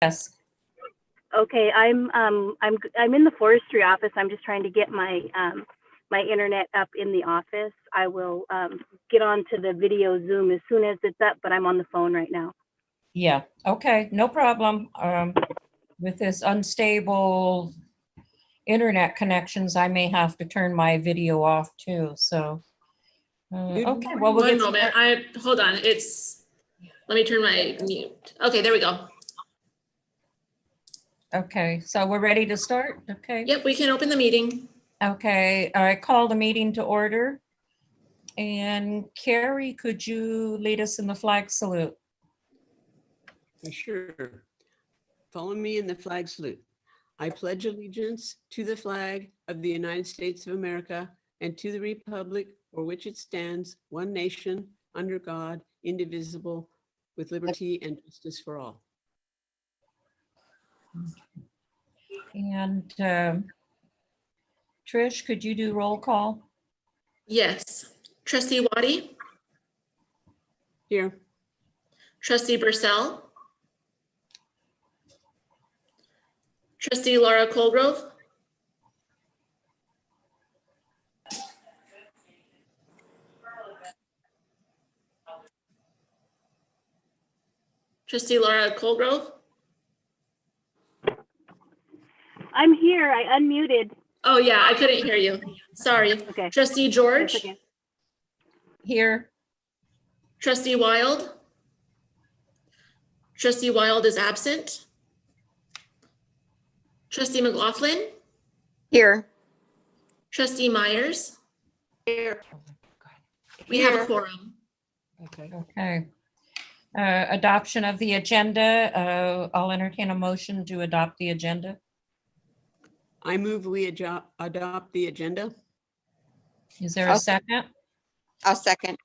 Yes. Okay, I'm in the forestry office. I'm just trying to get my my internet up in the office. I will get onto the video Zoom as soon as it's up, but I'm on the phone right now. Yeah. Okay. No problem. With this unstable internet connections, I may have to turn my video off too. So, okay. Well, we'll One moment. Hold on. Let me turn my mute. Okay, there we go. Okay. So we're ready to start. Okay. Yep, we can open the meeting. Okay. I call the meeting to order. And Carrie, could you lead us in the flag salute? Sure. Follow me in the flag salute. I pledge allegiance to the flag of the United States of America and to the republic for which it stands, one nation, under God, indivisible, with liberty and justice for all. And Trish, could you do roll call? Yes. Trustee Waddy, Here. Trustee Bursell, Trustee Laura Colgrove, Trustee Laura Colgrove. I'm here. I unmuted. Oh yeah, I couldn't hear you. Sorry. Okay. Trustee George, That's okay. Here. Trustee Wild. Trustee Wild is absent. Trustee McLaughlin, Here. Trustee Myers. Here. We have a quorum. Okay. Okay. Adoption of the agenda. I'll entertain a motion to adopt the agenda. I move we adopt the agenda. Is there a I'll- second? I'll second.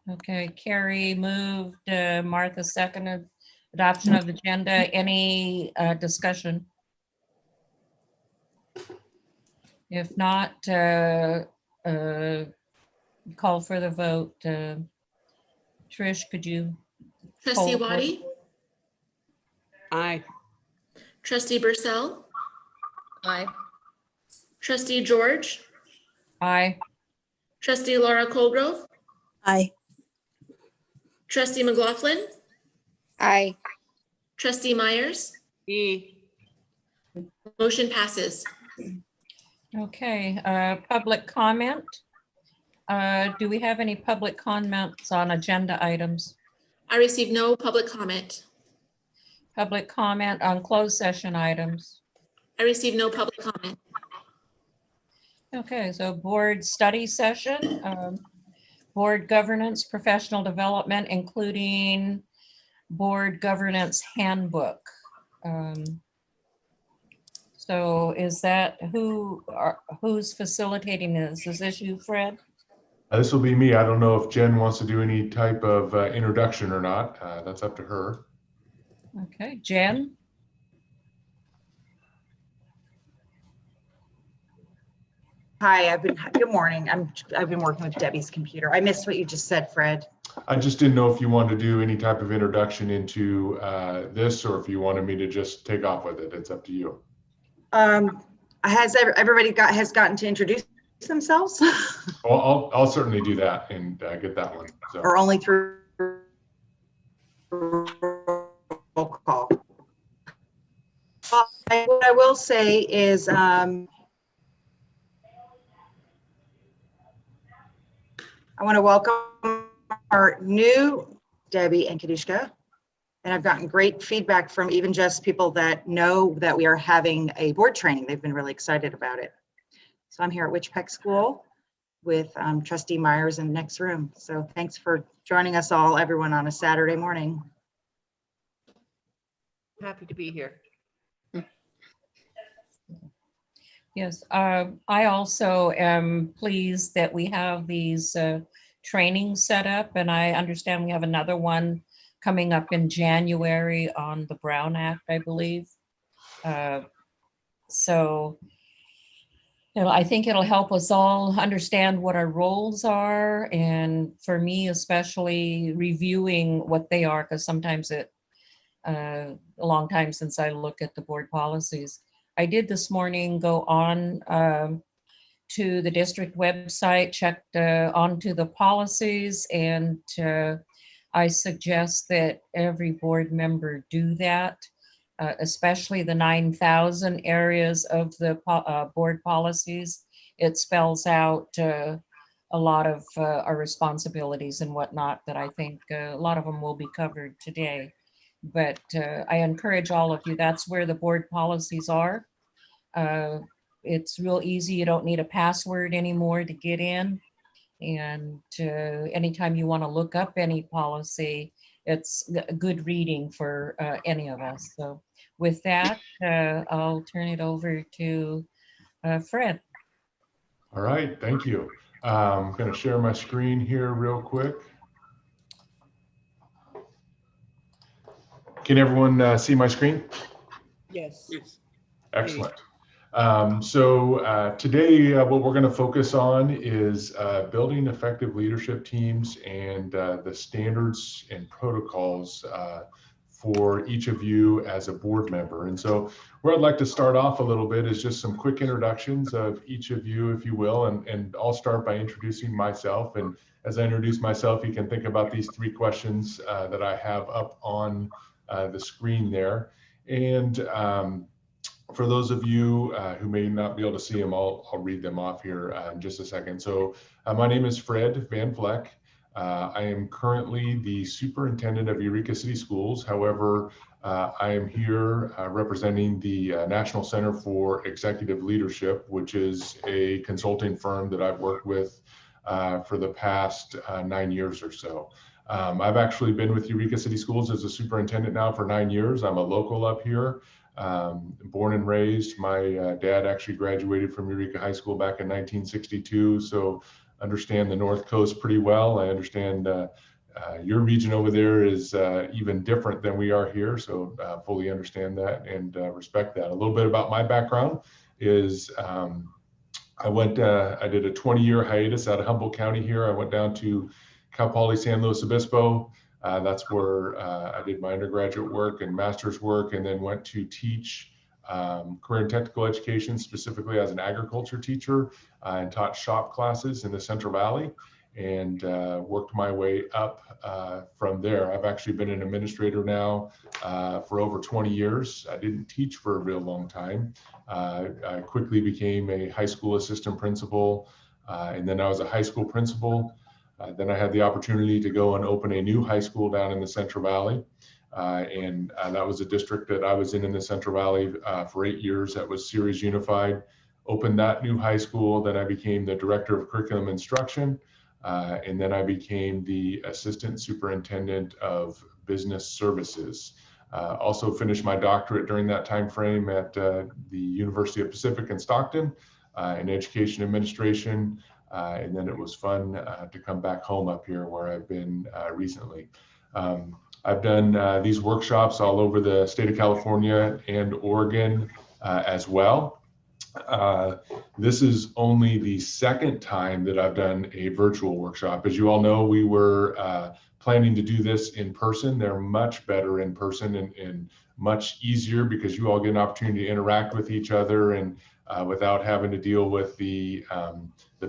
Okay, Carrie moved, Martha seconded adoption of the agenda. Any discussion? If not, call for the vote. Trish, could you? Trustee Hold, hold. Waddy, Aye. Trustee Bursell, Aye. Trustee George, Aye. Trustee Laura Colgrove, Aye. Trustee McLaughlin, Aye. Trustee Myers. E. Motion passes. Okay, public comment. Do we have any public comments on agenda items? I received no public comment. Public comment on closed session items? I received no public comment. Okay, so board study session, board governance, professional development, including board governance handbook. So is that who's facilitating this? Is this you, Fred? This will be me. I don't know if Jen wants to do any type of introduction or not. That's up to her. Okay, Jen? Hi, good morning. I've been working with Debbie's computer. I missed what you just said, Fred. I just didn't know if you wanted to do any type of introduction into this, or if you wanted me to just take off with it. It's up to you. Has everybody gotten to introduce themselves? Well, I'll certainly do that and get that one. So. Or only through roll call? What I will say is I want to welcome our new Debbie and Kadishka. And I've gotten great feedback from even just people that know that we are having a board training. They've been really excited about it. So I'm here at Witchpeck School with Trustee Myers in the next room. So thanks for joining us all, everyone, on a Saturday morning. Happy to be here. Yes, I also am pleased that we have these trainings set up, and I understand we have another one coming up in January on the Brown Act, I believe. So, you know, I think it'll help us all understand what our roles are, and for me especially reviewing what they are, because sometimes it a long time since I look at the board policies. I did this morning go on to the district website, checked onto the policies, and I suggest that every board member do that, especially the 9,000 areas of the board policies. It spells out a lot of our responsibilities and whatnot that I think a lot of them will be covered today. But I encourage all of you, that's where the board policies are. It's real easy. You don't need a password anymore to get in. And anytime you want to look up any policy, it's good reading for any of us. So with that, I'll turn it over to Fred. All right, thank you. I'm going to share my screen here real quick. Can everyone see my screen? Yes. Excellent. Today, what we're going to focus on is building effective leadership teams and the standards and protocols for each of you as a board member. And so where I'd like to start off a little bit is just some quick introductions of each of you, if you will, and I'll start by introducing myself. And as I introduce myself, you can think about these 3 questions that I have up on the screen there. And for those of you who may not be able to see them, I'll read them off here in just a second. So my name is Fred Van Vleck. I am currently the superintendent of Eureka City Schools. However, I am here representing the National Center for Executive Leadership, which is a consulting firm that I've worked with for the past 9 years or so. I've actually been with Eureka City Schools as a superintendent now for 9 years. I'm a local up here. Born and raised. My dad actually graduated from Eureka High School back in 1962, so understand the North Coast pretty well. I understand your region over there is even different than we are here, so fully understand that and respect that. A little bit about my background is I did a 20-year hiatus out of Humboldt County here. I went down to Cal Poly San Luis Obispo. That's where I did my undergraduate work and master's work, and then went to teach career and technical education, specifically as an agriculture teacher, and taught shop classes in the Central Valley, and worked my way up from there. I've actually been an administrator now for over 20 years. I didn't teach for a real long time. I quickly became a high school assistant principal, and then I was a high school principal. Then I had the opportunity to go and open a new high school down in the Central Valley. And that was a district that I was in the Central Valley for 8 years. That was Ceres Unified. Opened that new high school. Then I became the director of curriculum instruction. And then I became the assistant superintendent of business services. Also finished my doctorate during that time frame at the University of Pacific in Stockton in education administration. And then it was fun to come back home up here where I've been recently. I've done these workshops all over the state of California and Oregon as well. This is only the second time that I've done a virtual workshop. As you all know, we were planning to do this in person. They're much better in person and much easier because you all get an opportunity to interact with each other and without having to deal with the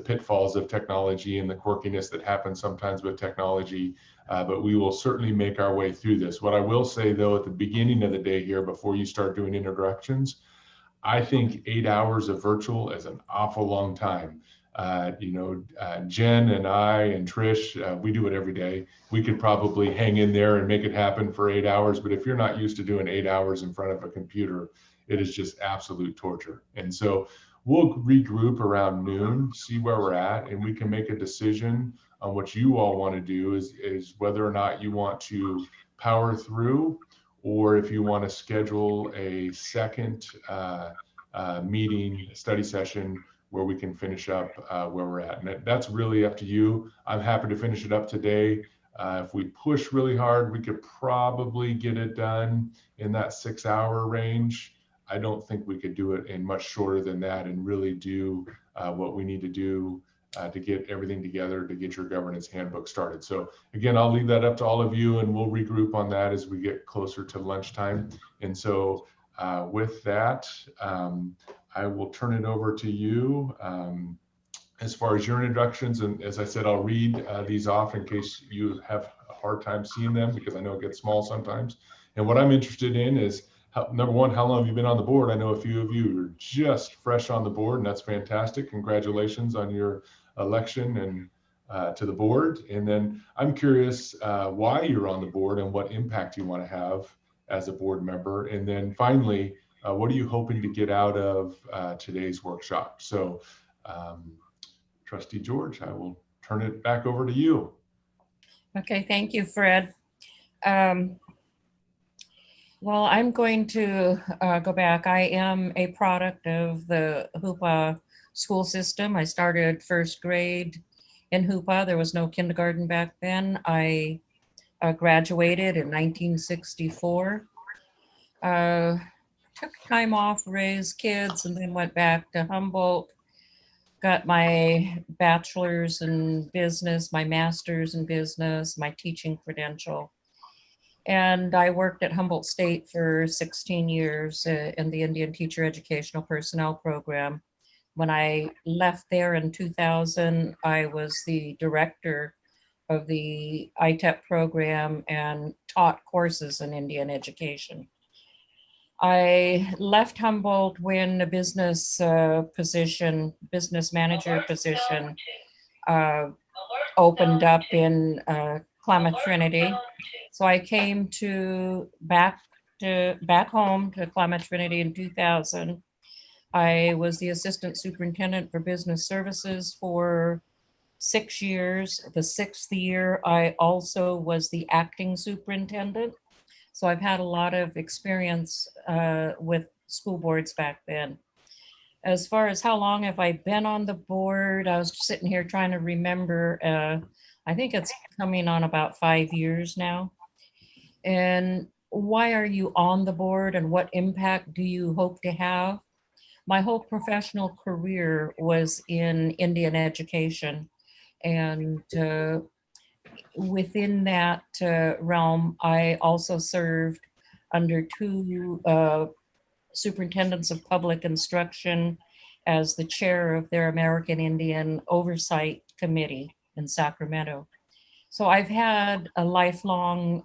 pitfalls of technology and the quirkiness that happens sometimes with technology. But we will certainly make our way through this. What I will say though, at the beginning of the day here, before you start doing introductions, I think 8 hours of virtual is an awful long time. Jen and I and Trish, we do it every day. We could probably hang in there and make it happen for 8 hours. But if you're not used to doing 8 hours in front of a computer, it is just absolute torture. And so we'll regroup around noon, see where we're at, and we can make a decision on what you all want to do is whether or not you want to power through, or if you want to schedule a second meeting, study session where we can finish up where we're at. And that's really up to you. I'm happy to finish it up today. If we push really hard, we could probably get it done in that 6-hour range. I don't think we could do it in much shorter than that and really do what we need to do to get everything together to get your governance handbook started. So again, I'll leave that up to all of you, and we'll regroup on that as we get closer to lunchtime. And so with that, I will turn it over to you. As far as your introductions, and as I said, I'll read these off in case you have a hard time seeing them, because I know it gets small sometimes. And what I'm interested in is, number one, how long have you been on the board? I know a few of you are just fresh on the board, and that's fantastic. Congratulations on your election and to the board. And then I'm curious why you're on the board and what impact you want to have as a board member. And then finally, what are you hoping to get out of today's workshop? So Trustee George, I will turn it back over to you. Okay, thank you, Fred. Well, I'm going to go back. I am a product of the Hoopa school system. I started first grade in Hoopa. There was no kindergarten back then. I graduated in 1964. Took time off, raised kids, and then went back to Humboldt. Got my bachelor's in business, my master's in business, my teaching credential. And I worked at Humboldt State for 16 years in the Indian Teacher Educational Personnel Program. When I left there in 2000, I was the director of the ITEP program and taught courses in Indian education. I left Humboldt when a business manager position opened up in Klamath Trinity. So I came back home to Klamath Trinity in 2000. I was the assistant superintendent for business services for 6 years. The 6th year, I also was the acting superintendent. So I've had a lot of experience with school boards back then. As far as how long have I been on the board, I was sitting here trying to remember. I think it's coming on about 5 years now. And why are you on the board and what impact do you hope to have? My whole professional career was in Indian education, and within that realm, I also served under 2 superintendents of public instruction as the chair of their American Indian Oversight Committee in Sacramento. So I've had a lifelong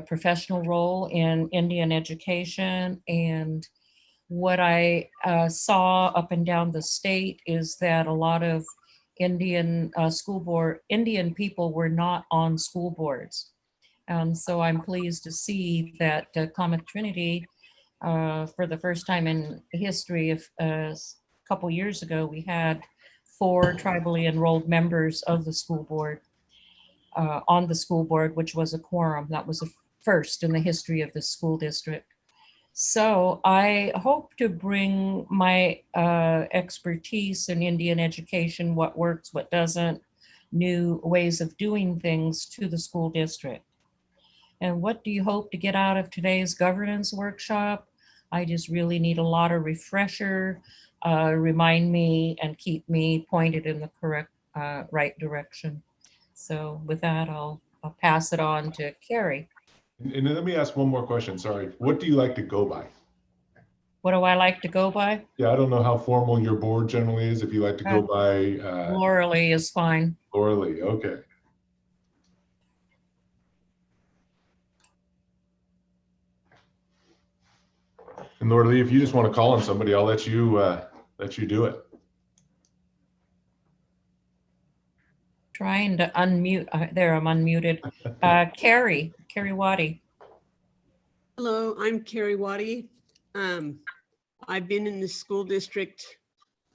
professional role in Indian education, and what I saw up and down the state is that a lot of Indian people were not on school boards. And so I'm pleased to see that Klamath Trinity, for the first time in history, a couple years ago, we had 4 tribally enrolled members of the school board on the school board, which was a quorum. That was a first in the history of the school district. So I hope to bring my expertise in Indian education, what works, what doesn't, new ways of doing things to the school district. And what do you hope to get out of today's governance workshop? I just really need a lot of refresher, remind me and keep me pointed in the correct, right direction. So with that, I'll pass it on to Carrie. And let me ask one more question. Sorry. What do you like to go by? What do I like to go by? Yeah, I don't know how formal your board generally is. If you like to go by Laura Lee is fine. Laura Lee. Okay. And Laura Lee, if you just want to call on somebody, I'll let you do it. Trying to unmute. There, I'm unmuted. Carrie Waddy. Hello, I'm Carrie Waddy. I've been in the school district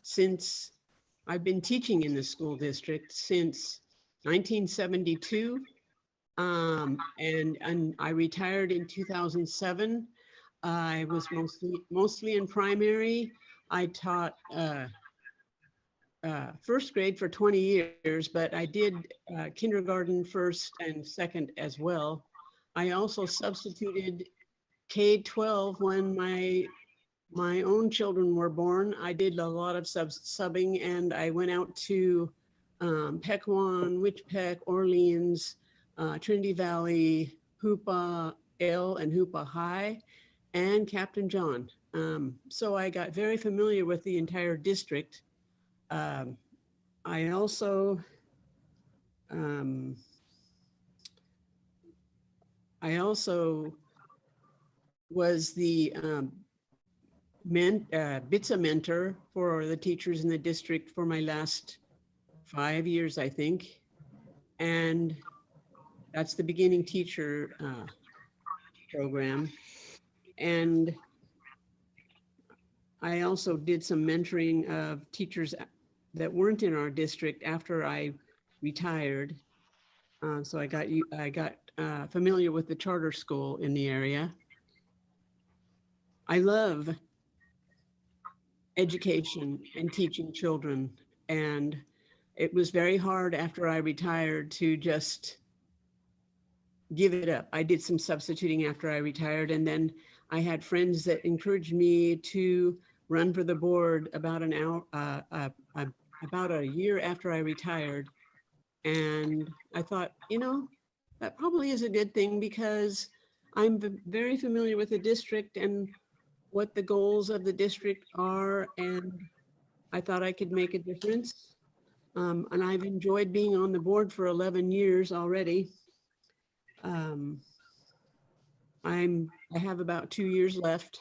since, I've been teaching in the school district since 1972. And I retired in 2007. I was mostly in primary. I taught first grade for 20 years, but I did kindergarten first and second as well. I also substituted K-12 when my my own children were born, I did a lot of subbing, and I went out to Pequon, Witchpeck, Orleans, Trinity Valley, Hoopa L and Hoopa High, and Captain John. So I got very familiar with the entire district. I also was the BITSA mentor for the teachers in the district for my last 5 years, I think. And that's the beginning teacher program. And I also did some mentoring of teachers that weren't in our district after I retired. So I got familiar with the charter school in the area. I love education and teaching children. And it was very hard after I retired to just give it up. I did some substituting after I retired, and then I had friends that encouraged me to run for the board about about a year after I retired. And I thought, you know, that probably is a good thing because I'm very familiar with the district and what the goals of the district are, and I thought I could make a difference. And I've enjoyed being on the board for 11 years already. I have about 2 years left.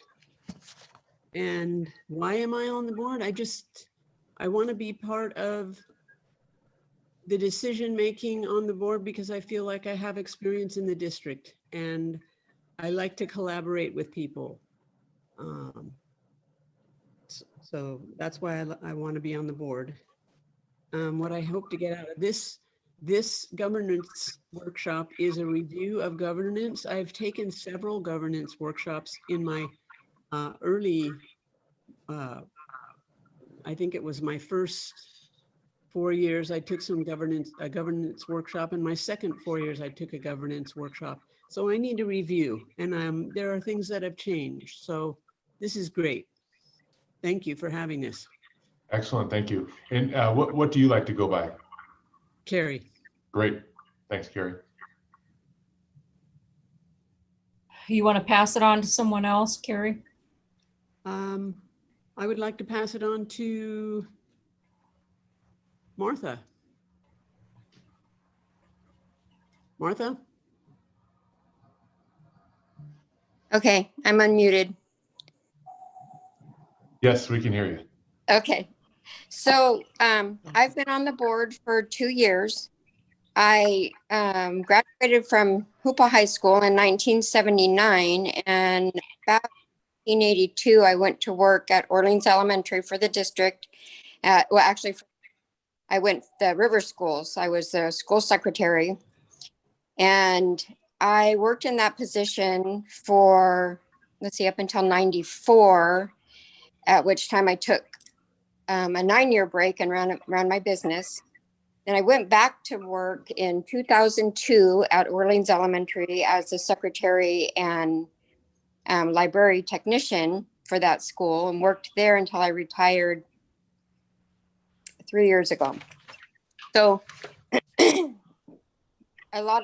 And why am I on the board? I want to be part of the decision-making on the board because I feel like I have experience in the district and I like to collaborate with people. So that's why I want to be on the board. What I hope to get out of this governance workshop is a review of governance. I've taken several governance workshops in my early, I think it was my first 4 years, I took a governance workshop. In my second 4 years, I took a governance workshop. So I need to review, and there are things that have changed. So this is great. Thank you for having this. Excellent, thank you. And what do you like to go by? Carrie. Great, thanks, Carrie. You want to pass it on to someone else, Carrie? I would like to pass it on to Martha. Martha? Okay, I'm unmuted. Yes, we can hear you. Okay, so I've been on the board for 2 years. I graduated from Hoopa High School in 1979, and about 1982, I went to work at Orleans Elementary for the district. Well, actually, I went to the river schools. I was the school secretary, and I worked in that position for, let's see, up until 94, at which time I took a 9-year break and ran my business. Then I went back to work in 2002 at Orleans Elementary as the secretary and library technician for that school, and worked there until I retired 3 years ago. So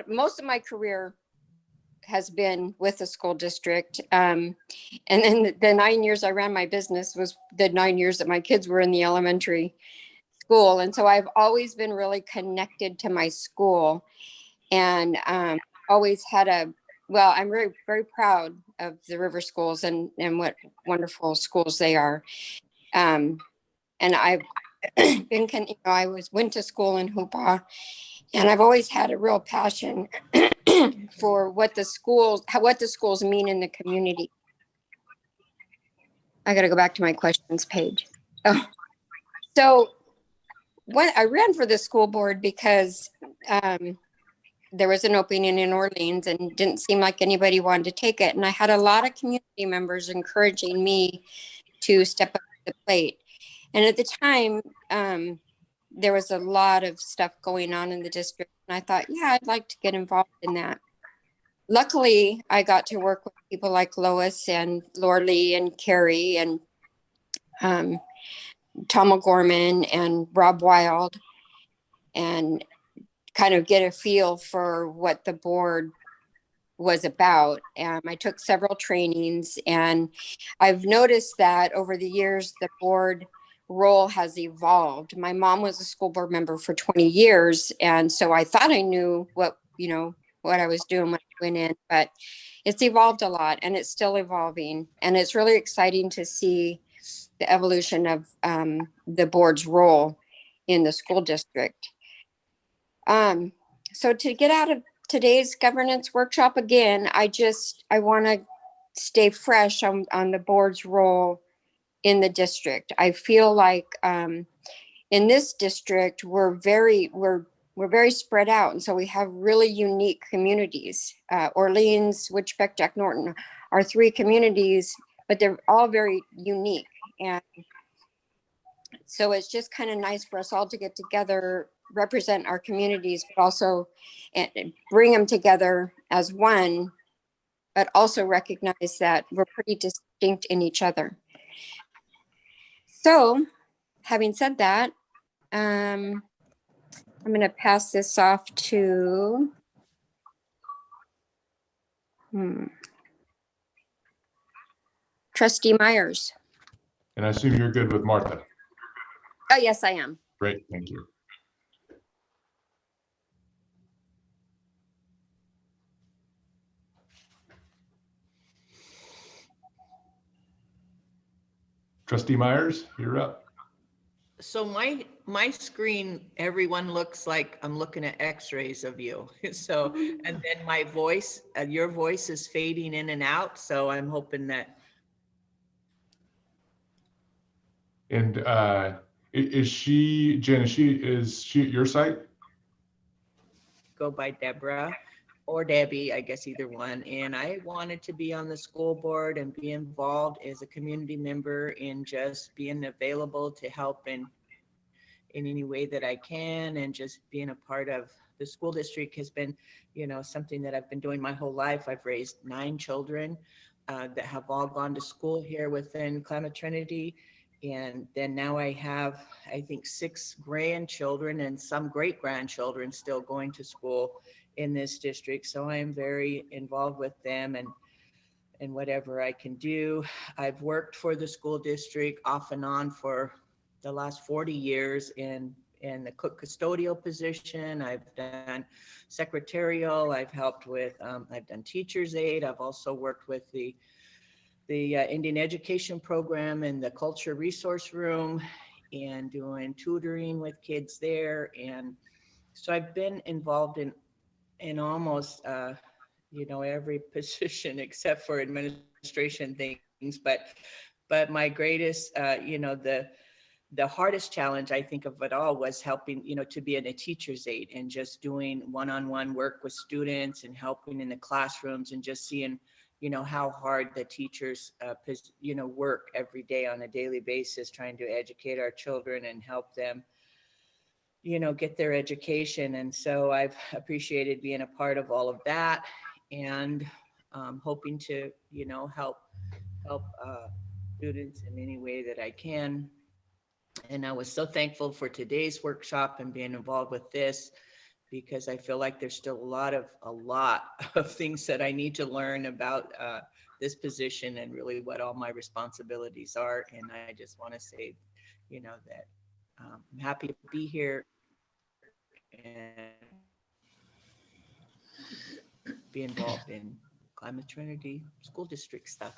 most of my career has been with the school district. And then the 9 years I ran my business was the 9 years that my kids were in the elementary school. And so I've always been really connected to my school, and always had I'm very, very proud of the river schools and what wonderful schools they are. And I've been, went to school in Hoopa, and I've always had a real passion for what the schools mean in the community. I got to go back to my questions page. Oh, so when I ran for the school board because there was an opening in Orleans and didn't seem like anybody wanted to take it. And I had a lot of community members encouraging me to step up to the plate. And at the time, there was a lot of stuff going on in the district. And I thought, yeah, I'd like to get involved in that. luckily, I got to work with people like Lois and Lorley and Carrie and Tom O'Gorman and Rob Wild, and kind of get a feel for what the board was about. I took several trainings, and I've noticed that over the years, the board role has evolved. My mom was a school board member for 20 years. And so I thought I knew what I was doing when I went in, but it's evolved a lot and it's still evolving. And it's really exciting to see the evolution of the board's role in the school district. So to get out of today's governance workshop again, I want to stay fresh on the board's role in the district. I feel like in this district, we're very spread out. And so we have really unique communities. Orleans, Wichita, Jack Norton are 3 communities, but they're all very unique. And so it's just kind of nice for us all to get together, represent our communities, but also bring them together as one, but also recognize that we're pretty distinct in each other. So having said that, I'm going to pass this off to Trustee Myers. And I assume you're good with Martha. Oh, yes, I am. Great, thank you. Trustee Myers, you're up. So my screen, everyone looks like I'm looking at x-rays of you. So, and then my voice, your voice is fading in and out. So I'm hoping that. And Jen, is she at your site? Go by Deborah or Debbie, I guess either one. And I wanted to be on the school board and be involved as a community member in just being available to help in any way that I can, and just being a part of the school district has been, something that I've been doing my whole life. I've raised 9 children that have all gone to school here within Klamath Trinity. And then now I have, I think, 6 grandchildren and some great grandchildren still going to school in this district. So I am very involved with them and whatever I can do. I've worked for the school district off and on for the last 40 years in the cook custodial position. I've done secretarial. I've helped with, I've done teacher's aide. I've also worked with the Indian education program and the culture resource room and doing tutoring with kids there. And so I've been involved in almost, every position except for administration things. But my greatest, the hardest challenge I think of it all was helping, to be a teacher's aide and just doing one-on-one work with students and helping in the classrooms and just seeing, how hard the teachers, work every day on a daily basis, trying to educate our children and help them, get their education. And so I've appreciated being a part of all of that, and hoping to, help students in any way that I can. And I was so thankful for today's workshop and being involved with this, because I feel like there's still a lot of things that I need to learn about this position and really what all my responsibilities are. And I just want to say, that I'm happy to be here and be involved in Klamath Trinity School District stuff.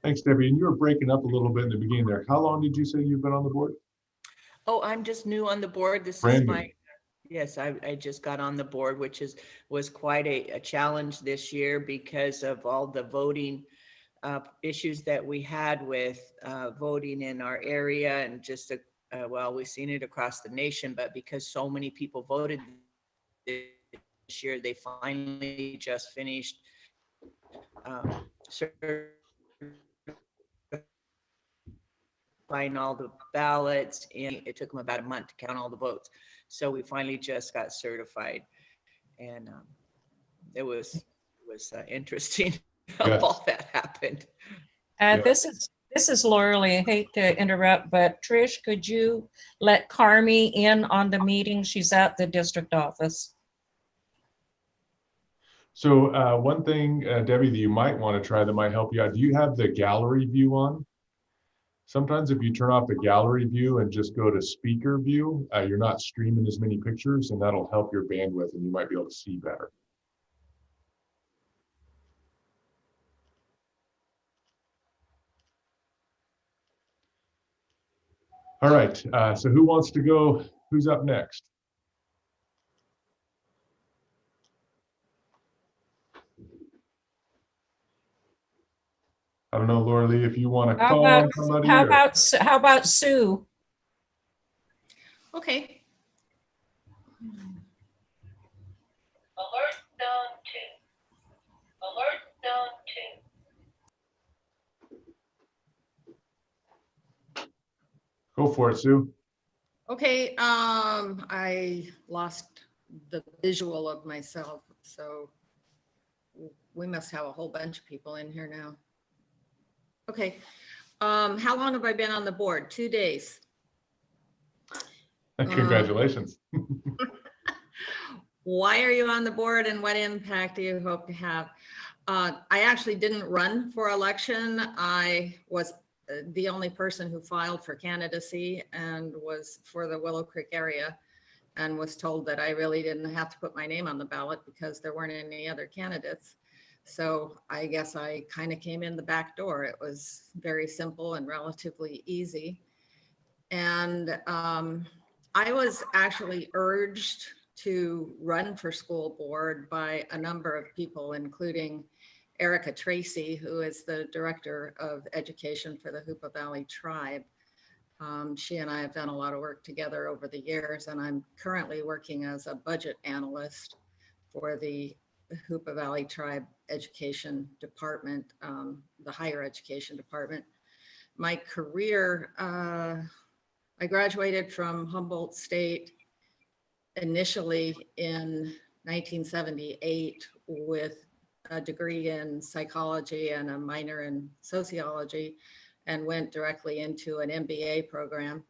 Thanks, Debbie. And you were breaking up a little bit in the beginning there. How long did you say you've been on the board? Oh, I'm just new on the board. This Brand is new. Yes, I just got on the board, which was quite a challenge this year because of all the voting issues that we had with voting in our area, and just, well, we've seen it across the nation, but because so many people voted this year, they finally just finished certifying all the ballots, and it took them about a month to count all the votes. So we finally just got certified, and it was was interesting Yes. how all that happened. Yeah. This is Laura Lee. I hate to interrupt, but Trish, could you let Carmi in on the meeting? She's at the district office. So one thing, Debbie, that you might want to try that might help you out, do you have the gallery view on? Sometimes if you turn off the gallery view and just go to speaker view, you're not streaming as many pictures, and that'll help your bandwidth and you might be able to see better. All right, so who wants to go? Who's up next? I don't know, Laura Lee, if you want to How call about, on somebody. how or- about, how about Sue? Okay. Alert zone 2. Alert zone 2. Go for it, Sue. Okay, I lost the visual of myself, so we must have a whole bunch of people in here now. Okay, how long have I been on the board? 2 days. Congratulations. Why are you on the board and what impact do you hope to have? I actually didn't run for election. I was the only person who filed for candidacy and was for the Willow Creek area, and was told that I really didn't have to put my name on the ballot because there weren't any other candidates. So I guess I kind of came in the back door. It was very simple and relatively easy. And I was actually urged to run for school board by a number of people, including Erica Tracy, who is the director of education for the Hoopa Valley Tribe. She and I have done a lot of work together over the years, and I'm currently working as a budget analyst for the Hoopa Valley Tribe Education Department, the higher education department. My career, I graduated from Humboldt State initially in 1978 with a degree in psychology and a minor in sociology, and went directly into an MBA program.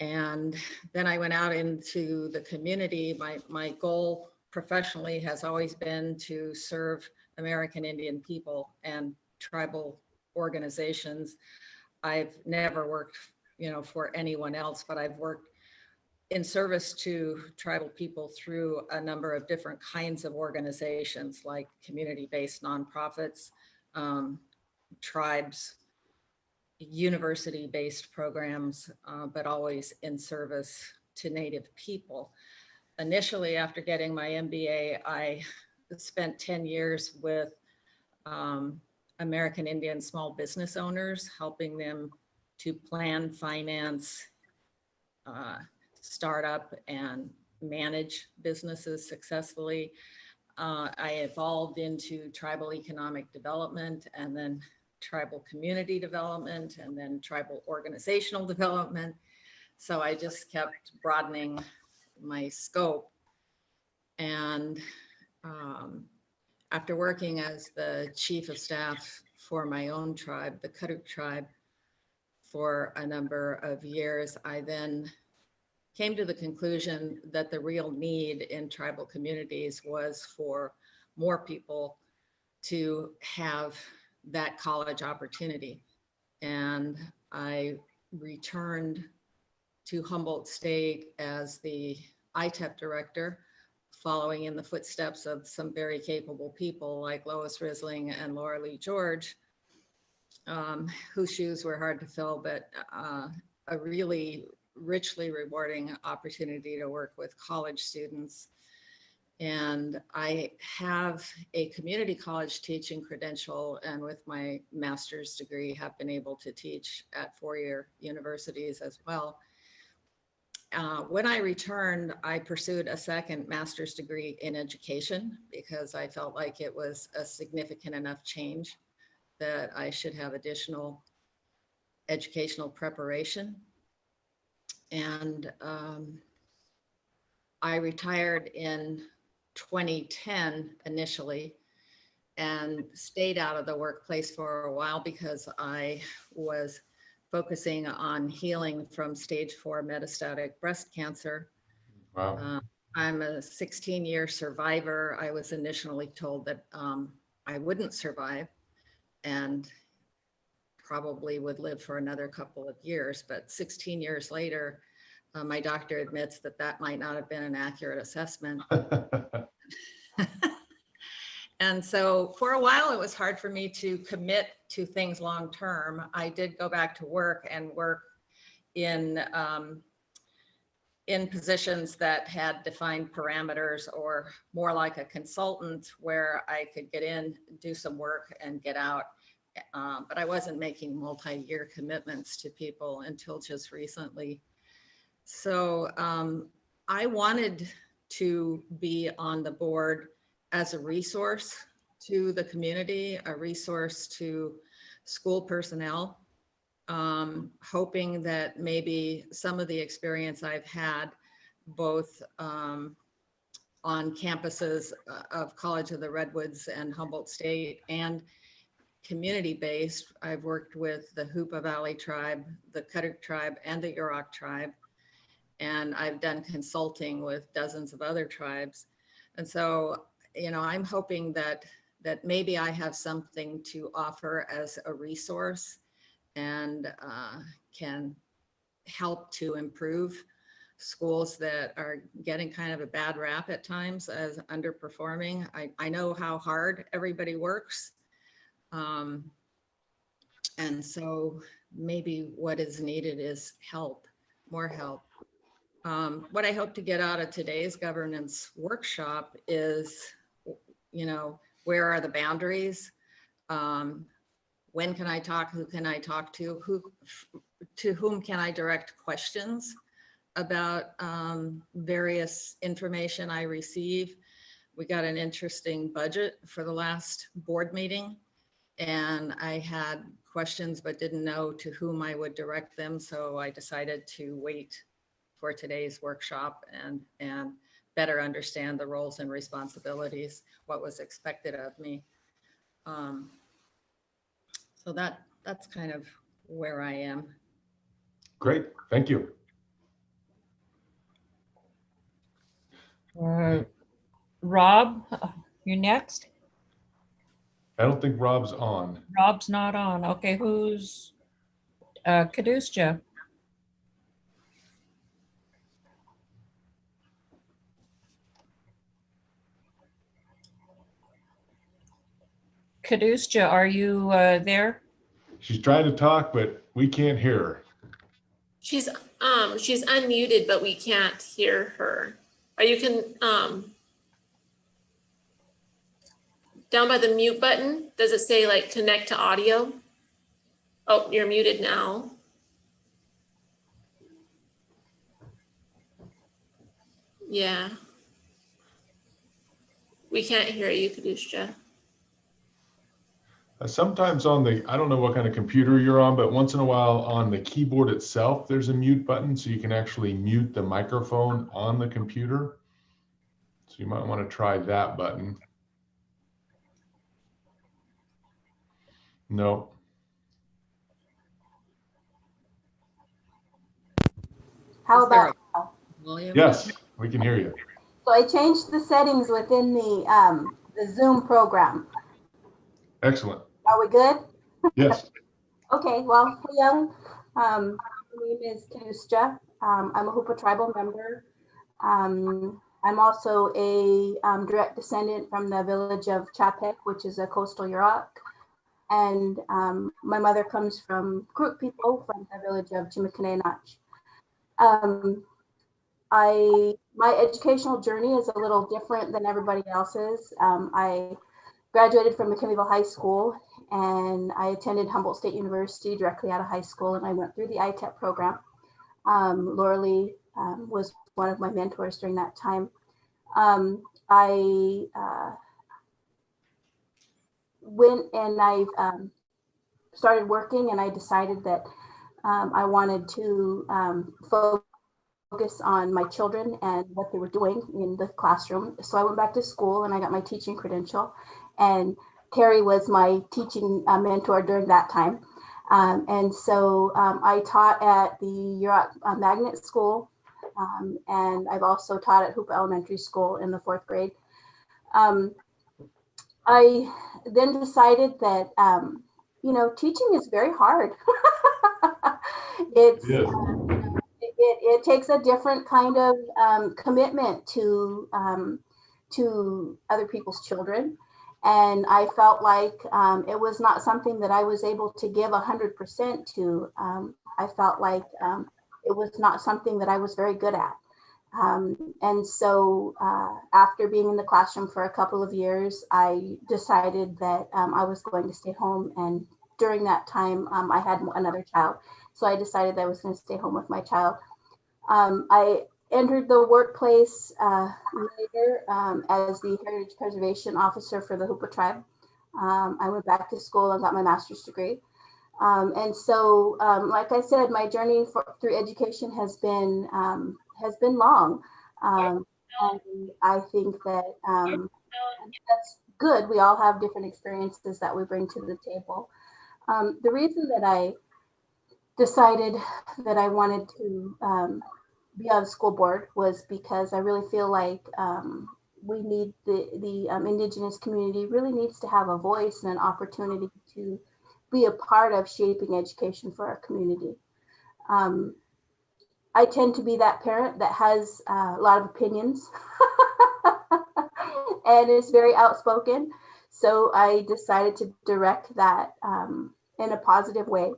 And then I went out into the community. My goal professionally has always been to serve American Indian people and tribal organizations. I've never worked, for anyone else, but I've worked in service to tribal people through a number of different kinds of organizations, like community-based nonprofits, tribes, university-based programs, but always in service to Native people. Initially, after getting my MBA, I spent 10 years with American Indian small business owners, helping them to plan, finance, start up and manage businesses successfully. I evolved into tribal economic development, and then tribal community development, and then tribal organizational development. So I just kept broadening my scope. And after working as the chief of staff for my own tribe, the Karuk tribe, for a number of years, I then came to the conclusion that the real need in tribal communities was for more people to have that college opportunity. And I returned to Humboldt State as the ITEP director, following in the footsteps of some very capable people like Lois Risling and Laura Lee George, whose shoes were hard to fill, but a really richly rewarding opportunity to work with college students. And I have a community college teaching credential, and with my master's degree have been able to teach at four-year universities as well. When I returned, I pursued a second master's degree in education because I felt like it was a significant enough change that I should have additional educational preparation. And I retired in 2010 initially, and stayed out of the workplace for a while because I was focusing on healing from stage 4 metastatic breast cancer. Wow. I'm a 16-year survivor. I was initially told that I wouldn't survive and probably would live for another couple of years. But 16 years later, my doctor admits that that might not have been an accurate assessment. And so for a while, it was hard for me to commit to things long term. I did go back to work and work in positions that had defined parameters, or more like a consultant where I could get in, do some work and get out. But I wasn't making multi-year commitments to people until just recently. So I wanted to be on the board as a resource to the community, a resource to school personnel, hoping that maybe some of the experience I've had both on campuses of College of the Redwoods and Humboldt State and community-based. I've worked with the Hoopa Valley Tribe, the Cuddick Tribe, and the Yurok Tribe, and I've done consulting with dozens of other tribes. And so, you know, I'm hoping that maybe I have something to offer as a resource and can help to improve schools that are getting kind of a bad rap at times as underperforming. I know how hard everybody works. And so maybe what is needed is help, more help. What I hope to get out of today's governance workshop is, you know, where are the boundaries? When can I talk? Who can I talk to? To whom can I direct questions about various information I receive? We got an interesting budget for the last board meeting, and I had questions but didn't know to whom I would direct them. So I decided to wait for today's workshop and better understand the roles and responsibilities, what was expected of me. So that's kind of where I am. Great, thank you. Rob, you're next. I don't think Rob's on. Rob's not on. Okay, who's Kadusha? Kadusha, are you there? She's trying to talk, but we can't hear her. She's unmuted, but we can't hear her. Or you can down by the mute button, does it say like connect to audio? Oh, you're muted now. Yeah. We can't hear you, Kadusha. Sometimes on the, I don't know what kind of computer you're on, but once in a while on the keyboard itself, there's a mute button, so you can actually mute the microphone on the computer. So you might want to try that button. No. How about now? William? Yes, we can hear you. So I changed the settings within the Zoom program. Excellent. Are we good? Yes. Okay, well, hey, young. My name is Kadusha. I'm a Hoopa tribal member. I'm also a direct descendant from the village of Chapek, which is a coastal Yurok. And my mother comes from Crook people from the village of Chimikanenach. My educational journey is a little different than everybody else's. I graduated from McKinleyville High School, and I attended Humboldt State University directly out of high school, and I went through the ITEP program. Laura Lee was one of my mentors during that time. I went and I started working, and I decided that I wanted to focus on my children and what they were doing in the classroom. So I went back to school and I got my teaching credential. And Terry was my teaching mentor during that time. And so I taught at the Yurok Magnet School, and I've also taught at Hoopa Elementary School in the 4th grade. I then decided that, you know, teaching is very hard. It takes a different kind of commitment to other people's children. And I felt like it was not something that I was able to give 100% to. I felt like it was not something that I was very good at. And so after being in the classroom for a couple of years, I decided that I was going to stay home. And during that time, I had another child. So I decided that I was going to stay home with my child. I entered the workplace later as the Heritage Preservation Officer for the Hoopa Tribe. I went back to school and got my master's degree. And so, like I said, my journey through education has been long. And I think that that's good. We all have different experiences that we bring to the table. The reason that I decided that I wanted to be on the school board was because I really feel like we need the Indigenous community really needs to have a voice and an opportunity to be a part of shaping education for our community. I tend to be that parent that has a lot of opinions and is very outspoken. So I decided to direct that in a positive way.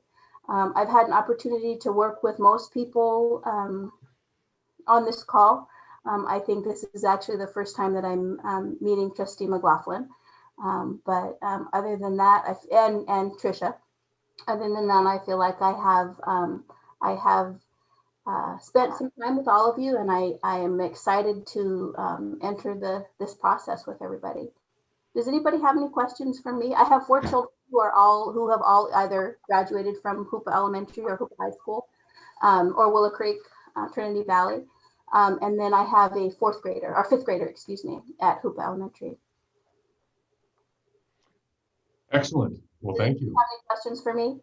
I've had an opportunity to work with most people on this call. I think this is actually the first time that I'm meeting Trustee McLaughlin. But other than that, and Trisha, other than that, I feel like I have spent some time with all of you, and I am excited to enter this process with everybody. Does anybody have any questions for me? I have 4 children who have all either graduated from Hoopa Elementary or Hoopa High School, or Willow Creek, Trinity Valley. And then I have a 5th grader, excuse me, at Hoopa Elementary. Excellent. Well, thank you. Have any questions for me?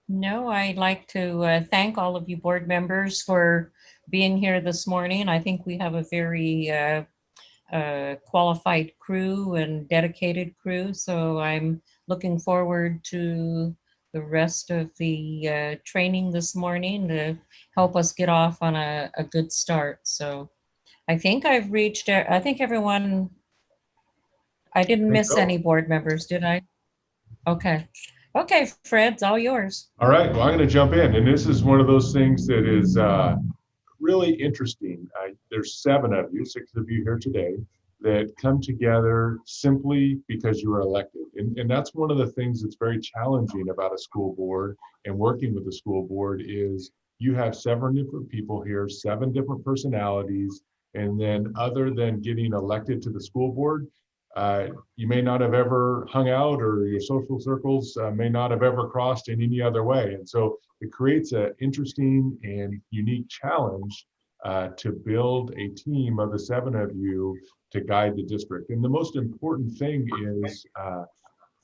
No, I'd like to thank all of you board members for being here this morning. I think we have a very qualified crew and dedicated crew. So I'm looking forward to the rest of the training this morning to help us get off on a good start. So I think I've reached, I think everyone, I didn't miss any board members, did I? Okay. Okay, Fred, it's all yours. All right, well, I'm going to jump in. And this is one of those things that is really interesting. There's 7 of you, 6 of you here today, that come together simply because you were elected. And that's one of the things that's very challenging about a school board and working with the school board is you have 7 different people here, 7 different personalities. And then other than getting elected to the school board, you may not have ever hung out, or your social circles may not have ever crossed in any other way. And so it creates an interesting and unique challenge to build a team of the 7 of you to guide the district. And the most important thing is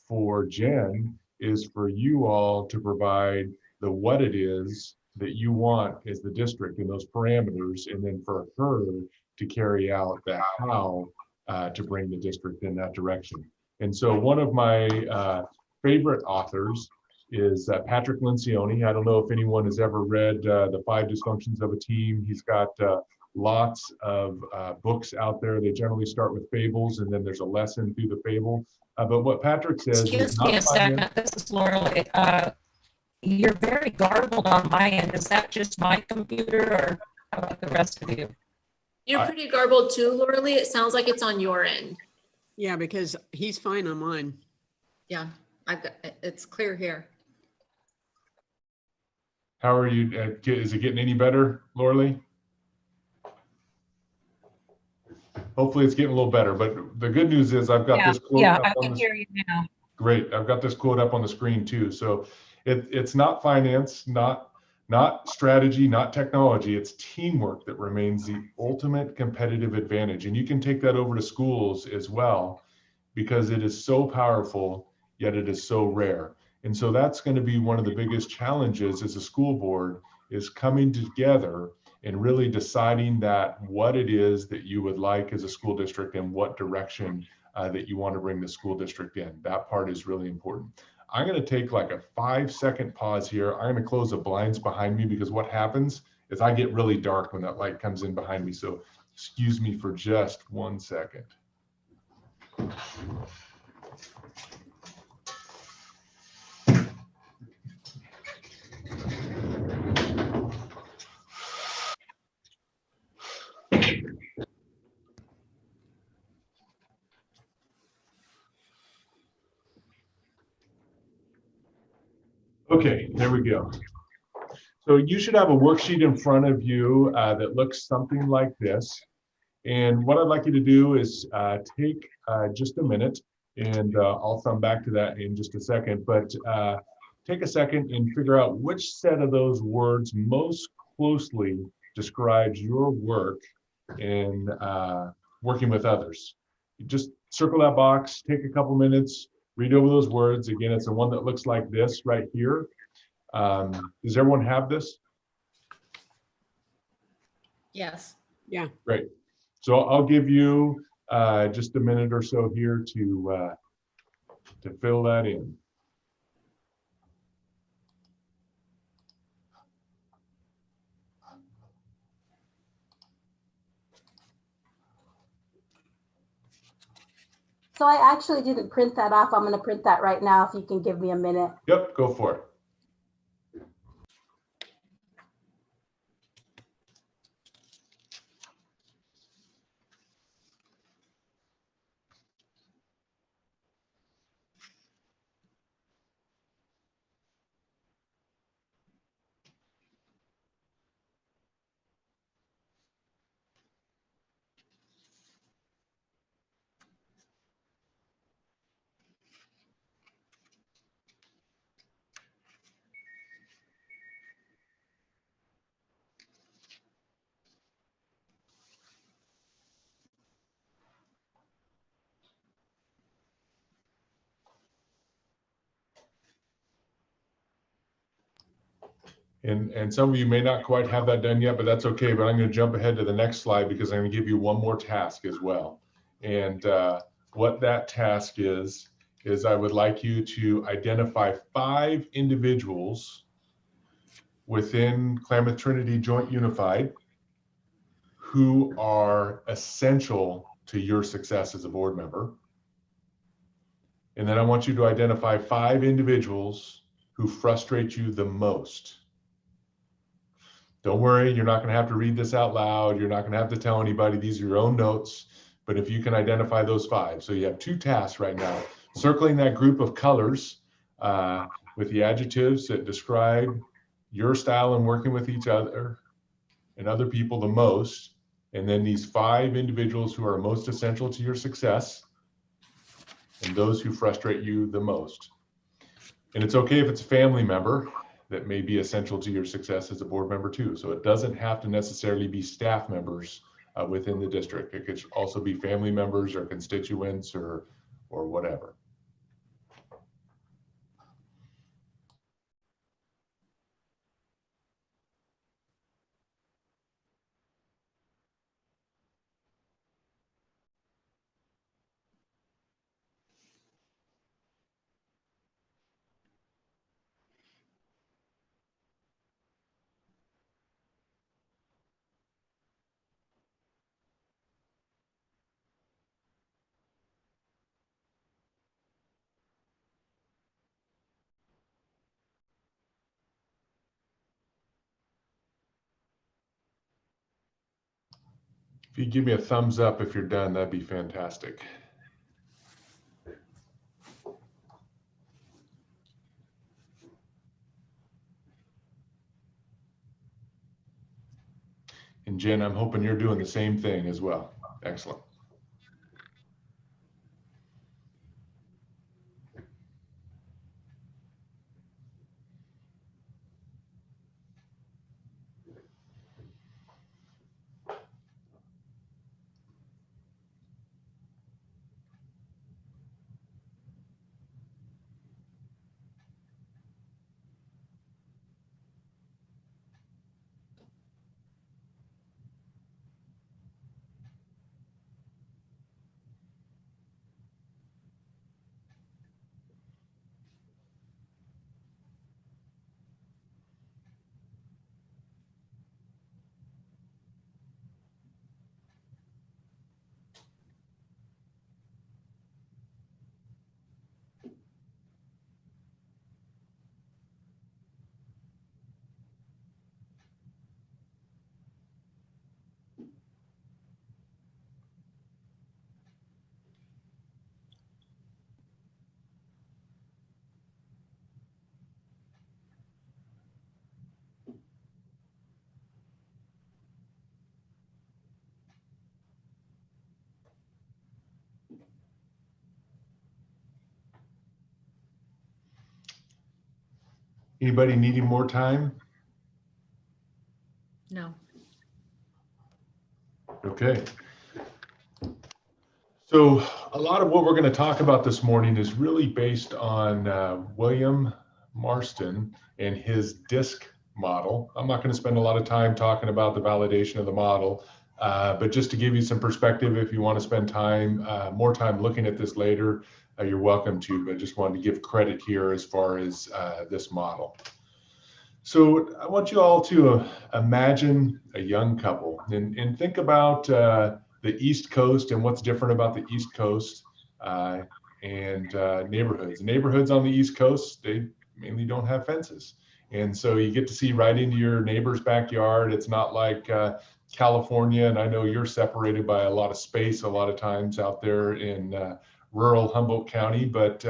for Jen is for you all to provide the what it is that you want as the district and those parameters, and then for her to carry out the how to bring the district in that direction. And so one of my favorite authors is Patrick Lencioni. I don't know if anyone has ever read The 5 Dysfunctions of a Team. He's got lots of books out there. They generally start with fables, and then there's a lesson through the fable. But what Patrick says Excuse me a second, this is Laurel. You're very garbled on my end. Is that just my computer, or how about the rest of you? You're pretty garbled too, Laura Lee. It sounds like it's on your end. Yeah, because he's fine on mine. Yeah, it's clear here. How are you? Is it getting any better, Laura Lee? Hopefully it's getting a little better, but the good news is I've got this quote. Yeah, I can hear you now. Great. I've got this quote up on the screen too. So it's not finance, not strategy, not technology. It's teamwork that remains the ultimate competitive advantage. And you can take that over to schools as well. because it is so powerful, yet it is so rare. And so that's going to be one of the biggest challenges as a school board, is coming together and really deciding that what it is that you would like as a school district and what direction that you want to bring the school district in. That part is really important. I'm going to take like a 5-second pause here. I'm going to close the blinds behind me, because what happens is I get really dark when that light comes in behind me. So excuse me for just 1 second. Okay, there we go. So you should have a worksheet in front of you that looks something like this. And what I'd like you to do is take just a minute, and I'll come back to that in just a second, but take a second and figure out which set of those words most closely describes your work in working with others. You just circle that box, take a couple minutes, read over those words. Again, it's the one that looks like this right here. Does everyone have this? Yes. Yeah. Great. So I'll give you just a minute or so here to fill that in. So I actually didn't print that off. I'm going to print that right now if you can give me a minute. Yep, go for it. And some of you may not quite have that done yet, but that's okay. But I'm going to jump ahead to the next slide, because I'm going to give you one more task as well. And what that task is I would like you to identify 5 individuals within Klamath Trinity Joint Unified who are essential to your success as a board member. And then I want you to identify 5 individuals who frustrate you the most. Don't worry, you're not going to have to read this out loud. You're not going to have to tell anybody. These are your own notes. But if you can identify those 5. So you have 2 tasks right now. Circling that group of colors with the adjectives that describe your style in working with each other and other people the most. And then these 5 individuals who are most essential to your success, and those who frustrate you the most. And it's okay if it's a family member that may be essential to your success as a board member too. So it doesn't have to necessarily be staff members within the district. It could also be family members or constituents or whatever. If you give me a thumbs up if you're done, that'd be fantastic. And Jen, I'm hoping you're doing the same thing as well. Excellent. Anybody needing more time? No. Okay. So a lot of what we're going to talk about this morning is really based on William Marston and his DISC model. I'm not going to spend a lot of time talking about the validation of the model, but just to give you some perspective, if you want to spend time, more time looking at this later, you're welcome to, but just wanted to give credit here as far as this model. So I want you all to imagine a young couple and think about the East Coast and what's different about the East Coast and neighborhoods. Neighborhoods on the East Coast, they mainly don't have fences. And so you get to see right into your neighbor's backyard. It's not like California, and I know you're separated by a lot of space a lot of times out there in rural Humboldt County, but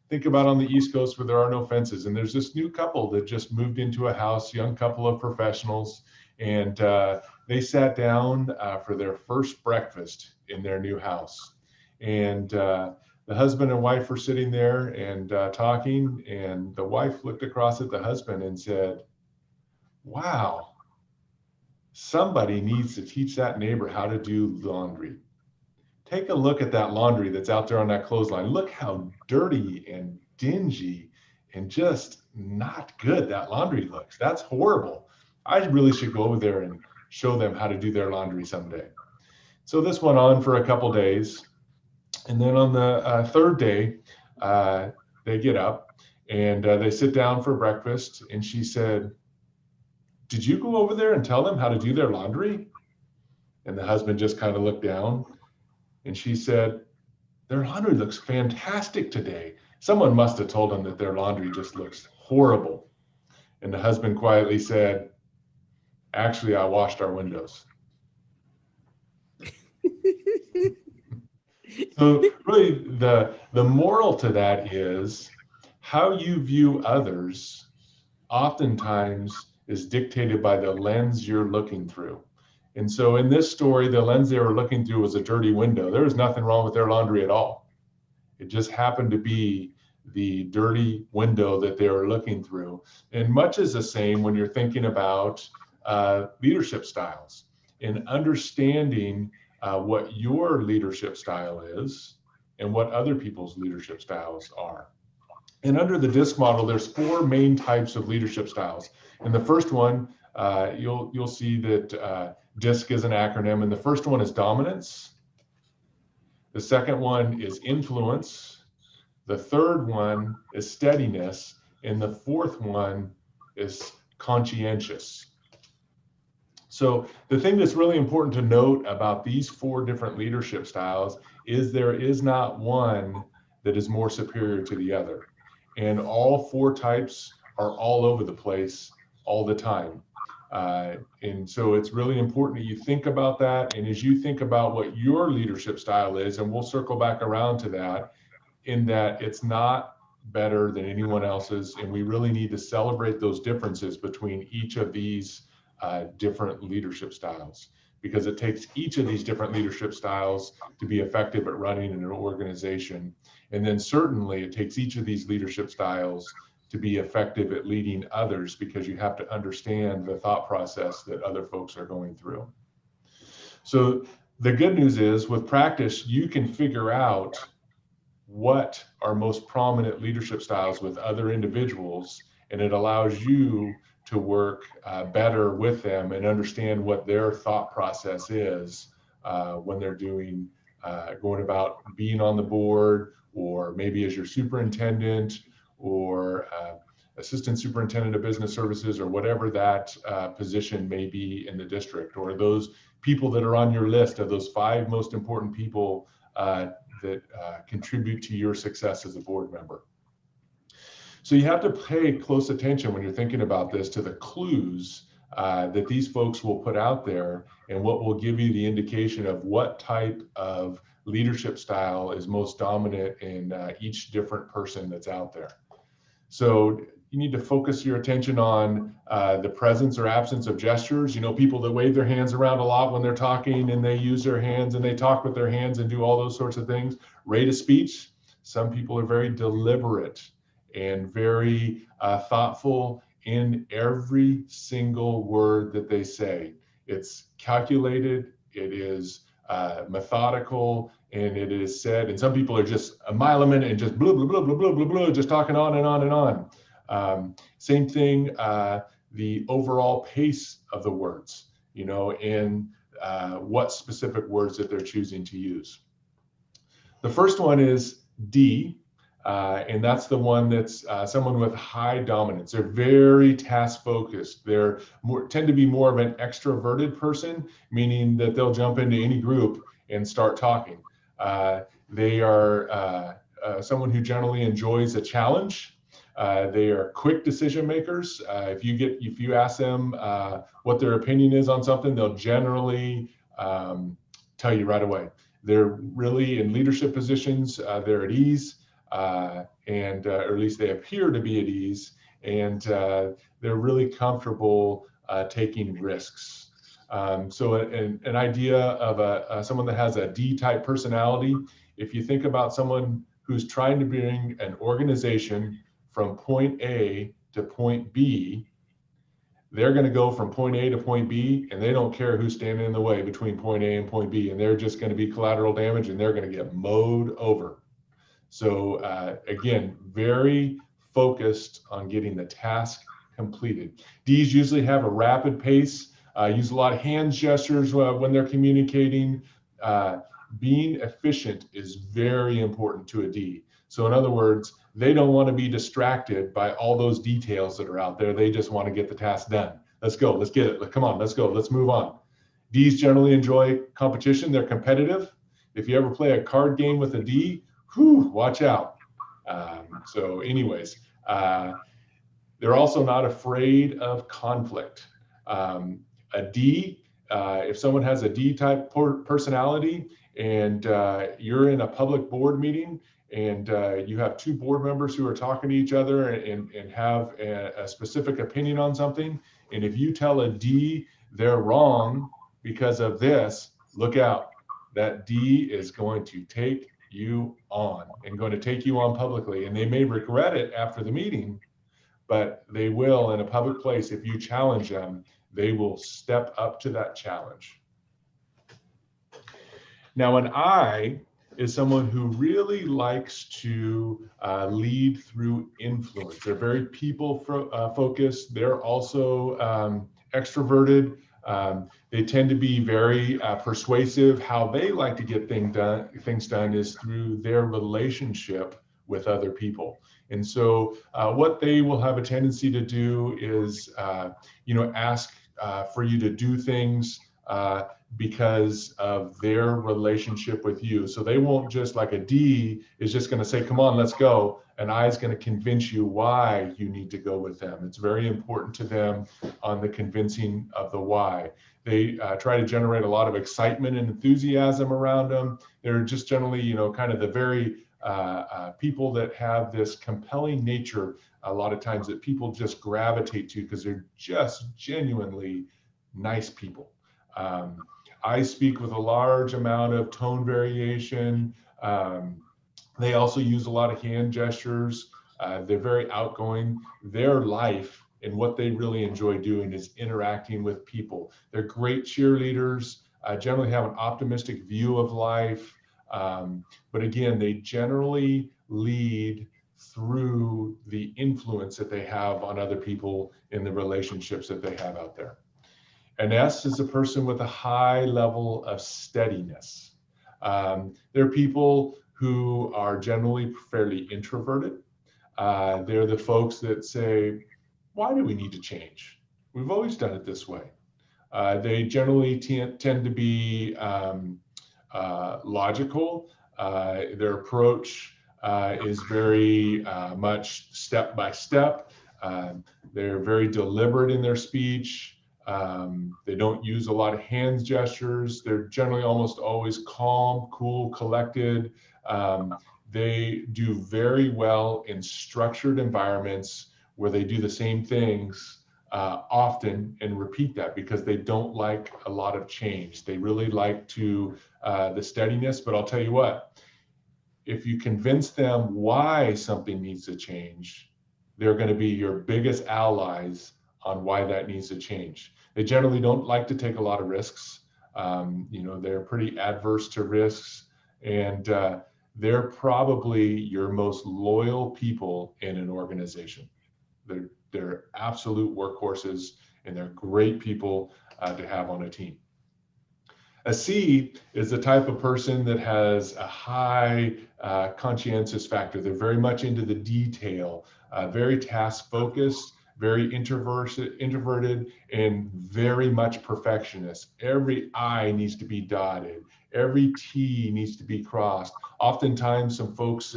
think about on the East Coast where there are no fences. And there's this new couple that just moved into a house, young couple of professionals, and they sat down for their first breakfast in their new house. And the husband and wife were sitting there and talking, and the wife looked across at the husband and said, "Wow, somebody needs to teach that neighbor how to do laundry. Take a look at that laundry that's out there on that clothesline. Look how dirty and dingy and just not good that laundry looks. That's horrible. I really should go over there and show them how to do their laundry someday." So this went on for a couple days. And then on the third day, they get up and they sit down for breakfast. And she said, "Did you go over there and tell them how to do their laundry?" And the husband just kind of looked down. And she said, "Their laundry looks fantastic today. Someone must have told them that their laundry just looks horrible." And the husband quietly said, "Actually, I washed our windows." So really the moral to that is how you view others oftentimes is dictated by the lens you're looking through. And so in this story, the lens they were looking through was a dirty window. There was nothing wrong with their laundry at all. It just happened to be the dirty window that they were looking through. And much is the same when you're thinking about leadership styles and understanding what your leadership style is and what other people's leadership styles are. And under the DISC model, there's 4 main types of leadership styles. And the first one, you'll see that DISC is an acronym, and the first one is dominance. The second one is influence. The third one is steadiness. And the fourth one is conscientious. So the thing that's really important to note about these 4 different leadership styles is there is not one that is more superior to the other. And all 4 types are all over the place all the time. And so it's really important that you think about that. And as you think about what your leadership style is, and we'll circle back around to that, in that it's not better than anyone else's. And we really need to celebrate those differences between each of these different leadership styles, because it takes each of these different leadership styles to be effective at running an organization. And then certainly it takes each of these leadership styles to be effective at leading others, because you have to understand the thought process that other folks are going through. So the good news is, with practice, you can figure out what are most prominent leadership styles with other individuals, and it allows you to work better with them and understand what their thought process is when they're doing, going about being on the board, or maybe as your superintendent or assistant superintendent of business services, or whatever that position may be in the district, or those people that are on your list of those 5 most important people that contribute to your success as a board member. So you have to pay close attention when you're thinking about this to the clues that these folks will put out there, and what will give you the indication of what type of leadership style is most dominant in each different person that's out there. So you need to focus your attention on the presence or absence of gestures. You know, people that wave their hands around a lot when they're talking, and they use their hands and they talk with their hands and do all those sorts of things. Rate of speech. Some people are very deliberate and very thoughtful in every single word that they say. It's calculated, it is methodical, and it is said, and some people are just a mile a minute and just blah, blah, blah, blah, blah, blah, blah, just talking on and on and on. Same thing, the overall pace of the words, you know, and what specific words that they're choosing to use. The first one is D, and that's the one that's someone with high dominance. They're very task focused. They're tend to be more of an extroverted person, meaning that they'll jump into any group and start talking. They are someone who generally enjoys a challenge. They are quick decision makers. If you ask them what their opinion is on something, they'll generally tell you right away. They're really in leadership positions. They're at ease, or at least they appear to be at ease, and they're really comfortable taking risks. So an idea of someone that has a D-type personality, if you think about someone who's trying to bring an organization from point A to point B, they're going to go from point A to point B, and they don't care who's standing in the way between point A and point B, and they're just going to be collateral damage, and they're going to get mowed over. So again, very focused on getting the task completed. Ds usually have a rapid pace, use a lot of hand gestures when they're communicating. Being efficient is very important to a D. So in other words, they don't want to be distracted by all those details that are out there. They just want to get the task done. Let's go, let's get it. Come on, let's go, let's move on. Ds generally enjoy competition. They're competitive. If you ever play a card game with a D, whew, watch out. So anyways, they're also not afraid of conflict. A D, if someone has a D-type personality and you're in a public board meeting and you have two board members who are talking to each other and have a specific opinion on something, and if you tell a D they're wrong because of this, look out. That D is going to take you on and going to take you on publicly, and they may regret it after the meeting, but they will in a public place. If you challenge them, they will step up to that challenge. Now, an I is someone who really likes to lead through influence. They're very people focused. They're also extroverted. They tend to be very persuasive. How they like to get things done is through their relationship with other people. And so what they will have a tendency to do is, ask for you to do things because of their relationship with you. So they won't just, like a D is just going to say, come on, let's go. An I is going to convince you why you need to go with them. It's very important to them on the convincing of the why. They try to generate a lot of excitement and enthusiasm around them. They're just generally, kind of the very people that have this compelling nature a lot of times that people just gravitate to because they're just genuinely nice people. I speak with a large amount of tone variation. They also use a lot of hand gestures. They're very outgoing. Their life and what they really enjoy doing is interacting with people. They're great cheerleaders, generally have an optimistic view of life. But again, they generally lead through the influence that they have on other people in the relationships that they have out there. An S is a person with a high level of steadiness. They're people who are generally fairly introverted. They're the folks that say, why do we need to change? We've always done it this way. They generally tend to be logical. Their approach is very much step by step. They're very deliberate in their speech. They don't use a lot of hand gestures. They're generally almost always calm, cool, collected. They do very well in structured environments where they do the same things often and repeat that because they don't like a lot of change. They really like the steadiness, but I'll tell you what, if you convince them why something needs to change, they're going to be your biggest allies on why that needs to change. They generally don't like to take a lot of risks. They're pretty adverse to risks, and they're probably your most loyal people in an organization. They're absolute workhorses, and they're great people to have on a team. A C is the type of person that has a high conscientious factor. They're very much into the detail, very task focused, very introverted, and very much perfectionist. Every I needs to be dotted. Every T needs to be crossed. Oftentimes, some folks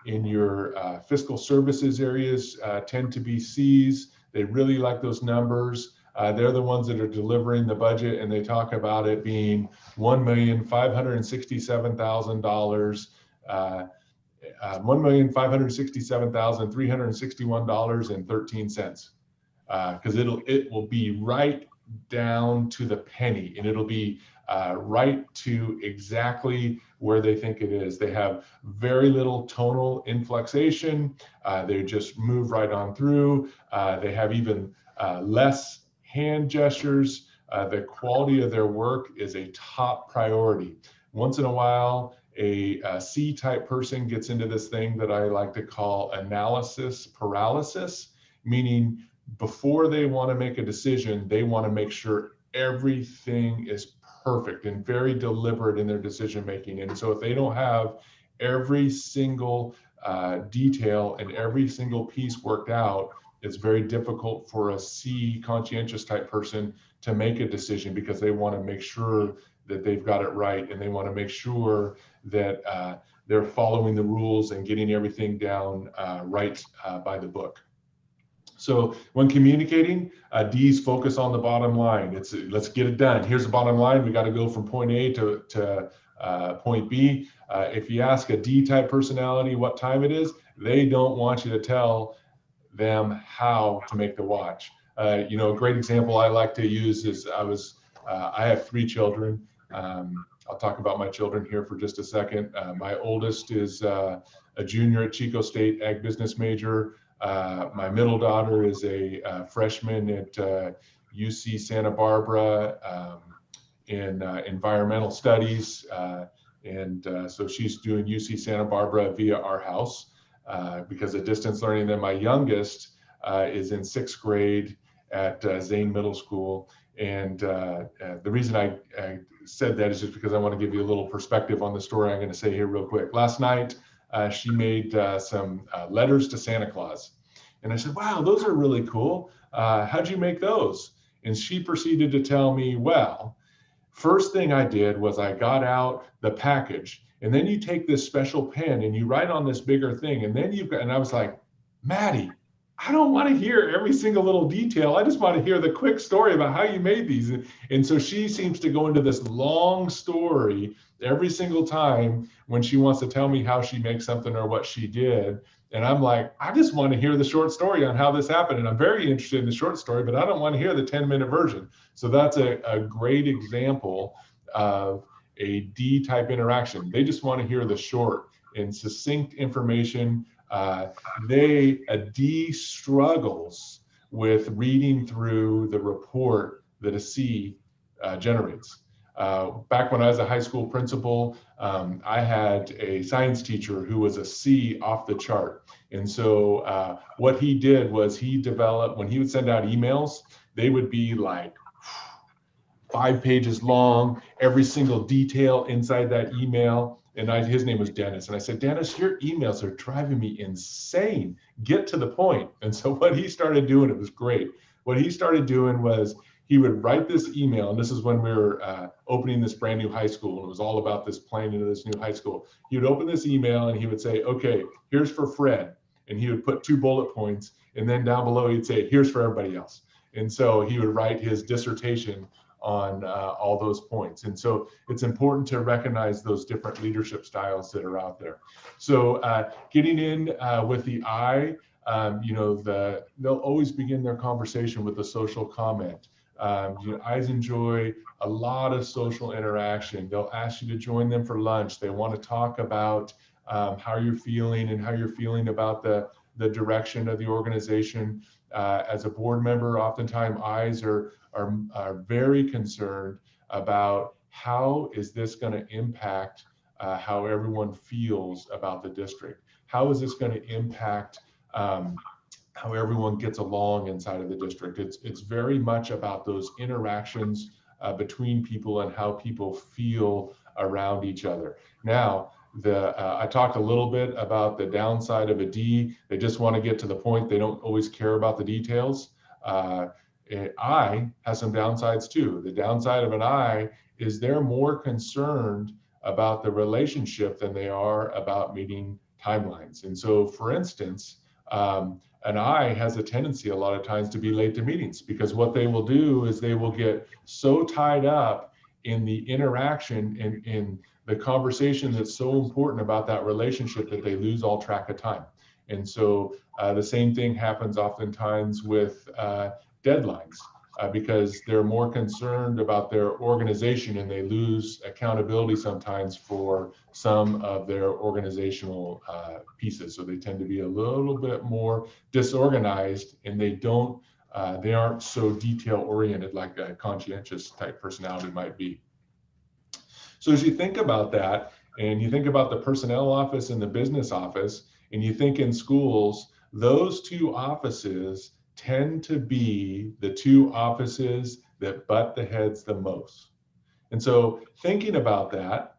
in your fiscal services areas tend to be Cs. They really like those numbers. They're the ones that are delivering the budget, and they talk about it being $1,567,000, $1,567,361.13, because it will be right down to the penny, and it'll be right to exactly where they think it is. They have very little tonal inflexation. They just move right on through. They have even less hand gestures. The quality of their work is a top priority. Once in a while, a C-type person gets into this thing that I like to call analysis paralysis, meaning before they want to make a decision, they want to make sure everything is perfect and very deliberate in their decision making. And so if they don't have every single detail and every single piece worked out, it's very difficult for a C conscientious type person to make a decision, because they want to make sure that they've got it right, and they want to make sure that they're following the rules and getting everything down right by the book. So when communicating, D's focus on the bottom line. It's let's get it done. Here's the bottom line. We got to go from point A to point B. If you ask a D type personality what time it is, they don't want you to tell them how to make the watch. A great example I like to use is I have 3 children. I'll talk about my children here for just a second. My oldest is a junior at Chico State, ag business major. My middle daughter is a freshman at UC Santa Barbara in environmental studies. So she's doing UC Santa Barbara via our house because of distance learning. Then my youngest is in 6th grade at Zane Middle School. And the reason I said that is just because I want to give you a little perspective on the story I'm going to say here real quick. Last night, she made some letters to Santa Claus. And I said, wow, those are really cool. How'd you make those? And she proceeded to tell me, well, first thing I did was I got out the package, and then you take this special pen and you write on this bigger thing. And then and I was like, Maddie, I don't want to hear every single little detail. I just want to hear the quick story about how you made these. And so she seems to go into this long story every single time when she wants to tell me how she makes something or what she did. And I'm like, I just want to hear the short story on how this happened. And I'm very interested in the short story, but I don't want to hear the 10-minute version. So that's a great example of a D-type interaction. They just want to hear the short and succinct information. A D struggles with reading through the report that a C generates. Back when I was a high school principal, I had a science teacher who was a C off the chart. And so what he did was he developed, when he would send out emails, they would be like 5 pages long, every single detail inside that email. And his name was Dennis. And I said, Dennis, your emails are driving me insane. Get to the point. And so what he started doing, it was great. What he started doing was he would write this email. And this is when we were opening this brand new high school. And it was all about this plan into this new high school. He would open this email and he would say, okay, here's for Fred. And he would put 2 bullet points. And then down below, he'd say, here's for everybody else. And so he would write his dissertation on all those points. And so it's important to recognize those different leadership styles that are out there. So getting in with the I, they'll always begin their conversation with a social comment. I's enjoy a lot of social interaction. They'll ask you to join them for lunch. They want to talk about how you're feeling and how you're feeling about the direction of the organization. As a board member, oftentimes eyes are very concerned about how is this going to impact how everyone feels about the district. How is this going to impact how everyone gets along inside of the district? It's very much about those interactions between people and how people feel around each other. Now, I talked a little bit about the downside of a D. They just want to get to the point. They don't always care about the details. I has some downsides too. The downside of an I is they're more concerned about the relationship than they are about meeting timelines. And so, for instance, an I has a tendency a lot of times to be late to meetings, because what they will do is they will get so tied up in the interaction and in the conversation that's so important about that relationship that they lose all track of time. And so the same thing happens oftentimes with deadlines, because they're more concerned about their organization and they lose accountability sometimes for some of their organizational pieces. So they tend to be a little bit more disorganized, and they aren't so detail oriented like a conscientious type personality might be. So as you think about that, and you think about the personnel office and the business office, and you think in schools, those two offices tend to be the two offices that butt the heads the most. And so thinking about that,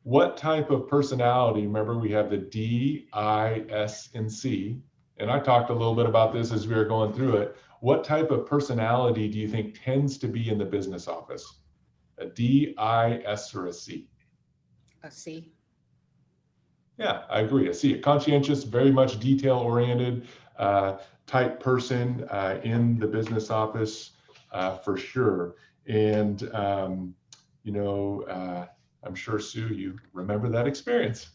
what type of personality, remember we have the D, I, S, and C, and I talked a little bit about this as we were going through it. What type of personality do you think tends to be in the business office? A D, I, S, or a C? A C. Yeah, I agree. A C, a conscientious, very much detail oriented type person in the business office for sure. And, you know, I'm sure, Sue, you remember that experience.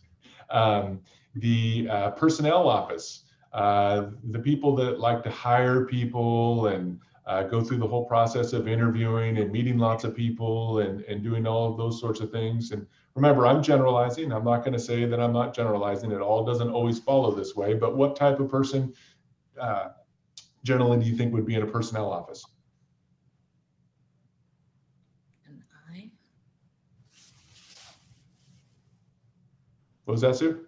The personnel office, the people that like to hire people and go through the whole process of interviewing and meeting lots of people and doing all of those sorts of things. And remember, I'm generalizing. I'm not going to say that I'm not generalizing. It all doesn't always follow this way. But what type of person generally do you think would be in a personnel office? An I. What was that, Sue?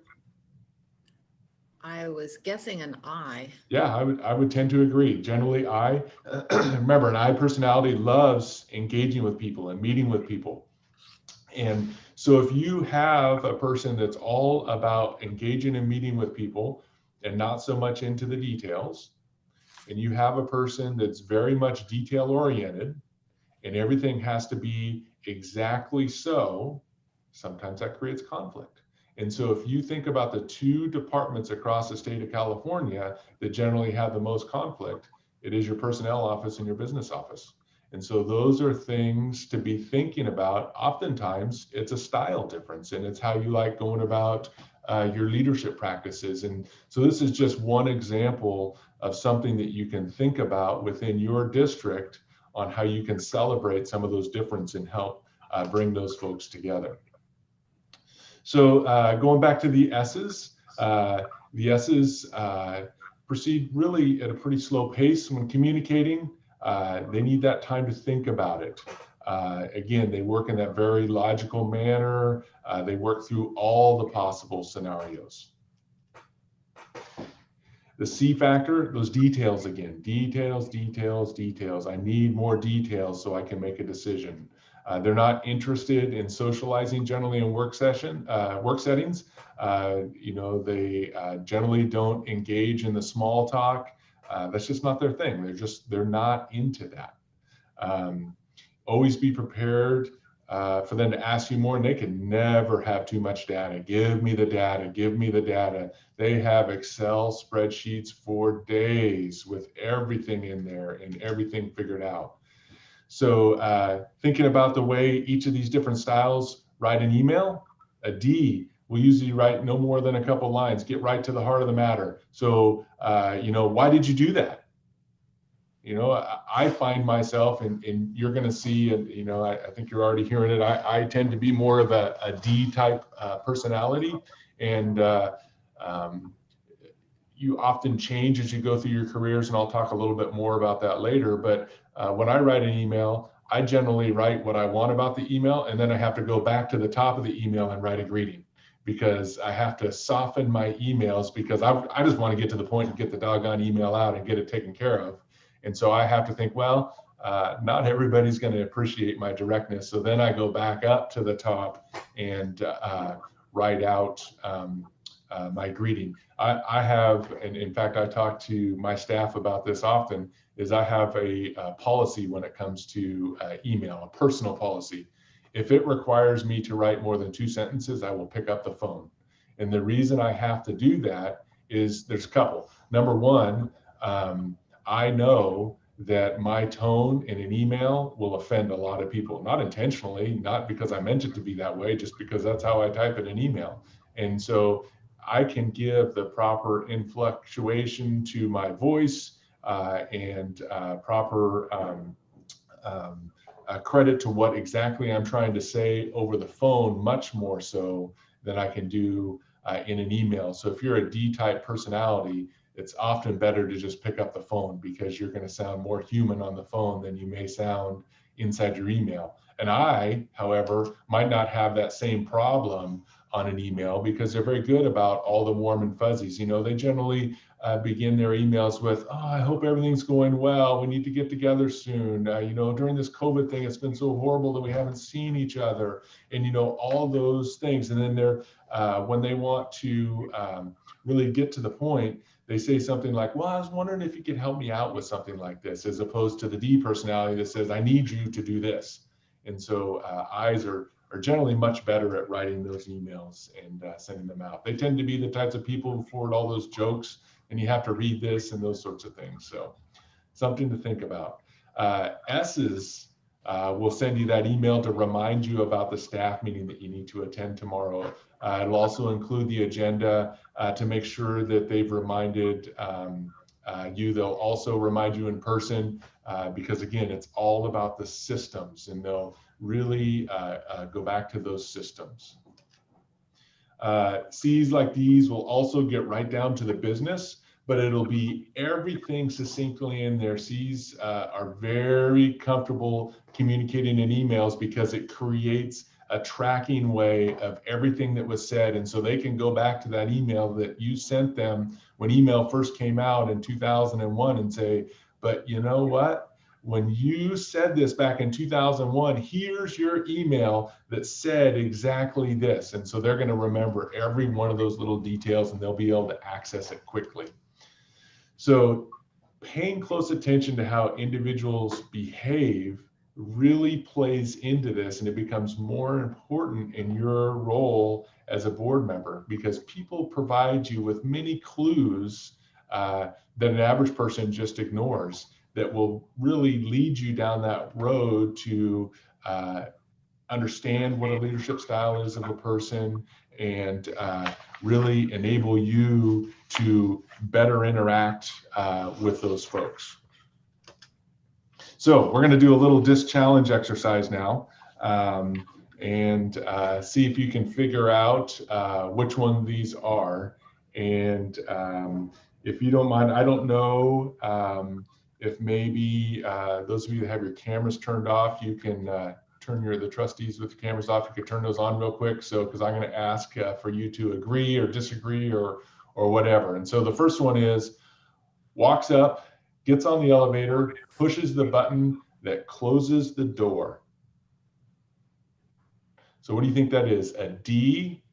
I was guessing an I. Yeah, I would tend to agree. Generally, I remember an I personality loves engaging with people and meeting with people. And so if you have a person that's all about engaging and meeting with people and not so much into the details, and you have a person that's very much detail oriented and everything has to be exactly so, sometimes that creates conflict. And so if you think about the two departments across the state of California that generally have the most conflict, it is your personnel office and your business office. And so those are things to be thinking about. Oftentimes it's a style difference and it's how you like going about your leadership practices. And so this is just one example of something that you can think about within your district on how you can celebrate some of those differences and help bring those folks together. So going back to the S's proceed really at a pretty slow pace when communicating. They need that time to think about it. Again, they work in that very logical manner. They work through all the possible scenarios. The C factor, those details again, details, details, details. I need more details so I can make a decision. They're not interested in socializing generally in work settings. You know, they generally don't engage in the small talk. That's just not their thing. They're not into that. Always be prepared for them to ask you more, and they can never have too much data. Give me the data, give me the data. They have Excel spreadsheets for days with everything in there and everything figured out. So thinking about the way each of these different styles write an email, a D will usually write no more than a couple lines, get right to the heart of the matter. So, you know, why did you do that? You know, I find myself, and you're going to see, and you know, I think you're already hearing it. I tend to be more of a D type personality, And you often change as you go through your careers, and I'll talk a little bit more about that later. But when I write an email, I generally write what I want about the email, and then I have to go back to the top of the email and write a greeting, because I have to soften my emails, because I just want to get to the point and get the doggone email out and get it taken care of. And so I have to think, well, not everybody's going to appreciate my directness. So then I go back up to the top and write out my greeting. I have, and in fact, I talk to my staff about this often, is I have a policy when it comes to email, a personal policy. If it requires me to write more than 2 sentences, I will pick up the phone. And the reason I have to do that is there's a couple. Number one, I know that my tone in an email will offend a lot of people, not intentionally, not because I meant it to be that way, just because that's how I type in an email. And so I can give the proper inflectuation to my voice and proper credit to what exactly I'm trying to say over the phone, much more so than I can do in an email. So if you're a D-type personality, it's often better to just pick up the phone, because you're going to sound more human on the phone than you may sound inside your email. And I, however, might not have that same problem on an email, because they're very good about all the warm and fuzzies. You know, they generally begin their emails with, oh, I hope everything's going well. We need to get together soon. You know, during this COVID thing, it's been so horrible that we haven't seen each other. And, you know, all those things. And then they're, when they want to really get to the point, they say something like, well, I was wondering if you could help me out with something like this, as opposed to the D personality that says, I need you to do this. And so I's are generally much better at writing those emails and sending them out. They tend to be the types of people who forward all those jokes, and you have to read this and those sorts of things. So something to think about. S's will send you that email to remind you about the staff meeting that you need to attend tomorrow. It'll also include the agenda to make sure that they've reminded you. They'll also remind you in person, because again, it's all about the systems, and they'll really go back to those systems. C's like these will also get right down to the business, but it'll be everything succinctly in there. C's are very comfortable communicating in emails, because it creates a tracking way of everything that was said. And so they can go back to that email that you sent them when email first came out in 2001 and say, but you know what? When you said this back in 2001, here's your email that said exactly this. And so they're going to remember every one of those little details, and they'll be able to access it quickly. So paying close attention to how individuals behave really plays into this, and it becomes more important in your role as a board member, because people provide you with many clues that an average person just ignores, that will really lead you down that road to understand what a leadership style is of a person, and really enable you to better interact with those folks. So we're going to do a little disc challenge exercise now, and see if you can figure out which one these are. And if you don't mind, I don't know if maybe those of you that have your cameras turned off, you can turn the trustees with the cameras off. You could turn those on real quick. So, because I'm going to ask for you to agree or disagree or whatever. And so the first one is walks up, gets on the elevator, pushes the button that closes the door. So what do you think that is? A D,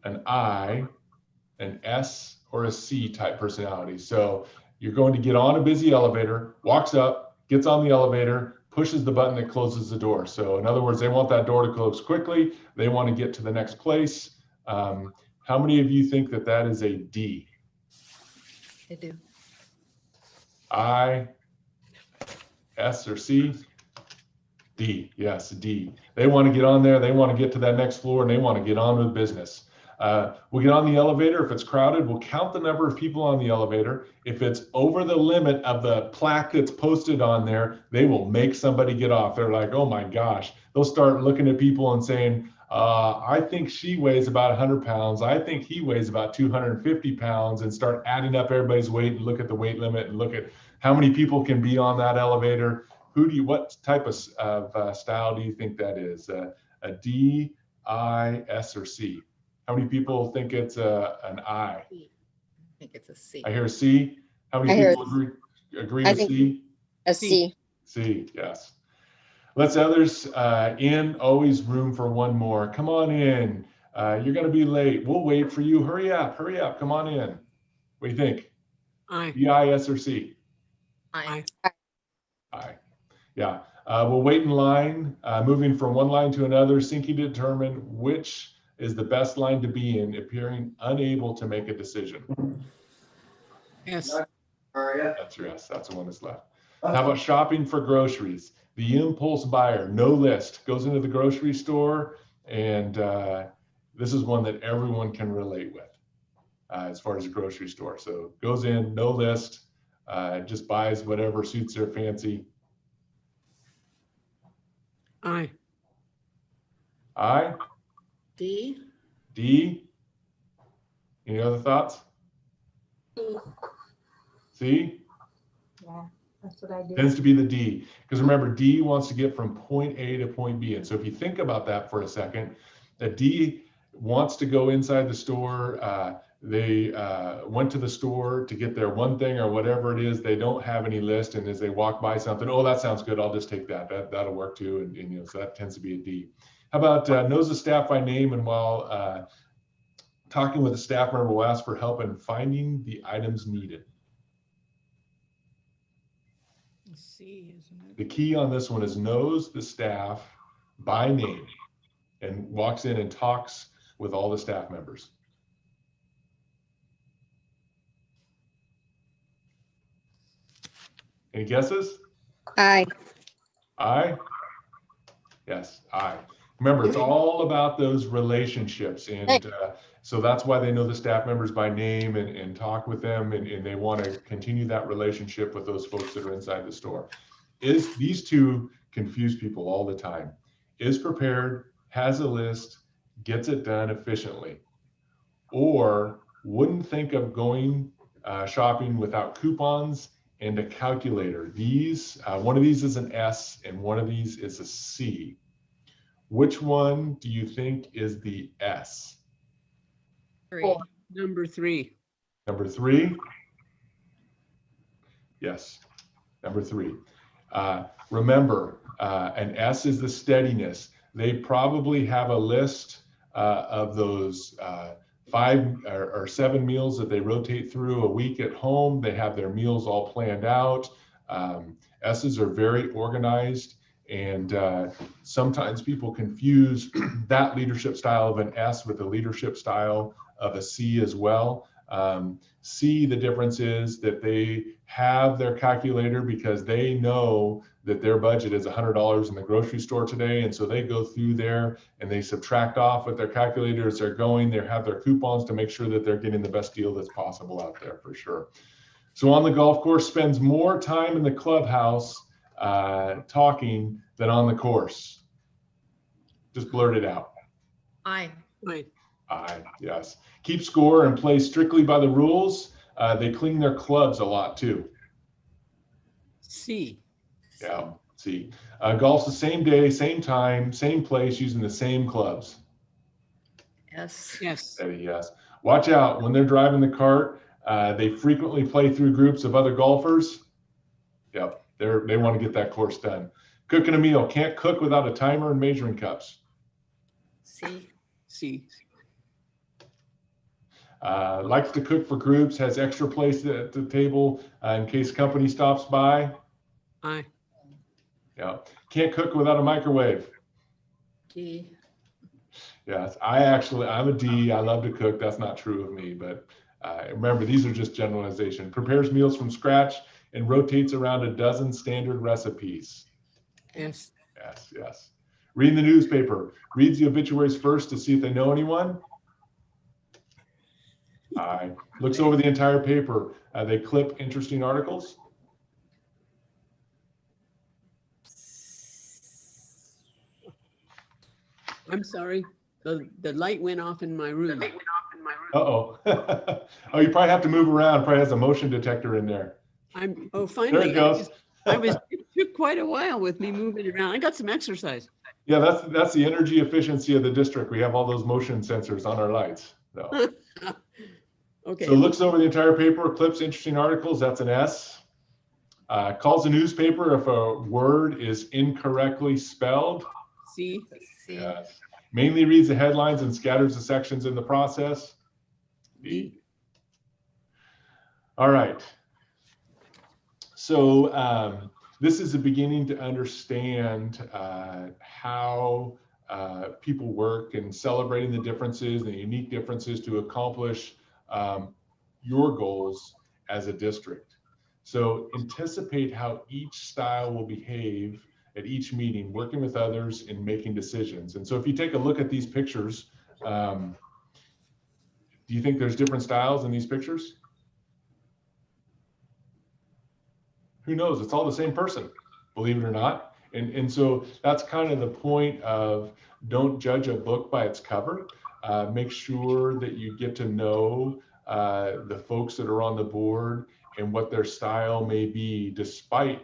an I, an S, or a C type personality? So you're going to get on a busy elevator, walks up, gets on the elevator, pushes the button that closes the door. So in other words, they want that door to close quickly. They want to get to the next place. How many of you think that that is a D? I do. I, S, or C? D, yes, D. They want to get on there, they want to get to that next floor, and they want to get on with business. We'll get on the elevator. If it's crowded, we'll count the number of people on the elevator. If it's over the limit of the plaque that's posted on there, they will make somebody get off. They're like, oh my gosh. They'll start looking at people and saying, I think she weighs about 100 pounds. I think he weighs about 250 pounds, and start adding up everybody's weight and look at the weight limit and look at how many people can be on that elevator. What type of style do you think that is? A D, I, S, or C? How many people think it's an I? I think it's a C. I hear a C. How many I hear people agree I with think- C? A C. C, yes. Let's others in, always room for one more. Come on in. You're going to be late. We'll wait for you. Hurry up, hurry up. Come on in. What do you think? Aye. D, I, S, or C? I, Aye. Yeah. We'll wait in line, moving from one line to another, seeking to determine which is the best line to be in, appearing unable to make a decision. Yes. That's your S. That's the one that's left. How about shopping for groceries? The impulse buyer, no list, goes into the grocery store, and this is one that everyone can relate with as far as a grocery store. So goes in, no list, just buys whatever suits their fancy. Aye. I, D, D. Any other thoughts? C? Yeah, that's what I do. Tends to be the D, because remember, D wants to get from point A to point B. And so if you think about that for a second, that D wants to go inside the store. They went to the store to get their one thing or whatever it is. They don't have any list. And as they walk by something, oh, that sounds good. I'll just take that. That'll work too. And you know, so that tends to be a D. How about knows the staff by name, and while talking with a staff member will ask for help in finding the items needed. C, isn't it? The key on this one is knows the staff by name and walks in and talks with all the staff members. Any guesses? I. I? Yes, I. Remember, it's all about those relationships. And so that's why they know the staff members by name and talk with them, and they want to continue that relationship with those folks that are inside the store. These two confuse people all the time. Is prepared, has a list, gets it done efficiently, or wouldn't think of going shopping without coupons and a calculator. These, one of these is an S and one of these is a C. Which one do you think is the S? 3. Number 3. Number 3? Yes, number 3. Remember, an S is the steadiness. They probably have a list of those 5 or 7 meals that they rotate through a week at home. They have their meals all planned out. S's are very organized, and sometimes people confuse that leadership style of an S with the leadership style of a C as well. C, the difference is that they have their calculator because they know that their budget is $100 in the grocery store today. And so they go through there and they subtract off with their calculator as they're going. They have their coupons to make sure that they're getting the best deal that's possible out there for sure. So on the golf course, spends more time in the clubhouse talking than on the course. Just blurt it out. I, Aye. Aye, yes. Keep score and play strictly by the rules. They clean their clubs a lot too. C. Yeah, see. Golf's the same day, same time, same place, using the same clubs. S, Yes. Yes. Watch out when they're driving the cart. They frequently play through groups of other golfers. Yep, they want to get that course done. Cooking a meal. Can't cook without a timer and measuring cups. C, C. Likes to cook for groups, has extra place at the table in case company stops by. Aye. Yeah. Can't cook without a microwave. D, Yes, I'm a D. I love to cook. That's not true of me, but remember, these are just generalization. Prepares meals from scratch and rotates around a dozen standard recipes. Yes. Yes, yes. Reading the newspaper. Reads the obituaries first to see if they know anyone. Aye. Looks over the entire paper. They clip interesting articles. I'm sorry. The light went off in my room. Uh-oh. Oh, you probably have to move around. Probably has a motion detector in there. Finally. There it goes. It took quite a while with me moving around. I got some exercise. Yeah, that's the energy efficiency of the district. We have all those motion sensors on our lights. So, Okay. so looks over the entire paper, clips interesting articles, that's an S. Calls a newspaper if a word is incorrectly spelled. See? Yes. Mainly reads the headlines and scatters the sections in the process. B. All right. So this is the beginning to understand how people work and celebrating the differences and the unique differences to accomplish your goals as a district. So anticipate how each style will behave at each meeting, working with others and making decisions. And so if you take a look at these pictures, do you think there's different styles in these pictures? Who knows? It's all the same person, believe it or not. And so that's kind of the point of don't judge a book by its cover. Make sure that you get to know the folks that are on the board and what their style may be, despite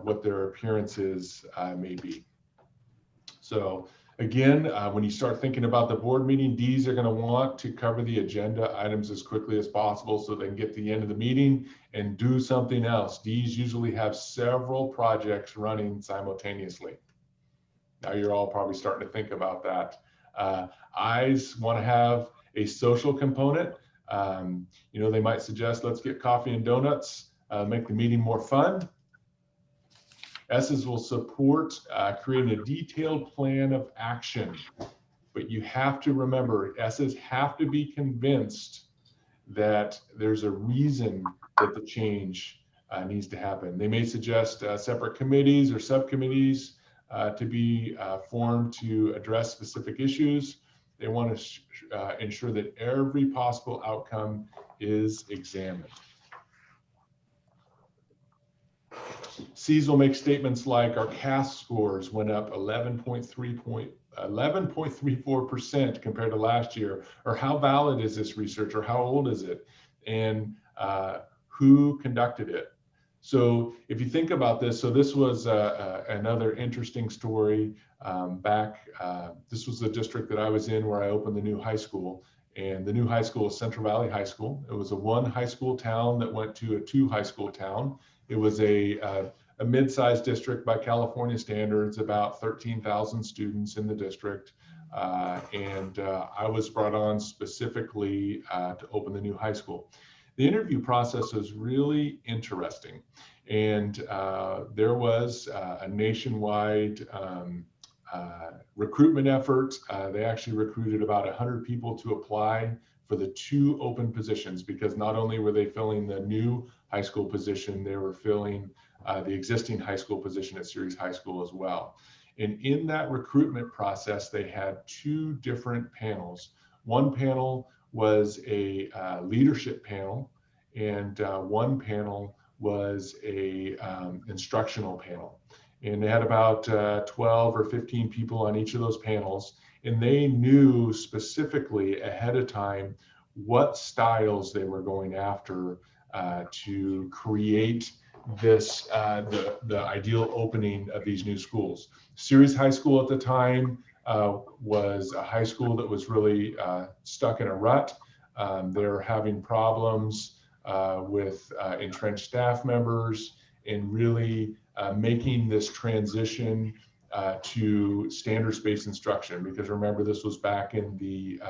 what their appearances may be. So again, when you start thinking about the board meeting, Ds are going to want to cover the agenda items as quickly as possible so they can get to the end of the meeting and do something else. Ds usually have several projects running simultaneously. Now you're all probably starting to think about that. Is want to have a social component. You know, they might suggest, let's get coffee and donuts, make the meeting more fun. S's will support creating a detailed plan of action, but you have to remember, S's have to be convinced that there's a reason that the change needs to happen. They may suggest separate committees or subcommittees to be formed to address specific issues. They want to ensure that every possible outcome is examined. C's will make statements like our CAS scores went up 11.34% compared to last year, or how valid is this research, or how old is it, and who conducted it. So if you think about this, so this was another interesting story this was the district that I was in where I opened the new high school, and the new high school is Central Valley High School. It was a 1 high school town that went to a 2 high school town. It was a mid-sized district by California standards, about 13,000 students in the district. I was brought on specifically to open the new high school. The interview process was really interesting. And there was a nationwide recruitment effort. They actually recruited about 100 people to apply for the 2 open positions, because not only were they filling the new high school position, they were filling the existing high school position at Ceres High School as well. And in that recruitment process, they had 2 different panels. One panel was a leadership panel, and one panel was a instructional panel. And they had about 12 or 15 people on each of those panels, and they knew specifically ahead of time what styles they were going after to create this the ideal opening of these new schools. Ceres High School at the time was a high school that was really stuck in a rut. They're having problems with entrenched staff members, and really making this transition to standards-based instruction, because remember, this was back in the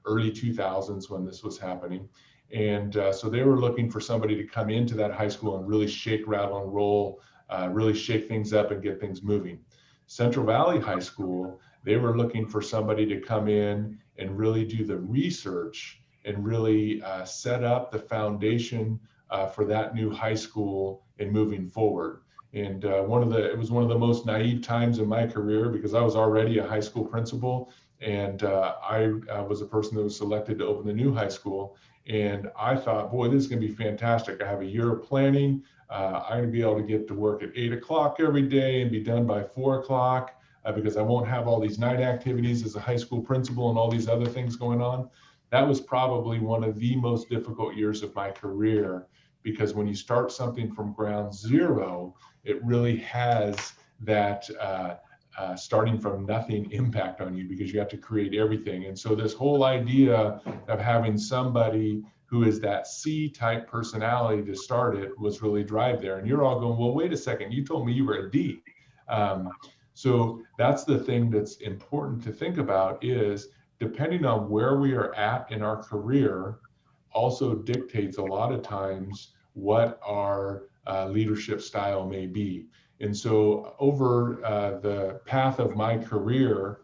early 2000s when this was happening. And so they were looking for somebody to come into that high school and really shake, rattle, and roll, really shake things up and get things moving. Central Valley High School, they were looking for somebody to come in and really do the research and really set up the foundation for that new high school and moving forward. And it was one of the most naive times in my career, because I was already a high school principal, and I was a person that was selected to open the new high school. And I thought, boy, this is going to be fantastic. I have a year of planning. I'm going to be able to get to work at 8 o'clock every day and be done by 4 o'clock. because I won't have all these night activities as a high school principal and all these other things going on. That was probably one of the most difficult years of my career, because when you start something from ground zero, it really has that starting from nothing impact on you, because you have to create everything. And so this whole idea of having somebody who is that C-type personality to start it was really drive there. And you're all going, well, wait a second, you told me you were a D. So that's the thing that's important to think about, is depending on where we are at in our career also dictates a lot of times what our leadership style may be. And so over the path of my career,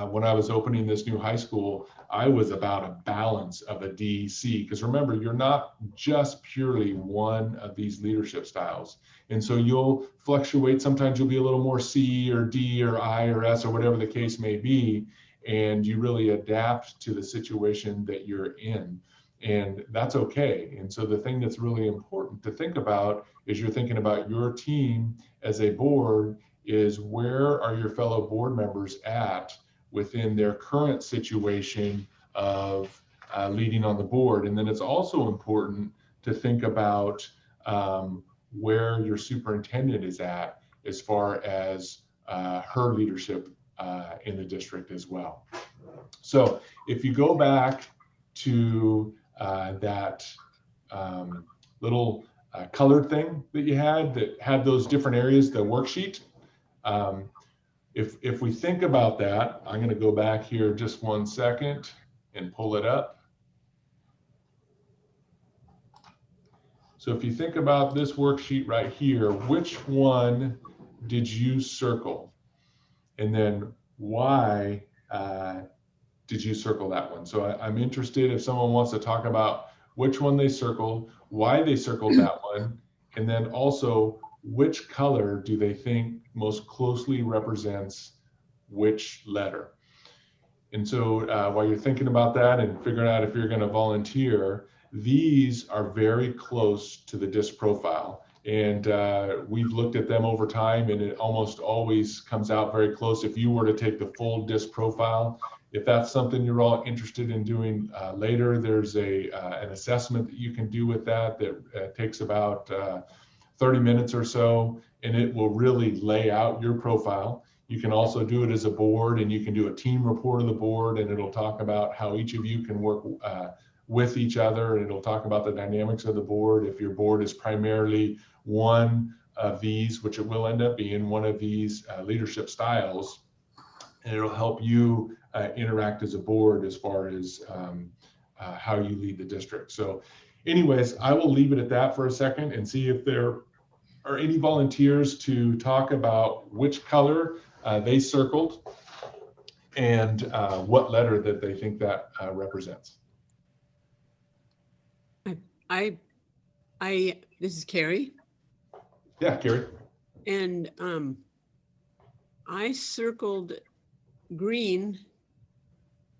when I was opening this new high school, I was about a balance of a DC, because remember, you're not just purely one of these leadership styles. And so you'll fluctuate. Sometimes you'll be a little more C or D or I or S or whatever the case may be. And you really adapt to the situation that you're in. And that's okay. And so the thing that's really important to think about is you're thinking about your team as a board, is where are your fellow board members at within their current situation of leading on the board. And then it's also important to think about where your superintendent is at as far as her leadership in the district as well. So if you go back to that little colored thing that you had that had those different areas, the worksheet, if we think about that, I'm going to go back here just 1 second and pull it up. So if you think about this worksheet right here, which one did you circle? And then why did you circle that one? So I'm interested if someone wants to talk about which one they circled, why they circled that one, and then also which color do they think most closely represents which letter. And so while you're thinking about that and figuring out if you're going to volunteer, these are very close to the DISC profile. And we've looked at them over time, and it almost always comes out very close. If you were to take the full DISC profile, if that's something you're all interested in doing later, there's an assessment that you can do with that takes about 30 minutes or so, and it will really lay out your profile. You can also do it as a board, and you can do a team report of the board, and it'll talk about how each of you can work with each other, and it'll talk about the dynamics of the board. If your board is primarily one of these, which it will end up being one of these leadership styles, and it'll help you interact as a board as far as how you lead the district. So anyways, I will leave it at that for a second and see if there are any volunteers to talk about which color they circled and what letter that they think that represents. This is Carrie. Yeah, Carrie. And I circled green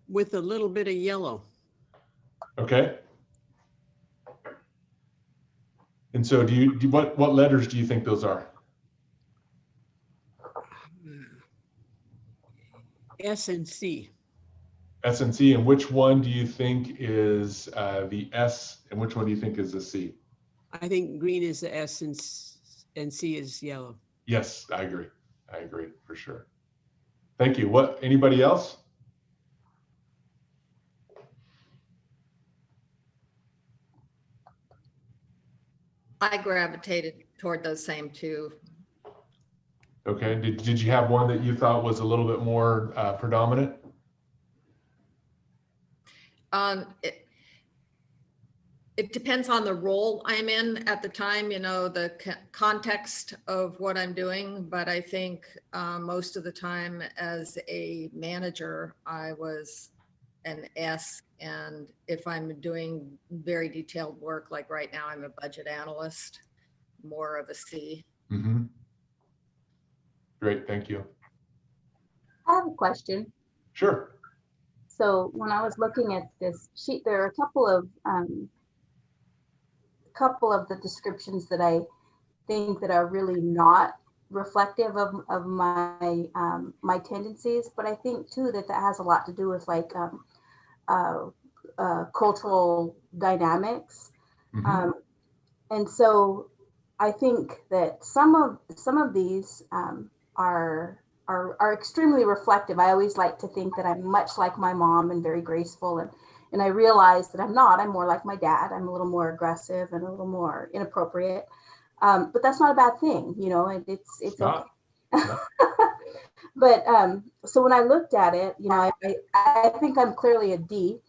with a little bit of yellow. Okay. And so what letters do you think those are? S and C. S and C, and which one do you think is the S, and which one do you think is the C? I think green is the S and C is yellow. Yes, I agree. I agree for sure. Thank you. Anybody else? I gravitated toward those same two. Okay. Did you have one that you thought was a little bit more predominant? It depends on the role I'm in at the time, the context of what I'm doing. But I think most of the time as a manager, I was an S. And if I'm doing very detailed work, like right now, I'm a budget analyst, more of a C. Mm-hmm. Great, thank you. I have a question. Sure. So when I was looking at this sheet, there are a couple of the descriptions that I think that are really not reflective of my my tendencies, but I think too that that has a lot to do with like cultural dynamics. Mhm. And so I think that some of these are extremely reflective. I always like to think that I'm much like my mom and very graceful, and I realize that I'm not. I'm more like my dad. I'm a little more aggressive and a little more inappropriate. But that's not a bad thing, you know. It's okay. Not. No. But so when I looked at it, you know, I think I'm clearly a D,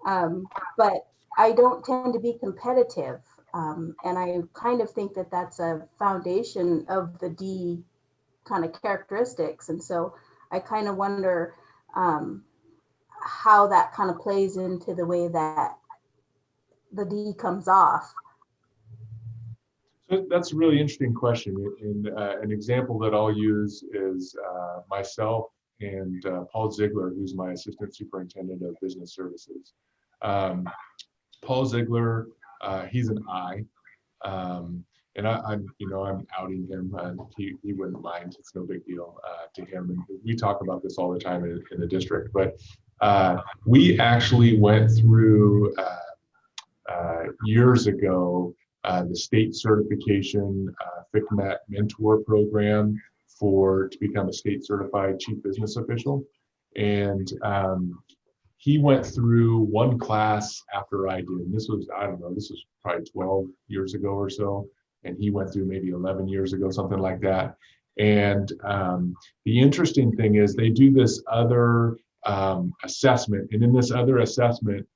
but I don't tend to be competitive. And I kind of think that that's a foundation of the D kind of characteristics. And so I kind of wonder how that kind of plays into the way that the D comes off. So that's a really interesting question. And an example that I'll use is myself and Paul Ziegler, who's my assistant superintendent of business services. Paul Ziegler, he's an I, and I'm outing him. He wouldn't mind. It's no big deal to him. And we talk about this all the time in the district. But we actually went through years ago the state certification FCMAT mentor program to become a state certified chief business official. And he went through one class after I did. And this was, I don't know, this was probably 12 years ago or so. And he went through maybe 11 years ago, something like that. And the interesting thing is they do this other assessment. And in this other assessment,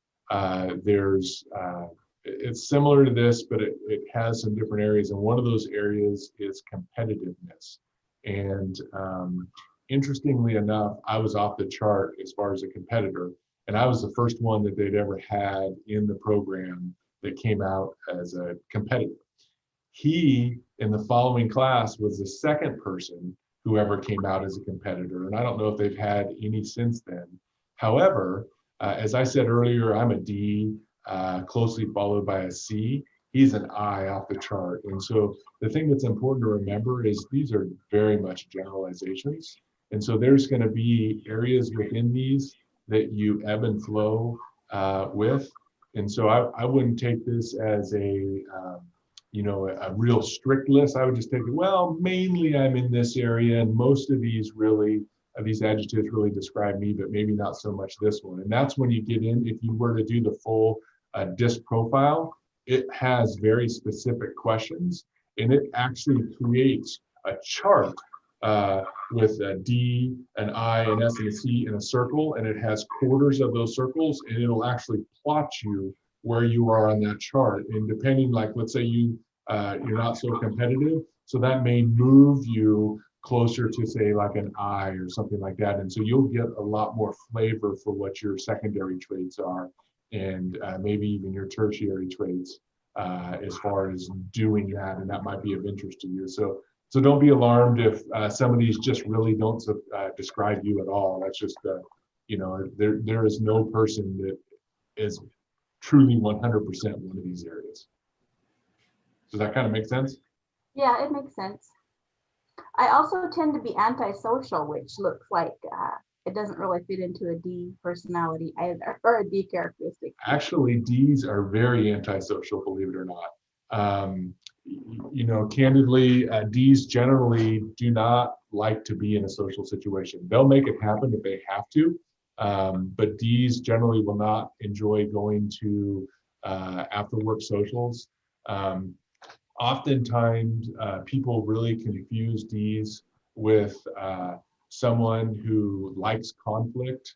it's similar to this, but it has some different areas. And one of those areas is competitiveness. And interestingly enough, I was off the chart as far as a competitor. And I was the first one that they'd ever had in the program that came out as a competitor. He, in the following class, was the second person who ever came out as a competitor. And I don't know if they've had any since then. However, as I said earlier, I'm a D, closely followed by a C. He's an I off the chart. And so the thing that's important to remember is these are very much generalizations. And so there's going to be areas within these that you ebb and flow with. And so I wouldn't take this as a real strict list. I would just take it, well, mainly I'm in this area, and most of these adjectives really describe me, but maybe not so much this one. And that's when you get in, if you were to do the full DISC profile, it has very specific questions, and it actually creates a chart with a D, an I, an S, and a C in a circle, and it has quarters of those circles, and it'll actually plot you where you are on that chart. And depending, like, let's say you're not so competitive, so that may move you closer to, say, like an I or something like that. And so you'll get a lot more flavor for what your secondary traits are, and maybe even your tertiary traits as far as doing that, and that might be of interest to you. So don't be alarmed if some of these just really don't describe you at all. That's just, there is no person that is truly 100% one of these areas. Does that kind of make sense? Yeah, it makes sense. I also tend to be antisocial, which looks like it doesn't really fit into a D personality either, or a D characteristic. Actually, Ds are very antisocial, believe it or not. Candidly, Ds generally do not like to be in a social situation. They'll make it happen if they have to, but Ds generally will not enjoy going to after work socials. Oftentimes, people really confuse Ds with someone who likes conflict,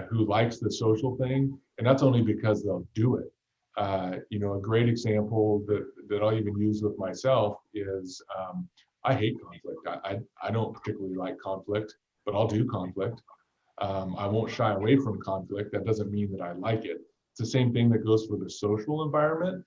who likes the social thing, and that's only because they'll do it. A great example that I'll even use with myself is I hate conflict. I don't particularly like conflict, but I'll do conflict. I won't shy away from conflict. That doesn't mean that I like it. It's the same thing that goes for the social environment.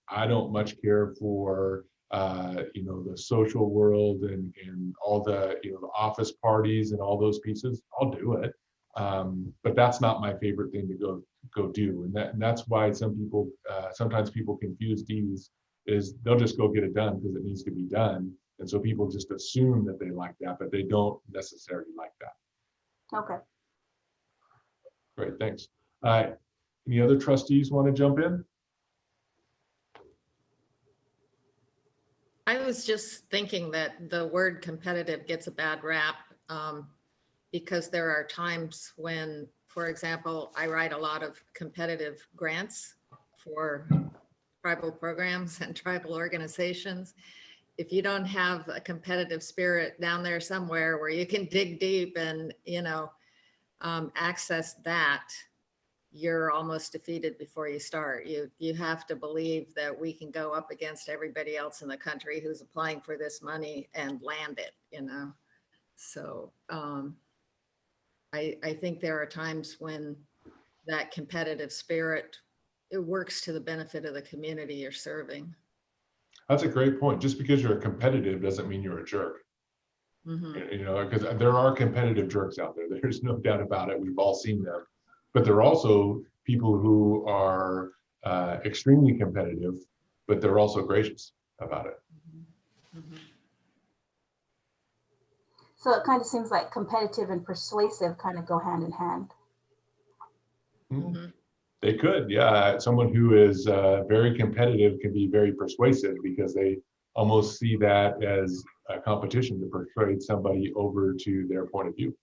I don't much care for the social world and all the the office parties and all those pieces. I'll do it, but that's not my favorite thing to go do. And that's why sometimes people confuse Ds, is they'll just go get it done because it needs to be done. And so people just assume that they like that, but they don't necessarily like that. Okay. Great, thanks. Any other trustees want to jump in? I was just thinking that the word competitive gets a bad rap because there are times when, for example, I write a lot of competitive grants for tribal programs and tribal organizations. If you don't have a competitive spirit down there somewhere where you can dig deep and, access that, you're almost defeated before you start. You have to believe that we can go up against everybody else in the country who's applying for this money and land it, So I think there are times when that competitive spirit, it works to the benefit of the community you're serving. That's a great point. Just because you're competitive doesn't mean you're a jerk. Because there are competitive jerks out there. There's no doubt about it. We've all seen them. But there are also people who are extremely competitive, but they're also gracious about it. So it kind of seems like competitive and persuasive kind of go hand in hand. They could, yeah. Someone who is very competitive can be very persuasive because they almost see that as a competition to persuade somebody over to their point of view.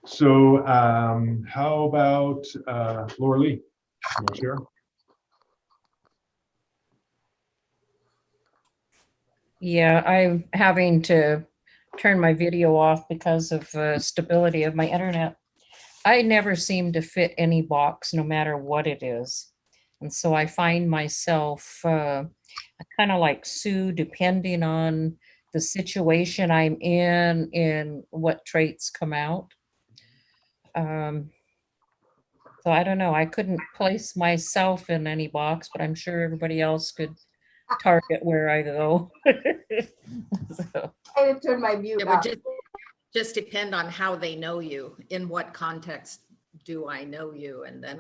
So how about Laura Lee? You want to share? Yeah, I'm having to turn my video off because of stability of my internet. I never seem to fit any box, no matter what it is. And so I find myself kind of like Sue, depending on the situation I'm in what traits come out. So I don't know. I couldn't place myself in any box, but I'm sure everybody else could target where I go. So. I would turn my mute It off. would just depend on how they know you. In what context do I know you? And then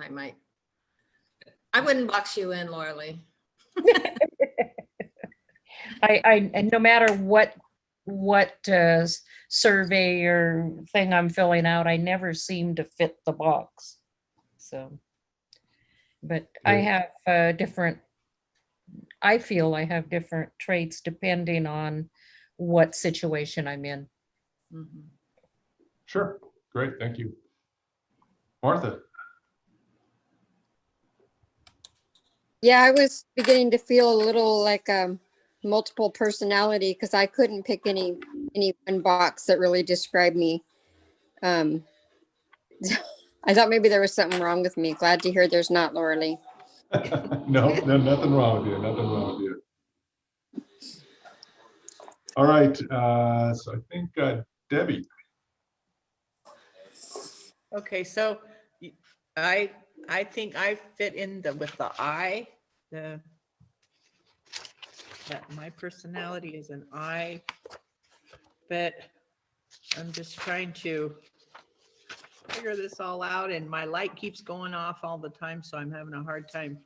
I wouldn't box you in, Laura Lee. I no matter what survey or thing I'm filling out, I never seem to fit the box. So, but I have I feel I have different traits depending on what situation I'm in. Sure, great, thank you. Martha. Yeah, I was beginning to feel a little like multiple personality because I couldn't pick any one box that really described me. I thought maybe there was something wrong with me. Glad to hear there's not, Laura Lee. No, nothing wrong with you. Nothing wrong with you. All right. So I think Debbie. Okay, so I think I fit in with the I. That my personality is an I, but I'm just trying to figure this all out, and my light keeps going off all the time, so I'm having a hard time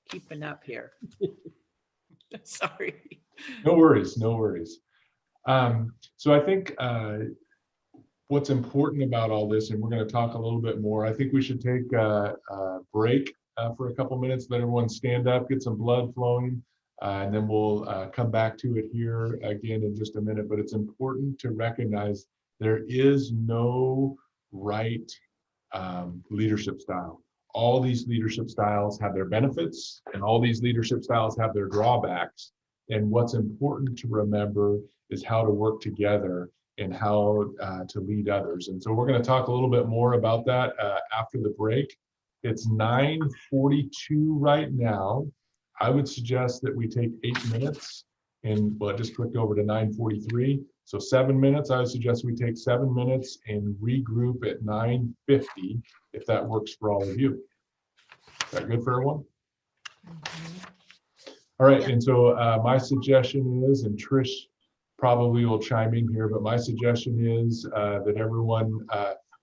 keeping up here. Sorry. No worries, no worries. So I think what's important about all this, and we're going to talk a little bit more, I think we should take a break for a couple minutes, let everyone stand up, get some blood flowing, and then we'll come back to it here again in just a minute. But it's important to recognize there is no right leadership style. All these leadership styles have their benefits, and all these leadership styles have their drawbacks. And what's important to remember is how to work together and how to lead others. And so we're going to talk a little bit more about that after the break. It's 9:42 right now. I would suggest that we take 8 minutes, and well, it just clicked over to 9:43. So 7 minutes, I would suggest we take 7 minutes and regroup at 9:50, if that works for all of you. Is that good for everyone? All right, and so my suggestion is, and Trish probably will chime in here, but my suggestion is that everyone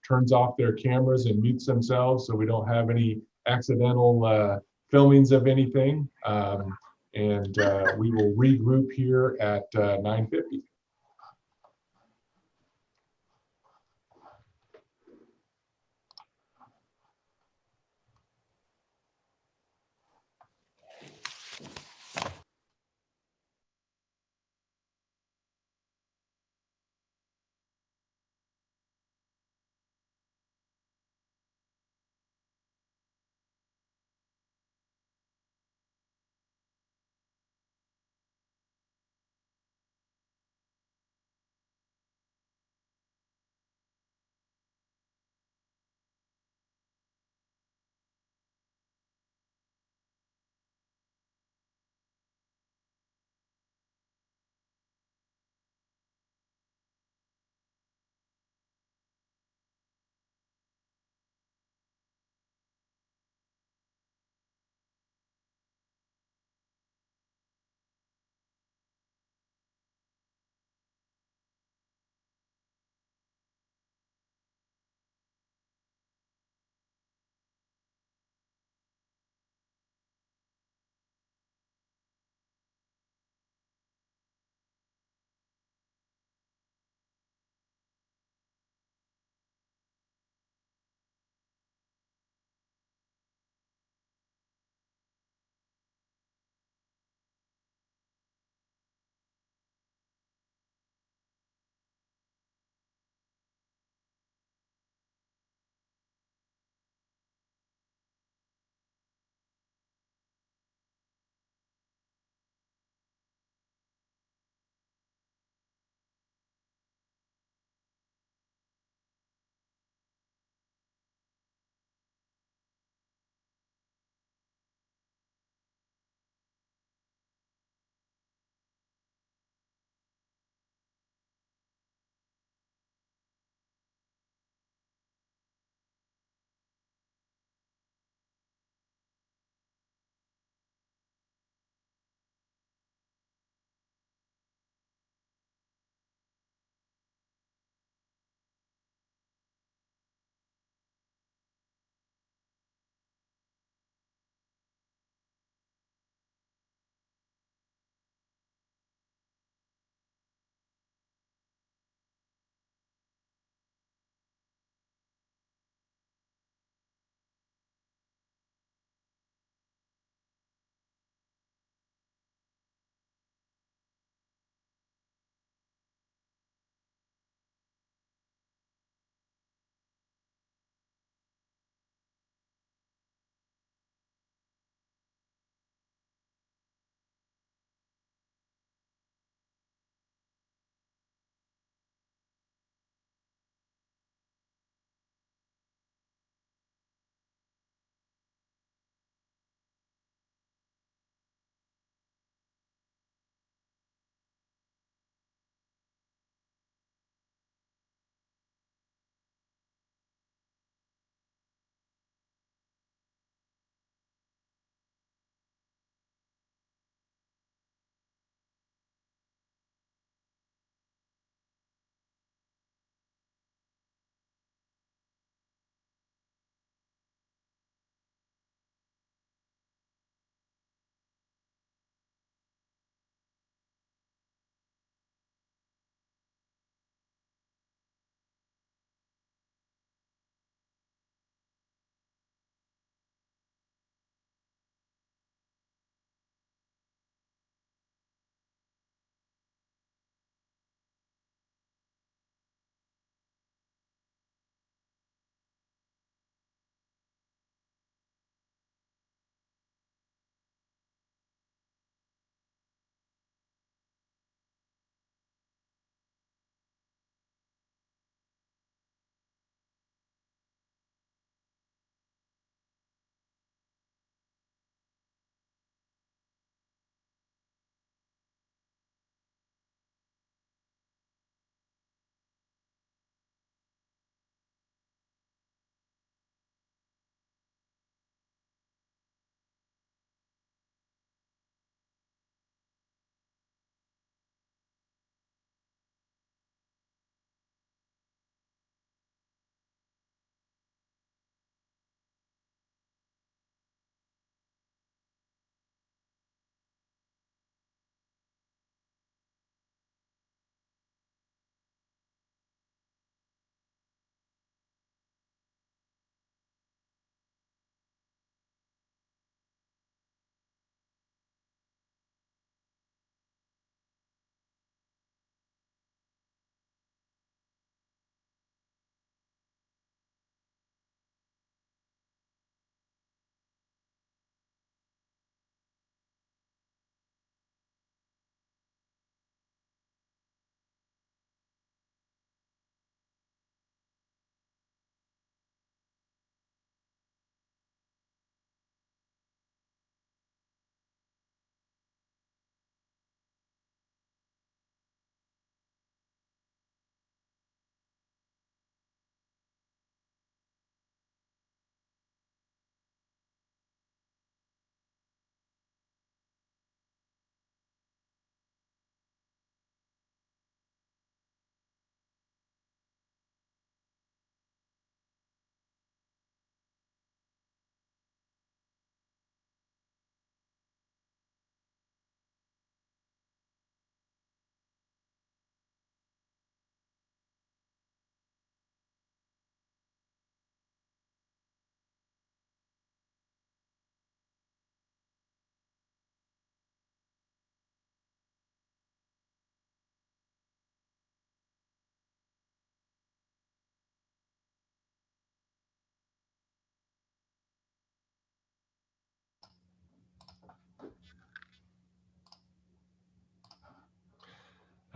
turns off their cameras and mutes themselves so we don't have any accidental filmings of anything. And we will regroup here at 9:50.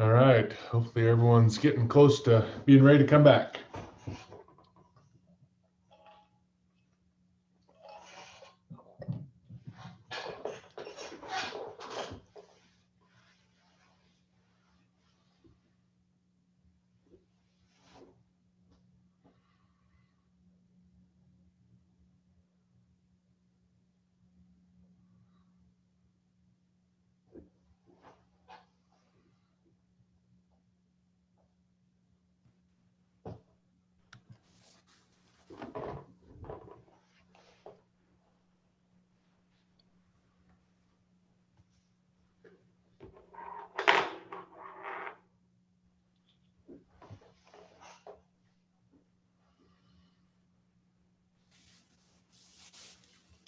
All right. Hopefully everyone's getting close to being ready to come back.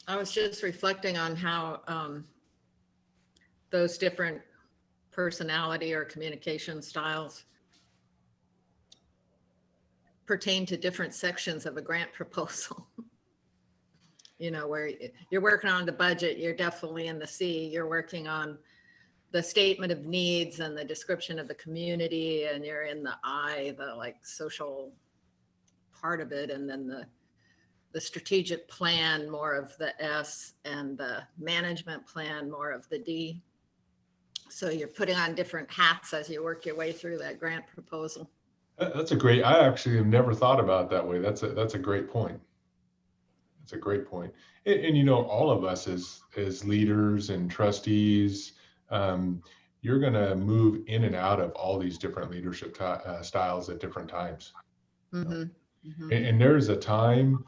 I was just reflecting on how those different personality or communication styles pertain to different sections of a grant proposal. You know, where you're working on the budget, you're definitely in the C. You're working on the statement of needs and the description of the community, and you're in the I, the like social part of it, and then the strategic plan, more of the S, and the management plan, more of the D. So you're putting on different hats as you work your way through that grant proposal. That's a great, I actually have never thought about it that way. That's a great point. That's a great point. And you know, all of us as leaders and trustees, you're going to move in and out of all these different leadership styles at different times. Mm-hmm. Mm-hmm. And there's a time,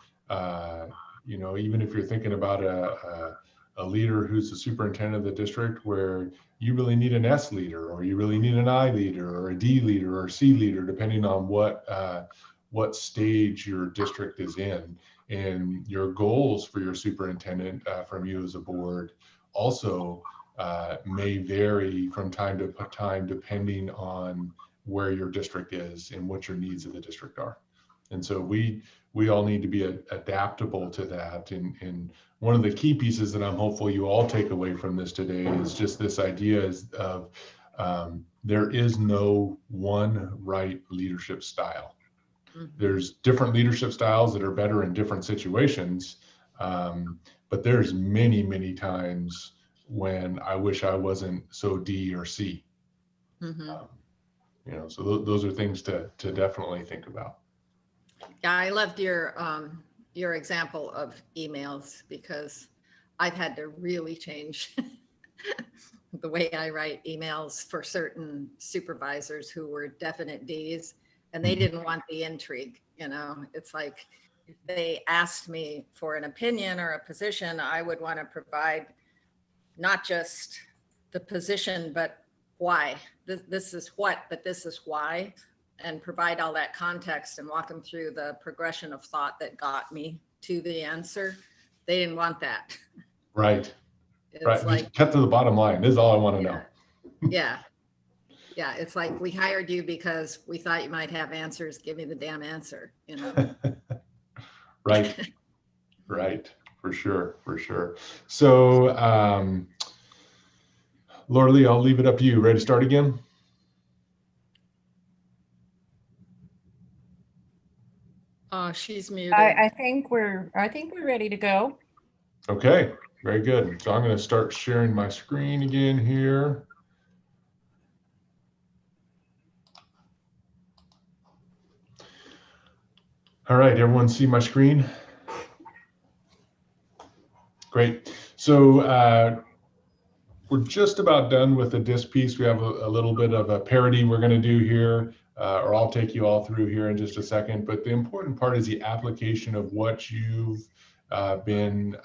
you know, even if you're thinking about a leader who's the superintendent of the district, where you really need an S leader, or you really need an I leader, or a D leader, or a C leader, depending on what stage your district is in. And your goals for your superintendent from you as a board also may vary from time to time, depending on where your district is and what your needs of the district are. And so we all need to be adaptable to that. And one of the key pieces that I'm hopeful you all take away from this today is just this idea of there is no one right leadership style. There's different leadership styles that are better in different situations. But there's many, many times when I wish I wasn't so D or C. Mm-hmm. You know, so those are things to definitely think about. Yeah, I loved your example of emails, because I've had to really change the way I write emails for certain supervisors who were definite Ds, and they didn't want the intrigue. You know, it's like if they asked me for an opinion or a position, I would want to provide not just the position, but why. This is what, but this is why, and provide all that context and walk them through the progression of thought that got me to the answer. They didn't want that. Right. It's right. like, Just cut to the bottom line. This is all I want to know. Yeah. Yeah. It's like, we hired you because we thought you might have answers. Give me the damn answer, you know? Right. Right. For sure. For sure. So, Laura Lee, I'll leave it up to you. Ready to start again? She's muted. I think we're ready to go. Okay, very good. So I'm going to start sharing my screen again here. All right, everyone see my screen? Great. So we're just about done with the DISC piece. We have a little bit of a parody we're going to do here. Or I'll take you all through here in just a second. But the important part is the application of what you've been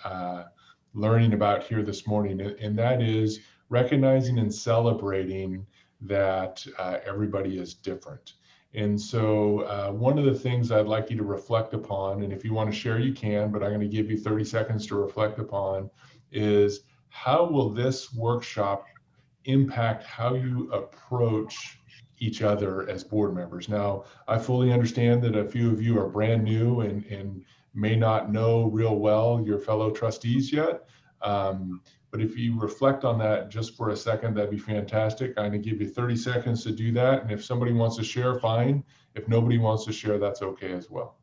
learning about here this morning. And that is recognizing and celebrating that everybody is different. And so one of the things I'd like you to reflect upon, and if you want to share, you can, but I'm going to give you 30 seconds to reflect upon, is how will this workshop impact how you approach each other as board members? Now, I fully understand that a few of you are brand new and may not know real well your fellow trustees yet, But if you reflect on that just for a second, that'd be fantastic. I'm going to give you 30 seconds to do that. And if somebody wants to share, fine. If nobody wants to share, that's okay as well.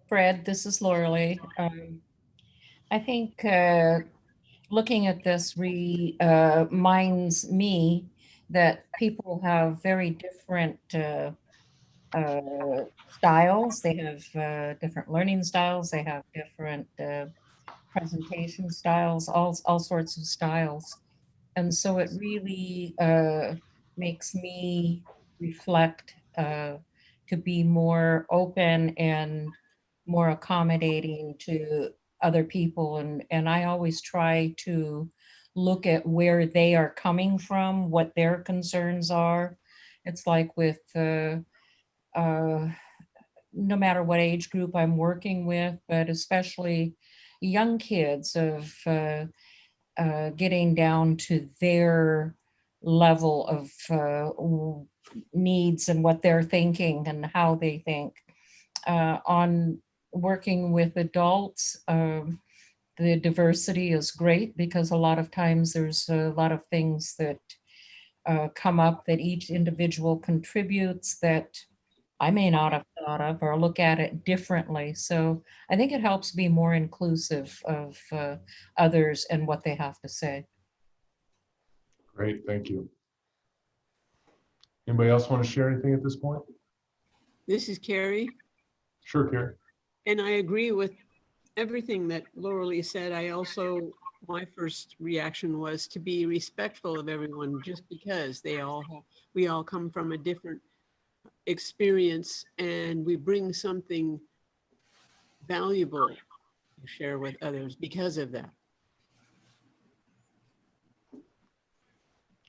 Fred, this is Lauralee. I think looking at this reminds me that people have very different styles. They have different learning styles. They have different presentation styles, all sorts of styles. And so it really makes me reflect to be more open and more accommodating to other people. And I always try to look at where they are coming from, what their concerns are. It's like with no matter what age group I'm working with, but especially young kids of getting down to their level of needs and what they're thinking and how they think. On working with adults, the diversity is great because a lot of times there's a lot of things that come up that each individual contributes that I may not have thought of or look at it differently. So I think it helps be more inclusive of others and what they have to say. Great, thank you. Anybody else want to share anything at this point? This is Carrie, Sure, Carrie. and I agree with everything that Lauralee said. I also, my first reaction was to be respectful of everyone, just because we all come from a different experience and we bring something valuable to share with others because of that.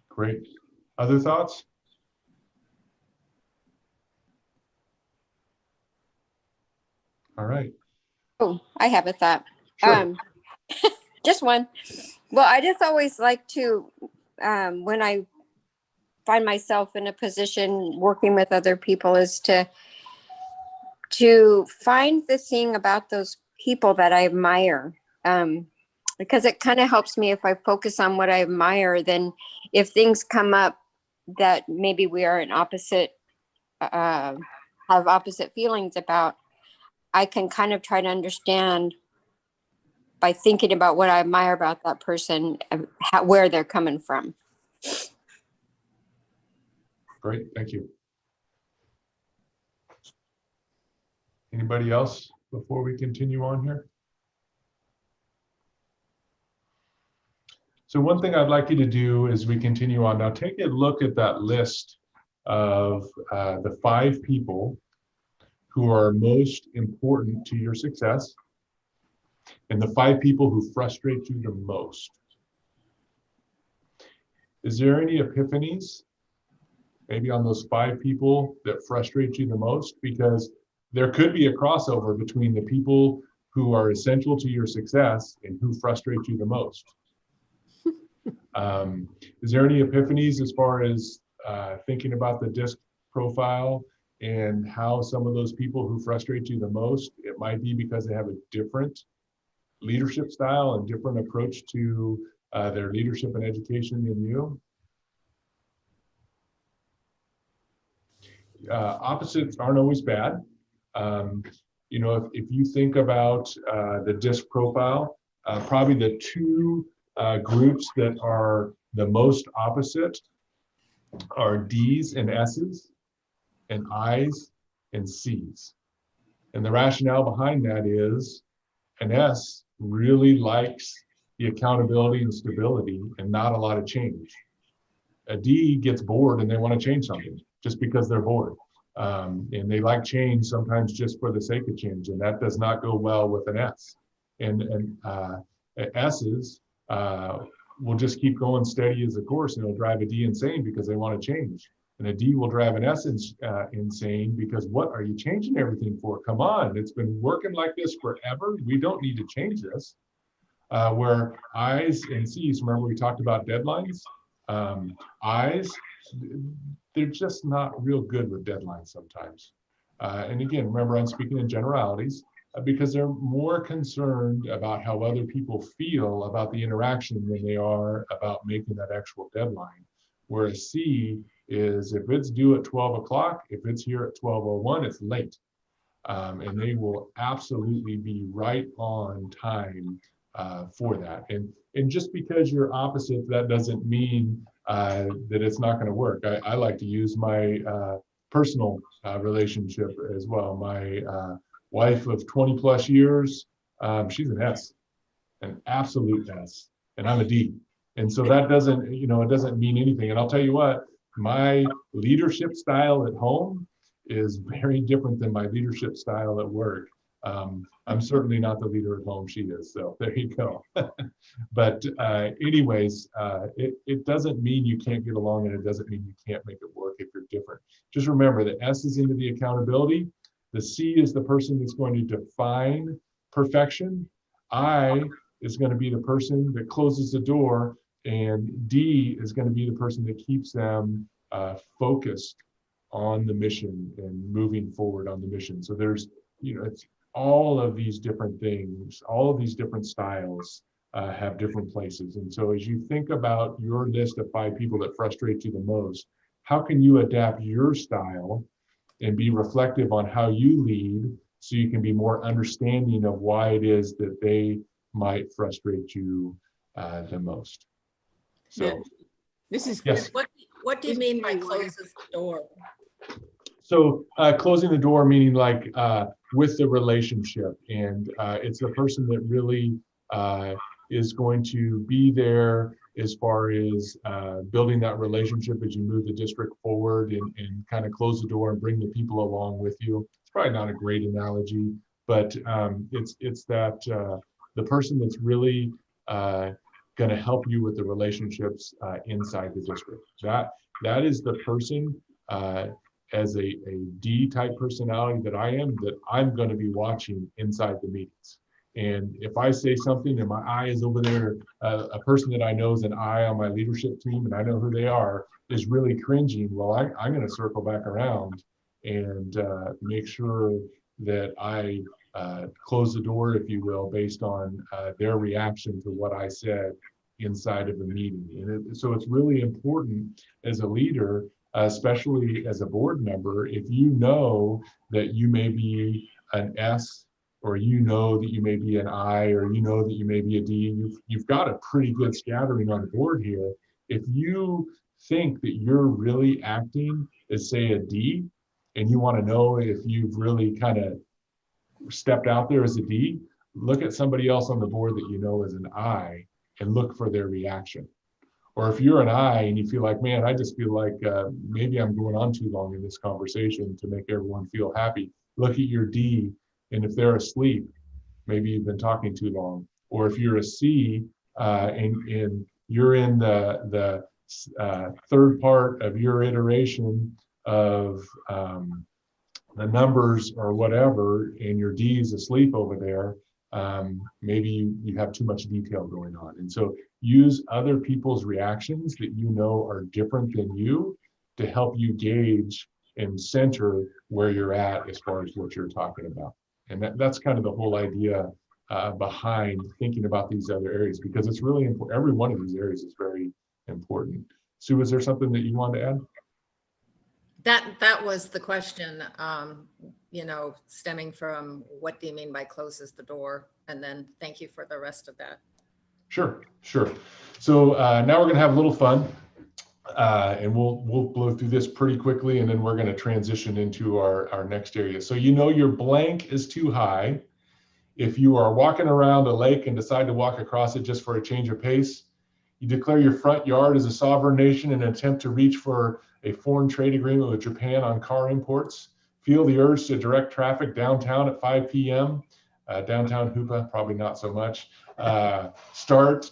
Great. Other thoughts? All right. Oh, I have a thought. Sure. Just one. Well, I just always like to, when I find myself in a position working with other people, is to find the thing about those people that I admire. Because it kind of helps me if I focus on what I admire, then if things come up that maybe we are in opposite, have opposite feelings about, I can kind of try to understand by thinking about what I admire about that person, where they're coming from. Great, thank you. Anybody else before we continue on here? So one thing I'd like you to do as we continue on now, take a look at that list of the 5 people who are most important to your success and the 5 people who frustrate you the most. Is there any epiphanies maybe on those 5 people that frustrate you the most? Because there could be a crossover between the people who are essential to your success and who frustrate you the most. Is there any epiphanies as far as thinking about the DISC profile and how some of those people who frustrate you the most, it might be because they have a different leadership style and different approach to their leadership and education than you? Opposites aren't always bad. You know, if you think about the DISC profile, probably the 2 groups that are the most opposite are D's and S's and I's and C's. And the rationale behind that is an S really likes the accountability and stability and not a lot of change. A D gets bored and they want to change something just because they're bored. And they like change sometimes just for the sake of change, and that does not go well with an S. And S's will just keep going steady as a course, and it'll drive a D insane because they want to change. And a D will drive an S insane because what are you changing everything for? Come on, it's been working like this forever. We don't need to change this. Where I's and C's, remember we talked about deadlines? I's, they're just not real good with deadlines sometimes. And again, remember I'm speaking in generalities because they're more concerned about how other people feel about the interaction than they are about making that actual deadline. Whereas C is if it's due at 12 o'clock, if it's here at 12:01, it's late. And they will absolutely be right on time for that. And just because you're opposite, that doesn't mean that it's not going to work. I like to use my personal relationship as well. My wife of 20 plus years, she's an S, an absolute S, and I'm a D. And so that doesn't, it doesn't mean anything. And I'll tell you what, my leadership style at home is very different than my leadership style at work. I'm certainly not the leader at home, she is, so there you go. But anyways, it doesn't mean you can't get along, and it doesn't mean you can't make it work if you're different. Just remember the S is into the accountability, the C is the person that's going to define perfection, I is going to be the person that closes the door, and D is going to be the person that keeps them focused on the mission and moving forward on the mission. So there's, it's all of these different things, all of these different styles have different places. And so as you think about your list of 5 people that frustrate you the most, how can you adapt your style and be reflective on how you lead so you can be more understanding of why it is that they might frustrate you the most? So Yeah. This is yes. What do you mean by closes the door? So closing the door, meaning like with the relationship, and it's the person that really is going to be there as far as building that relationship as you move the district forward and kind of close the door and bring the people along with you. It's probably not a great analogy, but it's that the person that's really going to help you with the relationships inside the district. That is the person as a D type personality that I'm going to be watching inside the meetings. And if I say something and my eye is over there, a person that I know is an I on my leadership team and I know who they are is really cringing, well, I'm going to circle back around and make sure that I close the door, if you will, based on their reaction to what I said inside of a meeting. And so it's really important as a leader, especially as a board member, if you know that you may be an S, or you know that you may be an I, or you know that you may be a D, you've got a pretty good scattering on the board here. If you think that you're really acting as, say, a D, and you want to know if you've really kind of stepped out there as a D, look at somebody else on the board that you know as an I and look for their reaction. Or if you're an I and you feel like, man, I just feel like maybe I'm going on too long in this conversation to make everyone feel happy, look at your D, and if they're asleep, maybe you've been talking too long. Or if you're a C and you're in the third part of your iteration of the numbers or whatever, and your D is asleep over there, maybe you have too much detail going on. And so use other people's reactions that you know are different than you to help you gauge and center where you're at as far as what you're talking about. And that's kind of the whole idea behind thinking about these other areas, because it's really important. Every one of these areas is very important. Sue, is there something that you want to add? That was the question, stemming from what do you mean by closes the door? And then thank you for the rest of that. Sure. So now we're going to have a little fun, and we'll blow through this pretty quickly, and then we're going to transition into our next area. So your blank is too high. If you are walking around a lake and decide to walk across it just for a change of pace, you declare your front yard as a sovereign nation in an attempt to reach for a foreign trade agreement with Japan on car imports. Feel the urge to direct traffic downtown at 5 p.m. Downtown Hoopa, probably not so much. Start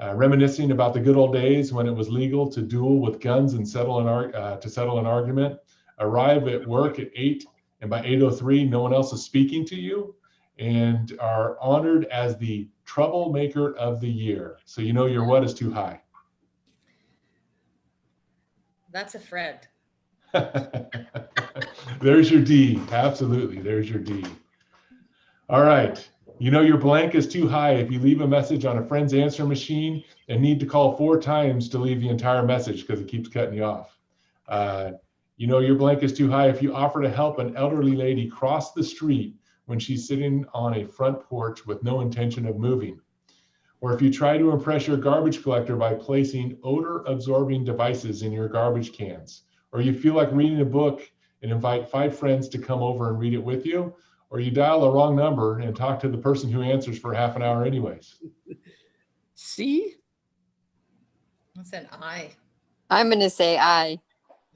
reminiscing about the good old days when it was legal to duel with guns and settle an argument. Arrive at work at 8, and by 8:03, no one else is speaking to you, and are honored as the troublemaker of the year. So you know your what is too high. That's a Fred. There's your D. Absolutely. There's your D. All right. You know your blank is too high if you leave a message on a friend's answer machine and need to call 4 times to leave the entire message because it keeps cutting you off. You know your blank is too high if you offer to help an elderly lady cross the street when she's sitting on a front porch with no intention of moving. Or if you try to impress your garbage collector by placing odor-absorbing devices in your garbage cans. Or you feel like reading a book and invite 5 friends to come over and read it with you. Or you dial the wrong number and talk to the person who answers for half an hour anyways. C? That's an I. I'm going to say I.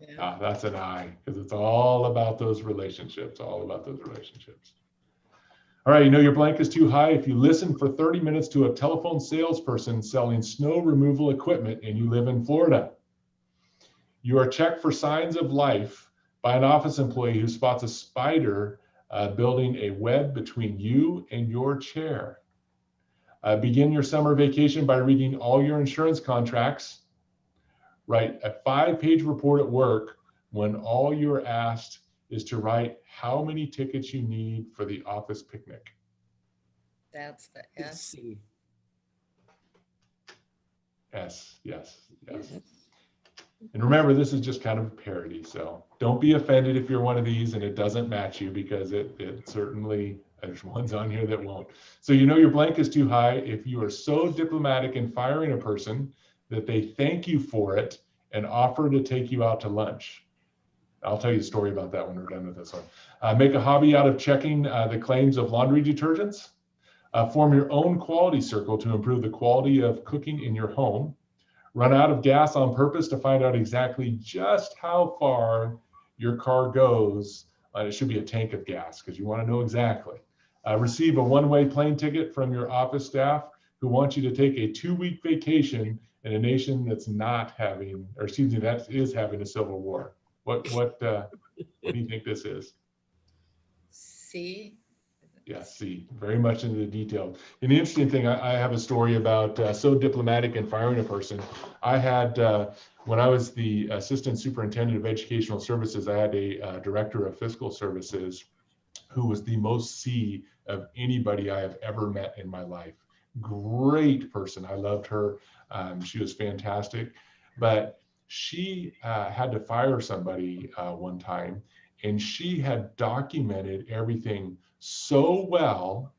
Yeah. That's an I, because it's all about those relationships, all about those relationships. All right, you know your blank is too high if you listen for 30 minutes to a telephone salesperson selling snow removal equipment and you live in Florida. You are checked for signs of life by an office employee who spots a spider building a web between you and your chair. Begin your summer vacation by reading all your insurance contracts. Write a 5-page report at work when all you're asked is to write how many tickets you need for the office picnic. That's the S. C. S, yes, yes. And remember, this is just kind of a parody, so don't be offended if you're one of these and it doesn't match you, because it certainly, there's ones on here that won't. So you know your blank is too high if you are so diplomatic in firing a person that they thank you for it and offer to take you out to lunch. I'll tell you a story about that when we're done with this one. Make a hobby out of checking the claims of laundry detergents. Form your own quality circle to improve the quality of cooking in your home. Run out of gas on purpose to find out exactly just how far your car goes. It should be a tank of gas because you want to know exactly. Receive a one-way plane ticket from your office staff who want you to take a 2-week vacation in a nation that's not having, or excuse me, that is having a civil war. What do you think this is? C. Yeah, C, very much into the detail. And the interesting thing, I have a story about so diplomatic in firing a person. I had, when I was the assistant superintendent of educational services, I had a director of fiscal services who was the most C of anybody I have ever met in my life. Great person. I loved her. She was fantastic, but she had to fire somebody one time, and she had documented everything so well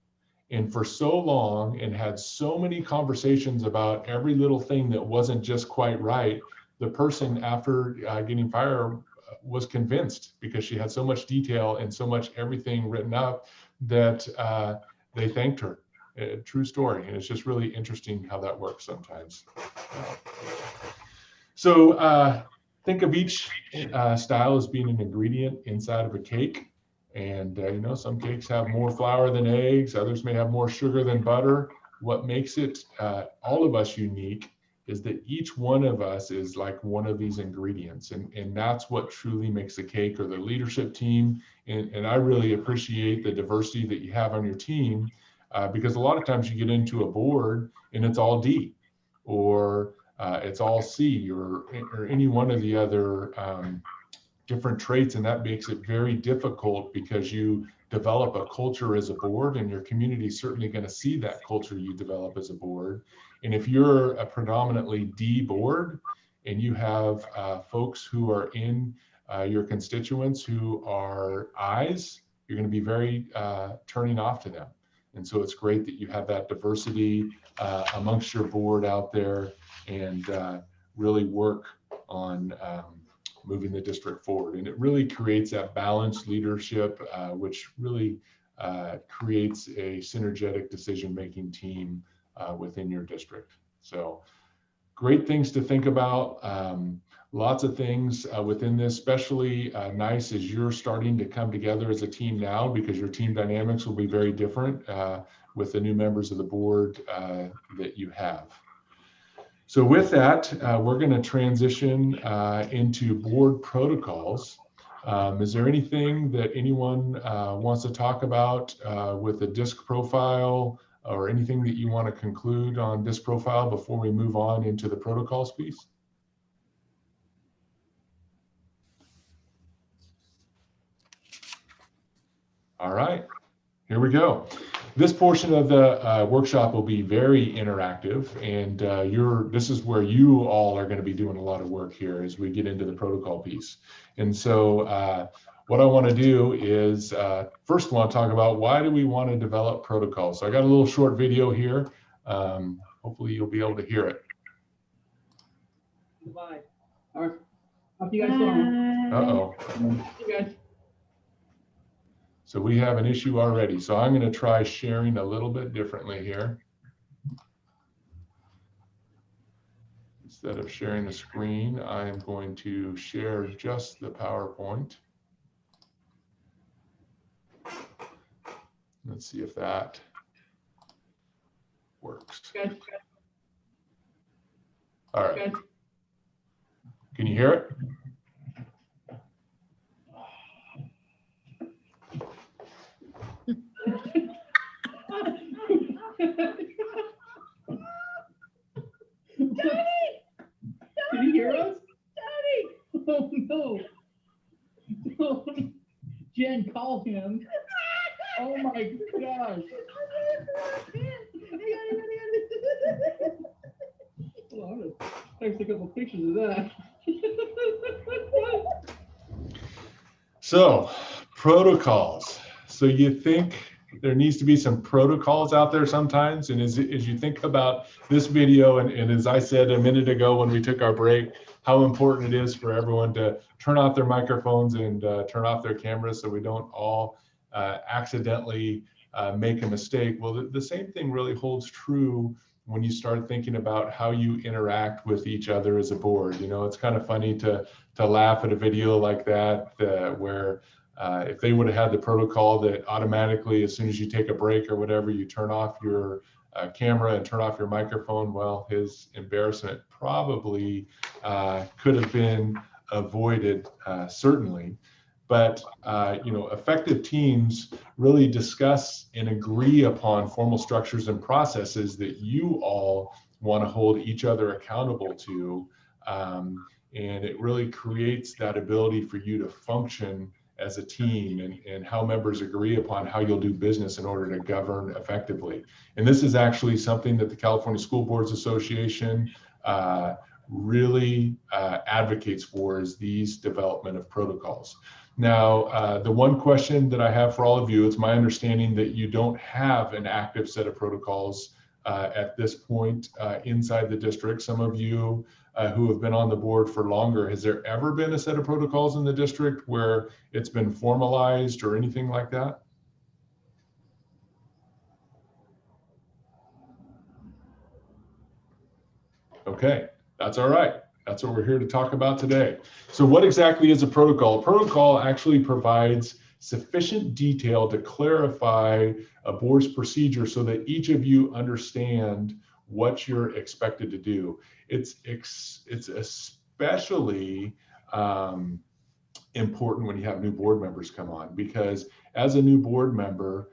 and for so long and had so many conversations about every little thing that wasn't just quite right. The person, after getting fired, was convinced, because she had so much detail and so much everything written up, that they thanked her. True story. And it's just really interesting how that works sometimes. So think of each style as being an ingredient inside of a cake. And you know, some cakes have more flour than eggs, others may have more sugar than butter. What makes it all of us unique is that each one of us is like one of these ingredients, and that's what truly makes a cake or the leadership team. And I really appreciate the diversity that you have on your team, because a lot of times you get into a board and it's all D, or it's all C, or any one of the other different traits, and that makes it very difficult, because you develop a culture as a board, and your community is certainly going to see that culture you develop as a board. And if you're a predominantly D board and you have folks who are in your constituents who are I's, you're going to be very turning off to them. And so it's great that you have that diversity amongst your board out there, and really work on moving the district forward. And it really creates that balanced leadership, which really creates a synergetic decision-making team within your district. So great things to think about. Lots of things within this, especially nice as you're starting to come together as a team now, because your team dynamics will be very different with the new members of the board that you have. So with that, we're going to transition into board protocols. Is there anything that anyone wants to talk about with the DISC profile, or anything that you want to conclude on DISC profile before we move on into the protocols piece? All right, here we go. This portion of the workshop will be very interactive, and this is where you all are going to be doing a lot of work here as we get into the protocol piece. And so what I want to do is first want to talk about why do we want to develop protocols. So I got a little short video here. Hopefully you'll be able to hear it. Goodbye. All right. How you guys doing? Uh-oh. You guys. So we have an issue already. So I'm going to try sharing a little bit differently here. Instead of sharing the screen, I'm going to share just the PowerPoint. Let's see if that works. All right. Can you hear it? Can you hear us? Daddy! Oh no! Oh, Jen, call him. Oh my gosh! Well, I'm gonna text a couple pictures of that. So, protocols. So you think there needs to be some protocols out there sometimes, and as you think about this video, and as I said a minute ago when we took our break, how important it is for everyone to turn off their microphones and turn off their cameras so we don't all accidentally make a mistake. Well, the same thing really holds true when you start thinking about how you interact with each other as a board. You know, it's kind of funny to laugh at a video like that where if they would have had the protocol that automatically, as soon as you take a break or whatever, you turn off your camera and turn off your microphone, well, his embarrassment probably could have been avoided, certainly. But you know, effective teams really discuss and agree upon formal structures and processes that you all want to hold each other accountable to, and it really creates that ability for you to function as a team, and how members agree upon how you'll do business in order to govern effectively. And this is actually something that the California School Boards Association really advocates for, is these development of protocols. Now, the one question that I have for all of you, it's my understanding that you don't have an active set of protocols at this point inside the district. Some of you who have been on the board for longer, has there ever been a set of protocols in the district where it's been formalized or anything like that? Okay, that's all right. That's what we're here to talk about today. So what exactly is a protocol? A protocol actually provides sufficient detail to clarify a board's procedure so that each of you understand what you're expected to do. It's especially important when you have new board members come on, because as a new board member,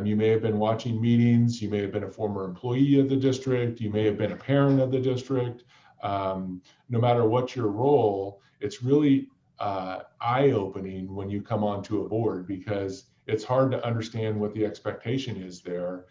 you may have been watching meetings, you may have been a former employee of the district, you may have been a parent of the district. No matter what your role, it's really eye-opening when you come onto a board, because it's hard to understand what the expectation is there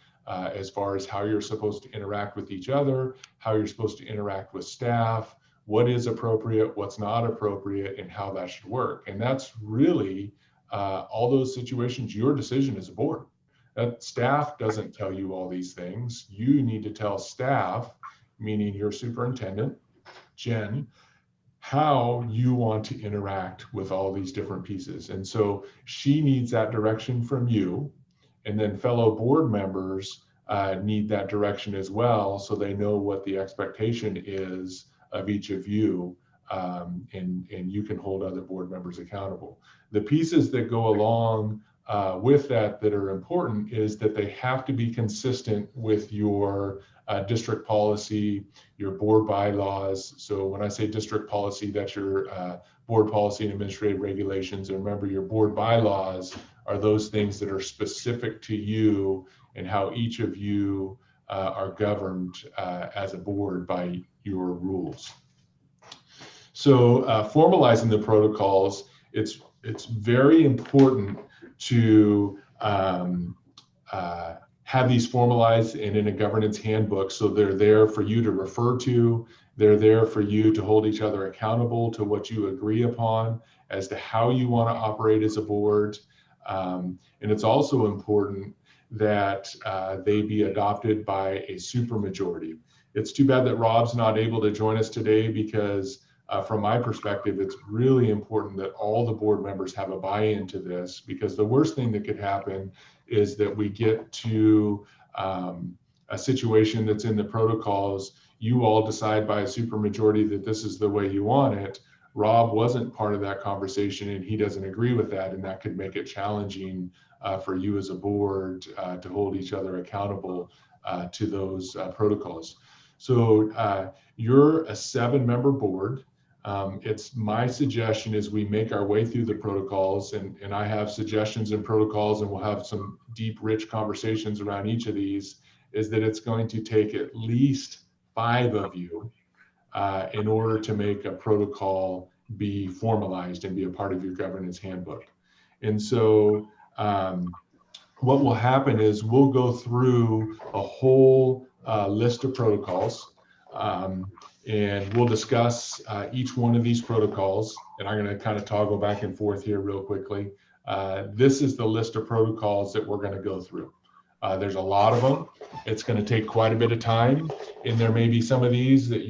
as far as how you're supposed to interact with each other, how you're supposed to interact with staff, what is appropriate, what's not appropriate, and how that should work. And that's really all those situations, your decision as a board. That staff doesn't tell you all these things. You need to tell staff, meaning your superintendent, Jen, how you want to interact with all these different pieces. And so she needs that direction from you. And then fellow board members need that direction as well, so they know what the expectation is of each of you, and you can hold other board members accountable. The pieces that go along with that are important is that they have to be consistent with your district policy, your board bylaws. So when I say district policy, that's your board policy and administrative regulations. And remember, your board bylaws are those things that are specific to you and how each of you are governed as a board by your rules. So formalizing the protocols, it's very important to have these formalized and in a governance handbook, so they're there for you to refer to. They're there for you to hold each other accountable to what you agree upon as to how you want to operate as a board. And it's also important that they be adopted by a supermajority. It's too bad that Rob's not able to join us today, because from my perspective, it's really important that all the board members have a buy-in to this, because the worst thing that could happen is that we get to a situation that's in the protocols. You all decide by a supermajority that this is the way you want it. Rob wasn't part of that conversation and he doesn't agree with that, and that could make it challenging for you as a board to hold each other accountable to those protocols. So you're a 7-member board. It's my suggestion as we make our way through the protocols, and I have suggestions and protocols, and we'll have some deep, rich conversations around each of these, is that it's going to take at least 5 of you in order to make a protocol be formalized and be a part of your governance handbook. And so what will happen is we'll go through a whole list of protocols, and we'll discuss each one of these protocols. And I'm going to kind of toggle back and forth here real quickly. This is the list of protocols that we're going to go through. There's a lot of them. It's going to take quite a bit of time. And there may be some of these that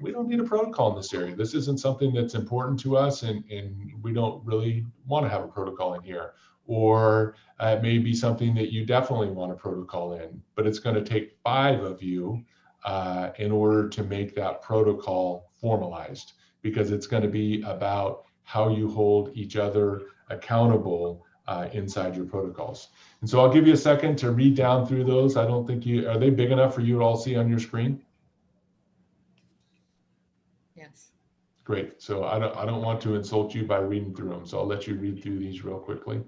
we don't need a protocol in this area. This isn't something that's important to us, and we don't really want to have a protocol in here. Or it may be something that you definitely want a protocol in, but it's going to take 5 of you in order to make that protocol formalized, because it's going to be about how you hold each other accountable inside your protocols. And so I'll give you a second to read down through those. I don't think are they big enough for you to all see on your screen? Yes. Great. So I don't want to insult you by reading through them. So I'll let you read through these real quickly.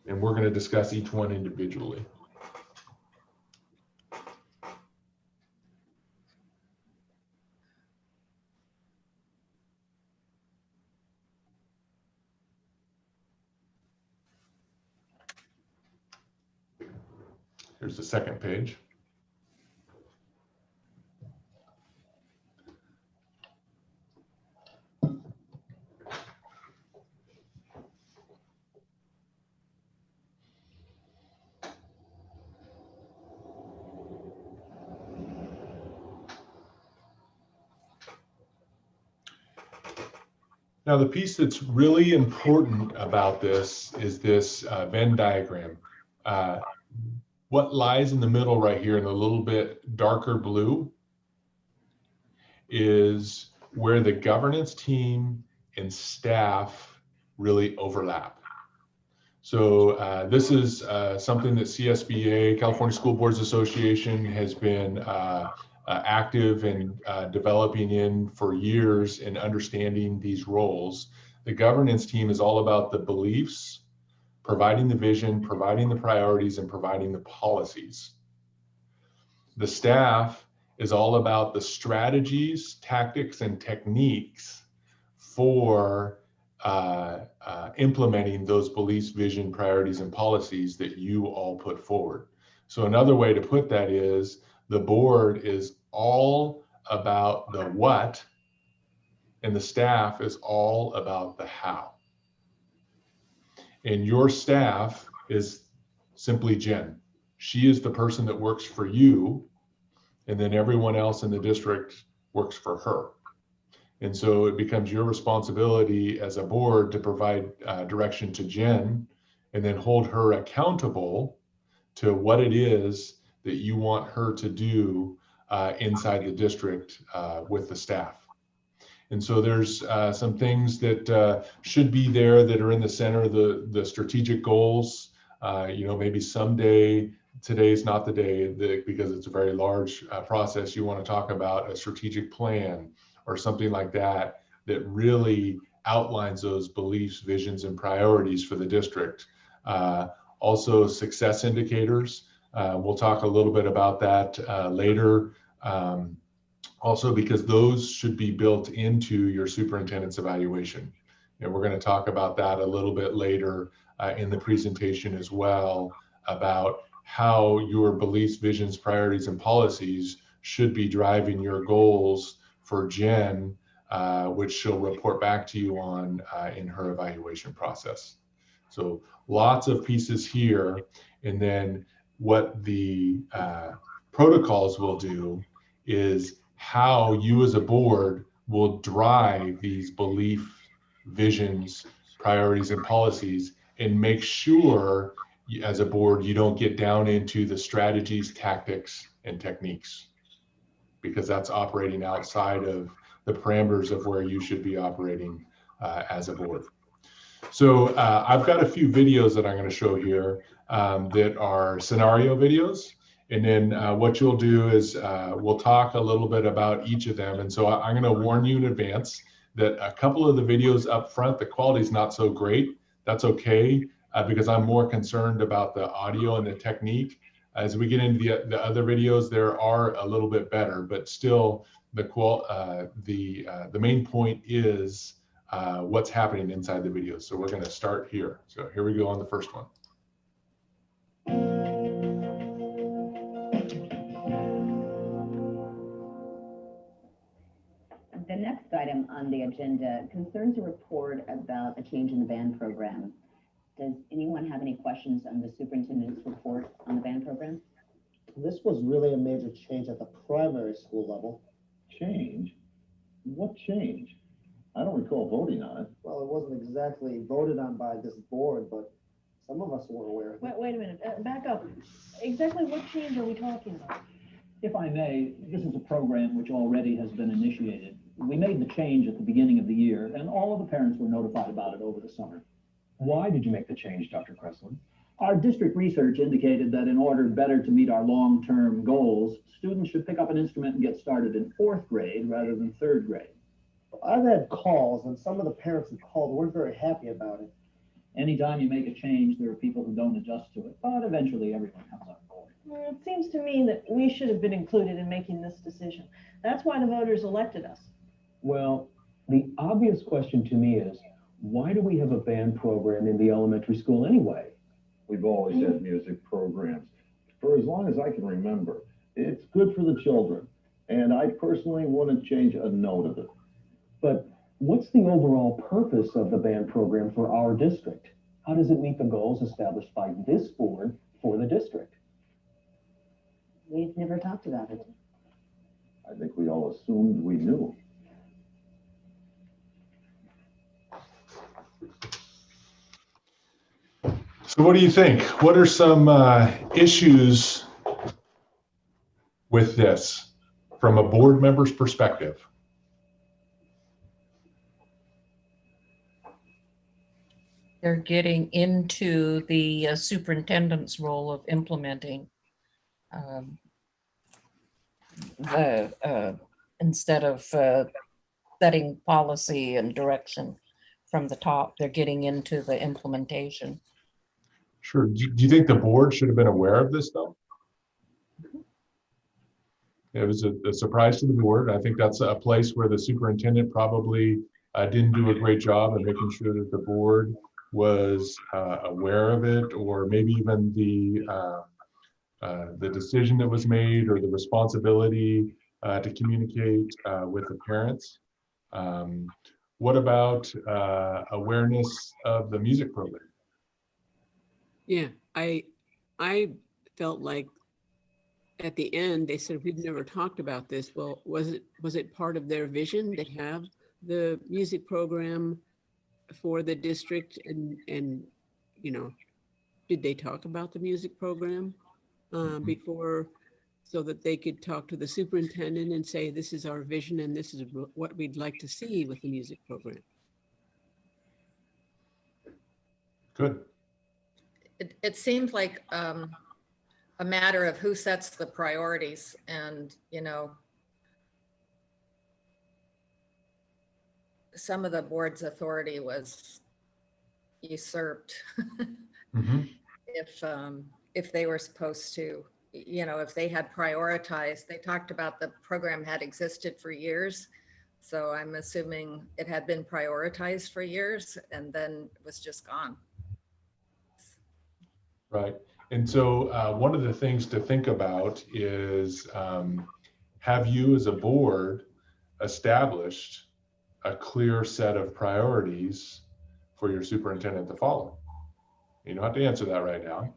And we're going to discuss each one individually. Here's the second page. Now, the piece that's really important about this is this Venn diagram. What lies in the middle right here in a little bit darker blue is where the governance team and staff really overlap. So this is something that CSBA, California School Boards Association, has been active in developing in for years in understanding these roles. The governance team is all about the beliefs, providing the vision, providing the priorities, and providing the policies. The staff is all about the strategies, tactics, and techniques for implementing those beliefs, vision, priorities, and policies that you all put forward. So another way to put that is the board is all about the what, and the staff is all about the how. And your staff is simply Jen. She is the person that works for you, and then everyone else in the district works for her. And so it becomes your responsibility as a board to provide direction to Jen, and then hold her accountable to what it is that you want her to do inside the district with the staff. And so there's some things that should be there that are in the center of the strategic goals. Maybe someday, today's not the day because it's a very large process. You want to talk about a strategic plan or something like that really outlines those beliefs, visions, and priorities for the district. Also, success indicators. We'll talk a little bit about that later. Also, because those should be built into your superintendent's evaluation. And we're going to talk about that a little bit later in the presentation as well, about how your beliefs, visions, priorities, and policies should be driving your goals for Jen, which she'll report back to you on in her evaluation process. So lots of pieces here. And then what the protocols will do is how you as a board will drive these belief, visions, priorities, and policies, and make sure as a board you don't get down into the strategies, tactics, and techniques, because that's operating outside of the parameters of where you should be operating as a board. So I've got a few videos that I'm going to show here that are scenario videos. And then what you'll do is we'll talk a little bit about each of them. And so I'm going to warn you in advance that a couple of the videos up front, the quality is not so great. That's okay, because I'm more concerned about the audio and the technique. As we get into the other videos, there are a little bit better, but still the main point is what's happening inside the video. So we're going to start here. So here we go on the first one. The next item on the agenda concerns a report about a change in the band program. Does anyone have any questions on the superintendent's report on the band program? This was really a major change at the primary school level. Change? What change? I don't recall voting on it. Well, it wasn't exactly voted on by this board, but some of us were aware of it. Wait a minute, back up. Exactly what change are we talking about? If I may, this is a program which already has been initiated. We made the change at the beginning of the year, and all of the parents were notified about it over the summer. Why did you make the change, Dr. Kreslin? Our district research indicated that in order better to meet our long-term goals, students should pick up an instrument and get started in 4th grade rather than 3rd grade. I've had calls, and some of the parents who called weren't very happy about it. Anytime you make a change, there are people who don't adjust to it, but eventually everyone comes on board. Well, it seems to me that we should have been included in making this decision. That's why the voters elected us. Well, the obvious question to me is, why do we have a band program in the elementary school anyway? We've always had music programs for as long as I can remember. It's good for the children, and I personally wouldn't change a note of it. But what's the overall purpose of the band program for our district? How does it meet the goals established by this board for the district? We've never talked about it. I think we all assumed we knew. So what do you think? What are some issues with this from a board member's perspective? They're getting into the superintendent's role of implementing instead of setting policy and direction from the top, they're getting into the implementation. Sure. Do you think the board should have been aware of this though? It was a surprise to the board. I think that's a place where the superintendent probably didn't do a great job in making sure that the board was aware of it, or maybe even the decision that was made or the responsibility to communicate with the parents. What about awareness of the music program? Yeah, I felt like at the end they said we've never talked about this. Well, was it part of their vision to have the music program for the district, and you know, did they talk about the music program before so that they could talk to the superintendent and say, this is our vision and this is what we'd like to see with the music program. Good. It seemed like a matter of who sets the priorities, and, you know, some of the board's authority was usurped. Mm-hmm. If they were supposed to, you know, if they had prioritized, they talked about the program had existed for years. So I'm assuming it had been prioritized for years and then it was just gone. Right. And so one of the things to think about is, have you as a board established a clear set of priorities for your superintendent to follow? You don't have to answer that right now,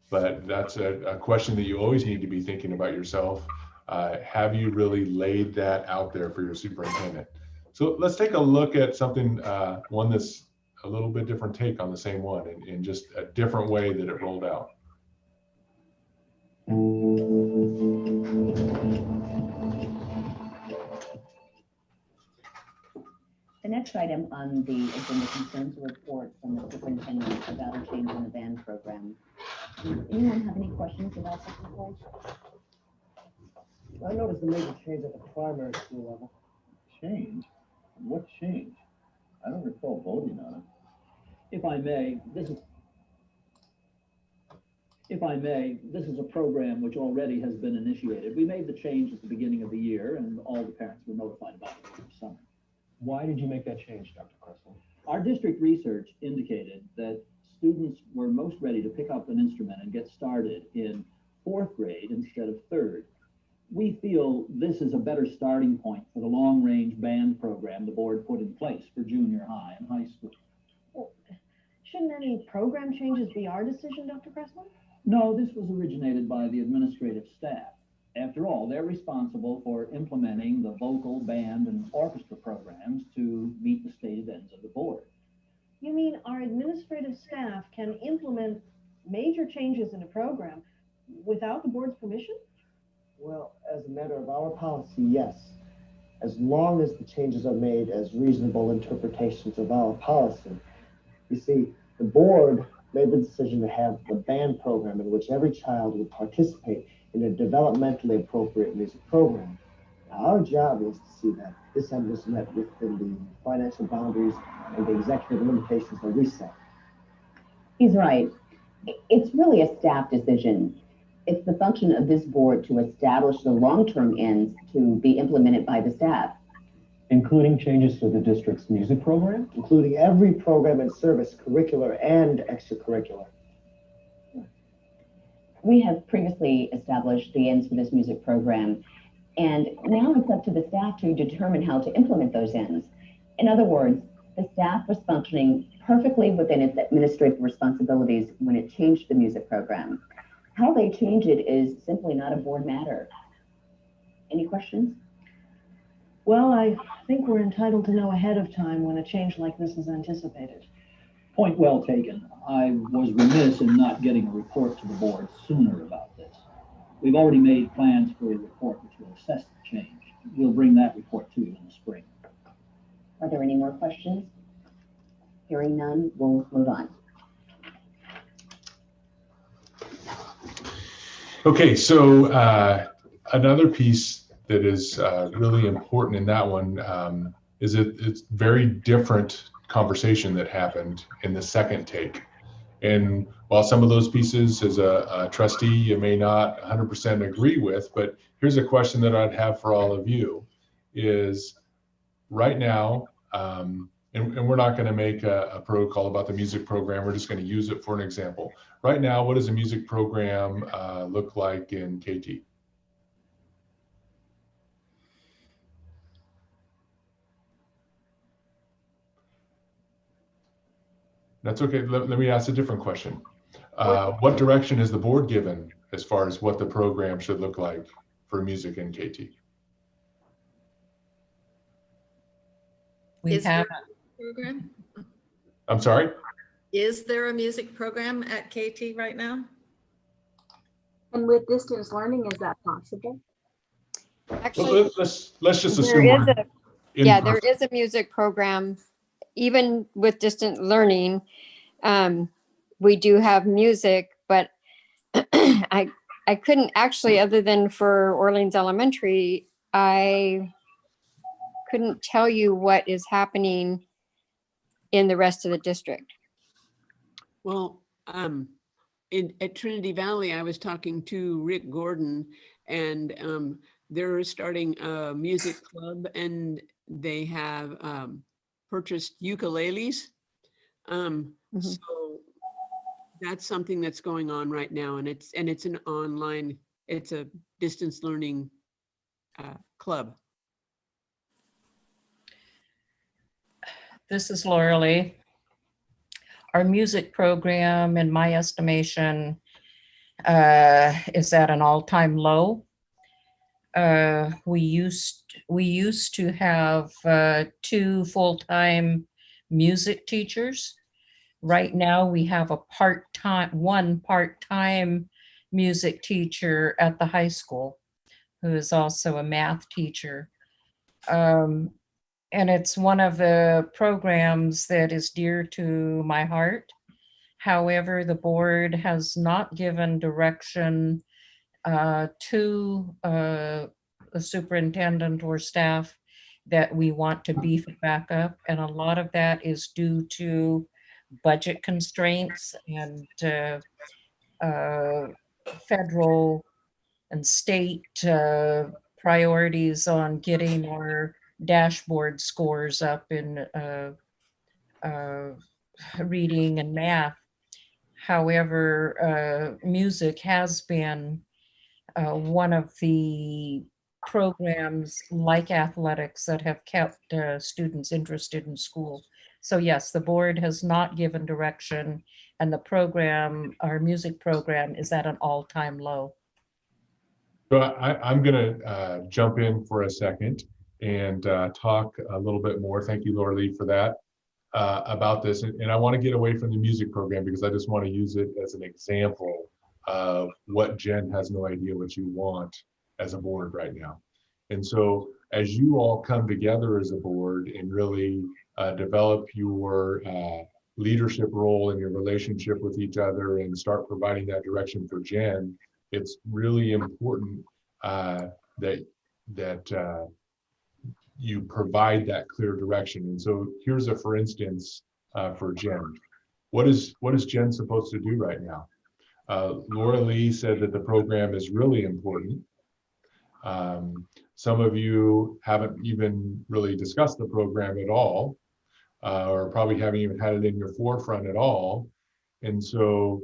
but that's a question that you always need to be thinking about yourself. Have you really laid that out there for your superintendent? So let's take a look at something, one that's a little bit different take on the same one, in just a different way that it rolled out. The next item on the agenda concerns a report from the superintendent about a change in the band program. Does anyone have any questions about this report? I noticed a major change at the primary school level. Change? What change? I don't recall voting on it. If I may, this is a program which already has been initiated. We made the change at the beginning of the year and all the parents were notified about it over summer. Why did you make that change, Dr. Kressel? Our district research indicated that students were most ready to pick up an instrument and get started in 4th grade instead of 3rd. We feel this is a better starting point for the long-range band program the board put in place for junior high and high school. Well, shouldn't any program changes be our decision, Dr. Kressel? No, this was originated by the administrative staff. After all, they're responsible for implementing the vocal, band, and orchestra programs to meet the stated ends of the board. You mean our administrative staff can implement major changes in a program without the board's permission? Well, as a matter of our policy, yes. As long as the changes are made as reasonable interpretations of our policy. You see, the board made the decision to have the band program in which every child would participate in a developmentally appropriate music program. Now, our job is to see that this end was met within the financial boundaries and the executive limitations that we set. He's right. It's really a staff decision. It's the function of this board to establish the long-term ends to be implemented by the staff. Including changes to the district's music program? Including every program and service, curricular and extracurricular. We have previously established the ends for this music program, and now it's up to the staff to determine how to implement those ends. In other words, the staff was functioning perfectly within its administrative responsibilities when it changed the music program. How they change it is simply not a board matter. Any questions? Well, I think we're entitled to know ahead of time when a change like this is anticipated. Point well taken. I was remiss in not getting a report to the board sooner about this. We've already made plans for a report which will assess the change. We'll bring that report to you in the spring. Are there any more questions? Hearing none, we'll move on. Okay, so another piece that is really important in that one is it's very different conversation that happened in the second take. And while some of those pieces as a trustee you may not 100% agree with, but here's a question that I'd have for all of you is right now, and we're not going to make a protocol about the music program, we're just going to use it for an example. Right now, what does a music program look like in KT? That's okay. Let me ask a different question. What direction is the board given as far as what the program should look like for music in KT? We have a program. I'm sorry? Is there a music program at KT right now? And with distance learning, is that possible? Actually, Let's just there assume. is we're a, in yeah, there person. is a music program, even with distant learning. We do have music, but I couldn't actually, other than for Orleans Elementary, I couldn't tell you what is happening in the rest of the district. Well, at Trinity Valley, I was talking to Rick Gordon, and they're starting a music club, and they have purchased ukuleles. So that's something that's going on right now, and it's an online, it's a distance learning club. This is Laura Lee. Our music program, in my estimation, is at an all-time low. We used to have 2 full-time music teachers. Right now, we have one part-time music teacher at the high school, who is also a math teacher. And it's one of the programs that is dear to my heart. However, the board has not given direction to the superintendent or staff that we want to beef it back up. And a lot of that is due to budget constraints and federal and state priorities on getting our dashboard scores up in reading and math. However, music has been one of the programs like athletics that have kept students interested in school. So yes, the board has not given direction, and the program, our music program, is at an all-time low. So I'm going to jump in for a second and talk a little bit more. Thank you, Laura Lee, for that, about this. And I want to get away from the music program because I just want to use it as an example of what Jen has no idea what you want as a board right now. And so as you all come together as a board and really develop your leadership role in your relationship with each other and start providing that direction for Jen, it's really important that you provide that clear direction. And so here's a for instance for Jen. What is Jen supposed to do right now? Laura Lee said that the program is really important. Some of you haven't even really discussed the program at all, or probably haven't even had it in your forefront at all. And so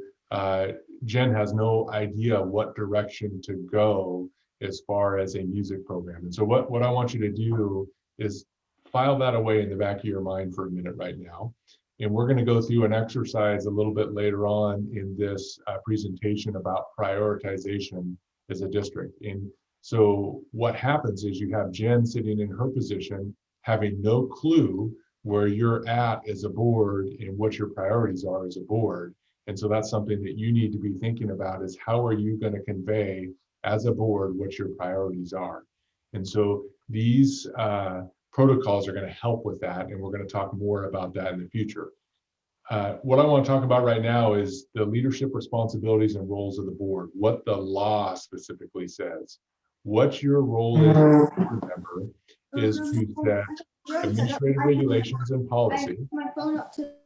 Jen has no idea what direction to go as far as a music program. And so what I want you to do is file that away in the back of your mind for a minute right now. And we're going to go through an exercise a little bit later on in this presentation about prioritization as a district. And so what happens is you have Jen sitting in her position, having no clue where you're at as a board and what your priorities are as a board. And so that's something that you need to be thinking about, is how are you going to convey as a board what your priorities are? And so these protocols are going to help with that, and we're going to talk more about that in the future. What I want to talk about right now is the leadership responsibilities and roles of the board, what the law specifically says. What your role is as a board member is to set administrative regulations and policy,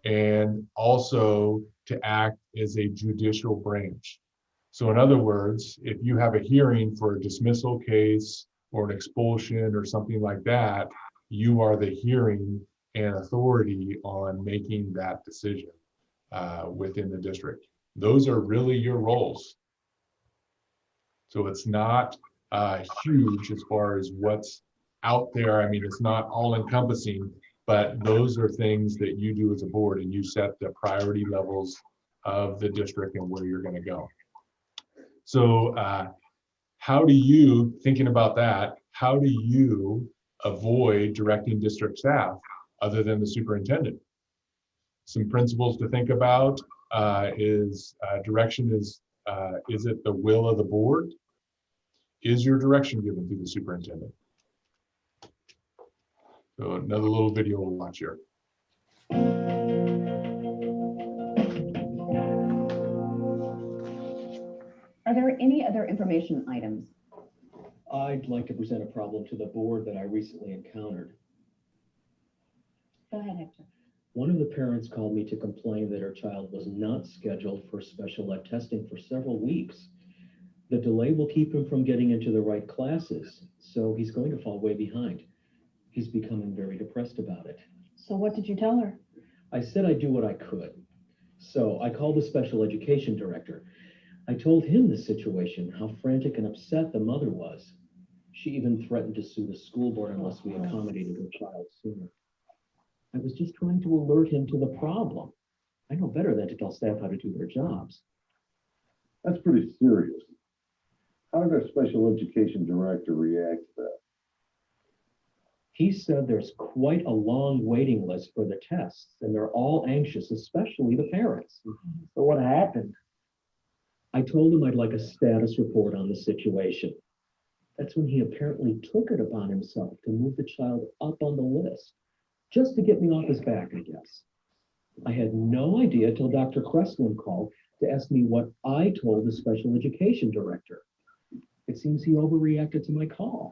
and also to act as a judicial branch. So in other words, if you have a hearing for a dismissal case or an expulsion or something like that, you are the hearing and authority on making that decision within the district. Those are really your roles. So it's not huge as far as what's out there. I mean, it's not all encompassing, but those are things that you do as a board, and you set the priority levels of the district and where you're going to go. So how do you, thinking about that, how do you avoid directing district staff other than the superintendent? Some principles to think about is direction is Is it the will of the board? Is your direction given to the superintendent? So another little video we'll watch here. Are there any other information items? I'd like to present a problem to the board that I recently encountered. Go ahead, Hector. One of the parents called me to complain that her child was not scheduled for special ed testing for several weeks. The delay will keep him from getting into the right classes, so he's going to fall way behind. He's becoming very depressed about it. So what did you tell her? I said I'd do what I could. So I called the special education director. I told him the situation, how frantic and upset the mother was. She even threatened to sue the school board unless we accommodated her child sooner. I was just trying to alert him to the problem. I know better than to tell staff how to do their jobs. That's pretty serious. How did our special education director react to that? He said there's quite a long waiting list for the tests, and they're all anxious, especially the parents. So what happened? I told him I'd like a status report on the situation. That's when he apparently took it upon himself to move the child up on the list, just to get me off his back, I guess. I had no idea till Dr. Kreslin called to ask me what I told the special education director. It seems he overreacted to my call.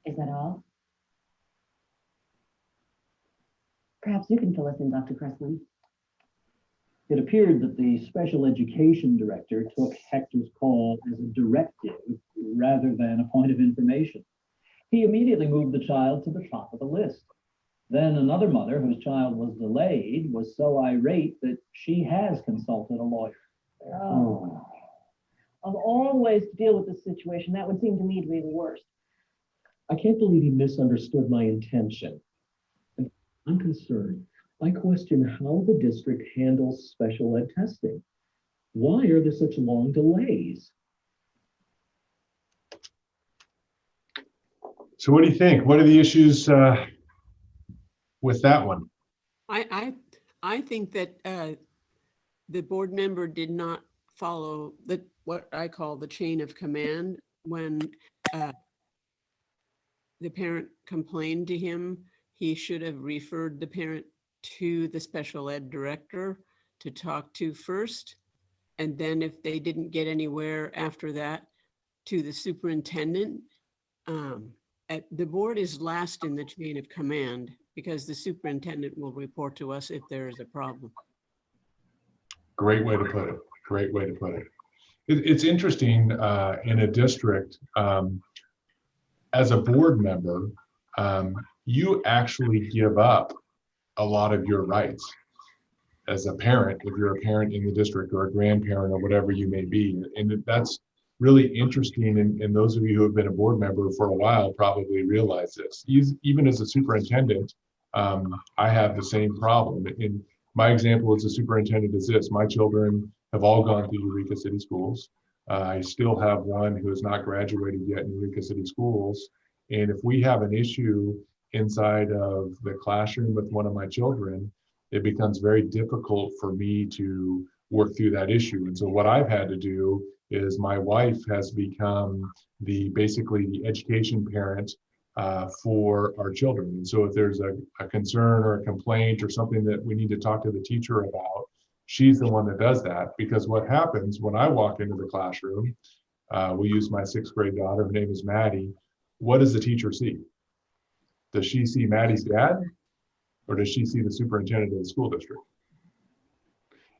Is that all? Perhaps you can fill us in, Dr. Kreslin. It appeared that the special education director took Hector's call as a directive rather than a point of information. He immediately moved the child to the top of the list. Then another mother whose child was delayed was so irate that she has consulted a lawyer. Oh. Of all ways to deal with this situation, that would seem to me to be the worst. I can't believe he misunderstood my intention. And I'm concerned. I question how the district handles special ed testing. Why are there such long delays? So what do you think? What are the issues with that one? I think that the board member did not follow what I call the chain of command when the parent complained to him. He should have referred the parent to the special ed director to talk to first. And then if they didn't get anywhere after that, to the superintendent. The board is last in the chain of command because the superintendent will report to us if there is a problem. Great way to put it. Great way to put it. It's interesting in a district, as a board member, you actually give up a lot of your rights as a parent, if you're a parent in the district or a grandparent or whatever you may be. And that's really interesting. And those of you who have been a board member for a while probably realize this. Even as a superintendent, I have the same problem. In my example as a superintendent is this: my children have all gone through Eureka City Schools. I still have one who has not graduated yet in Eureka City Schools. And if we have an issue inside of the classroom with one of my children, it becomes very difficult for me to work through that issue. And so what I've had to do is my wife has become basically the education parent for our children. And so if there's a concern or a complaint or something that we need to talk to the teacher about, she's the one that does that. Because what happens when I walk into the classroom, we use my 6th grade daughter, her name is Maddie. What does the teacher see? Does she see Maddie's dad, or does she see the superintendent of the school district?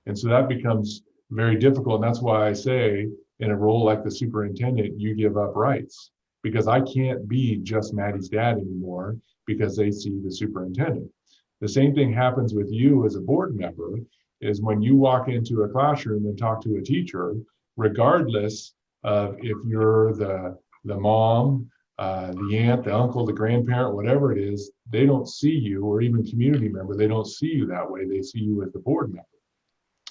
And so that becomes very difficult. And that's why I say in a role like the superintendent, you give up rights, because I can't be just Maddie's dad anymore because they see the superintendent. The same thing happens with you as a board member, is when you walk into a classroom and talk to a teacher, regardless of if you're the mom, the aunt, the uncle, the grandparent, whatever it is, they don't see you, or even community member, they don't see you that way. They see you as the board member.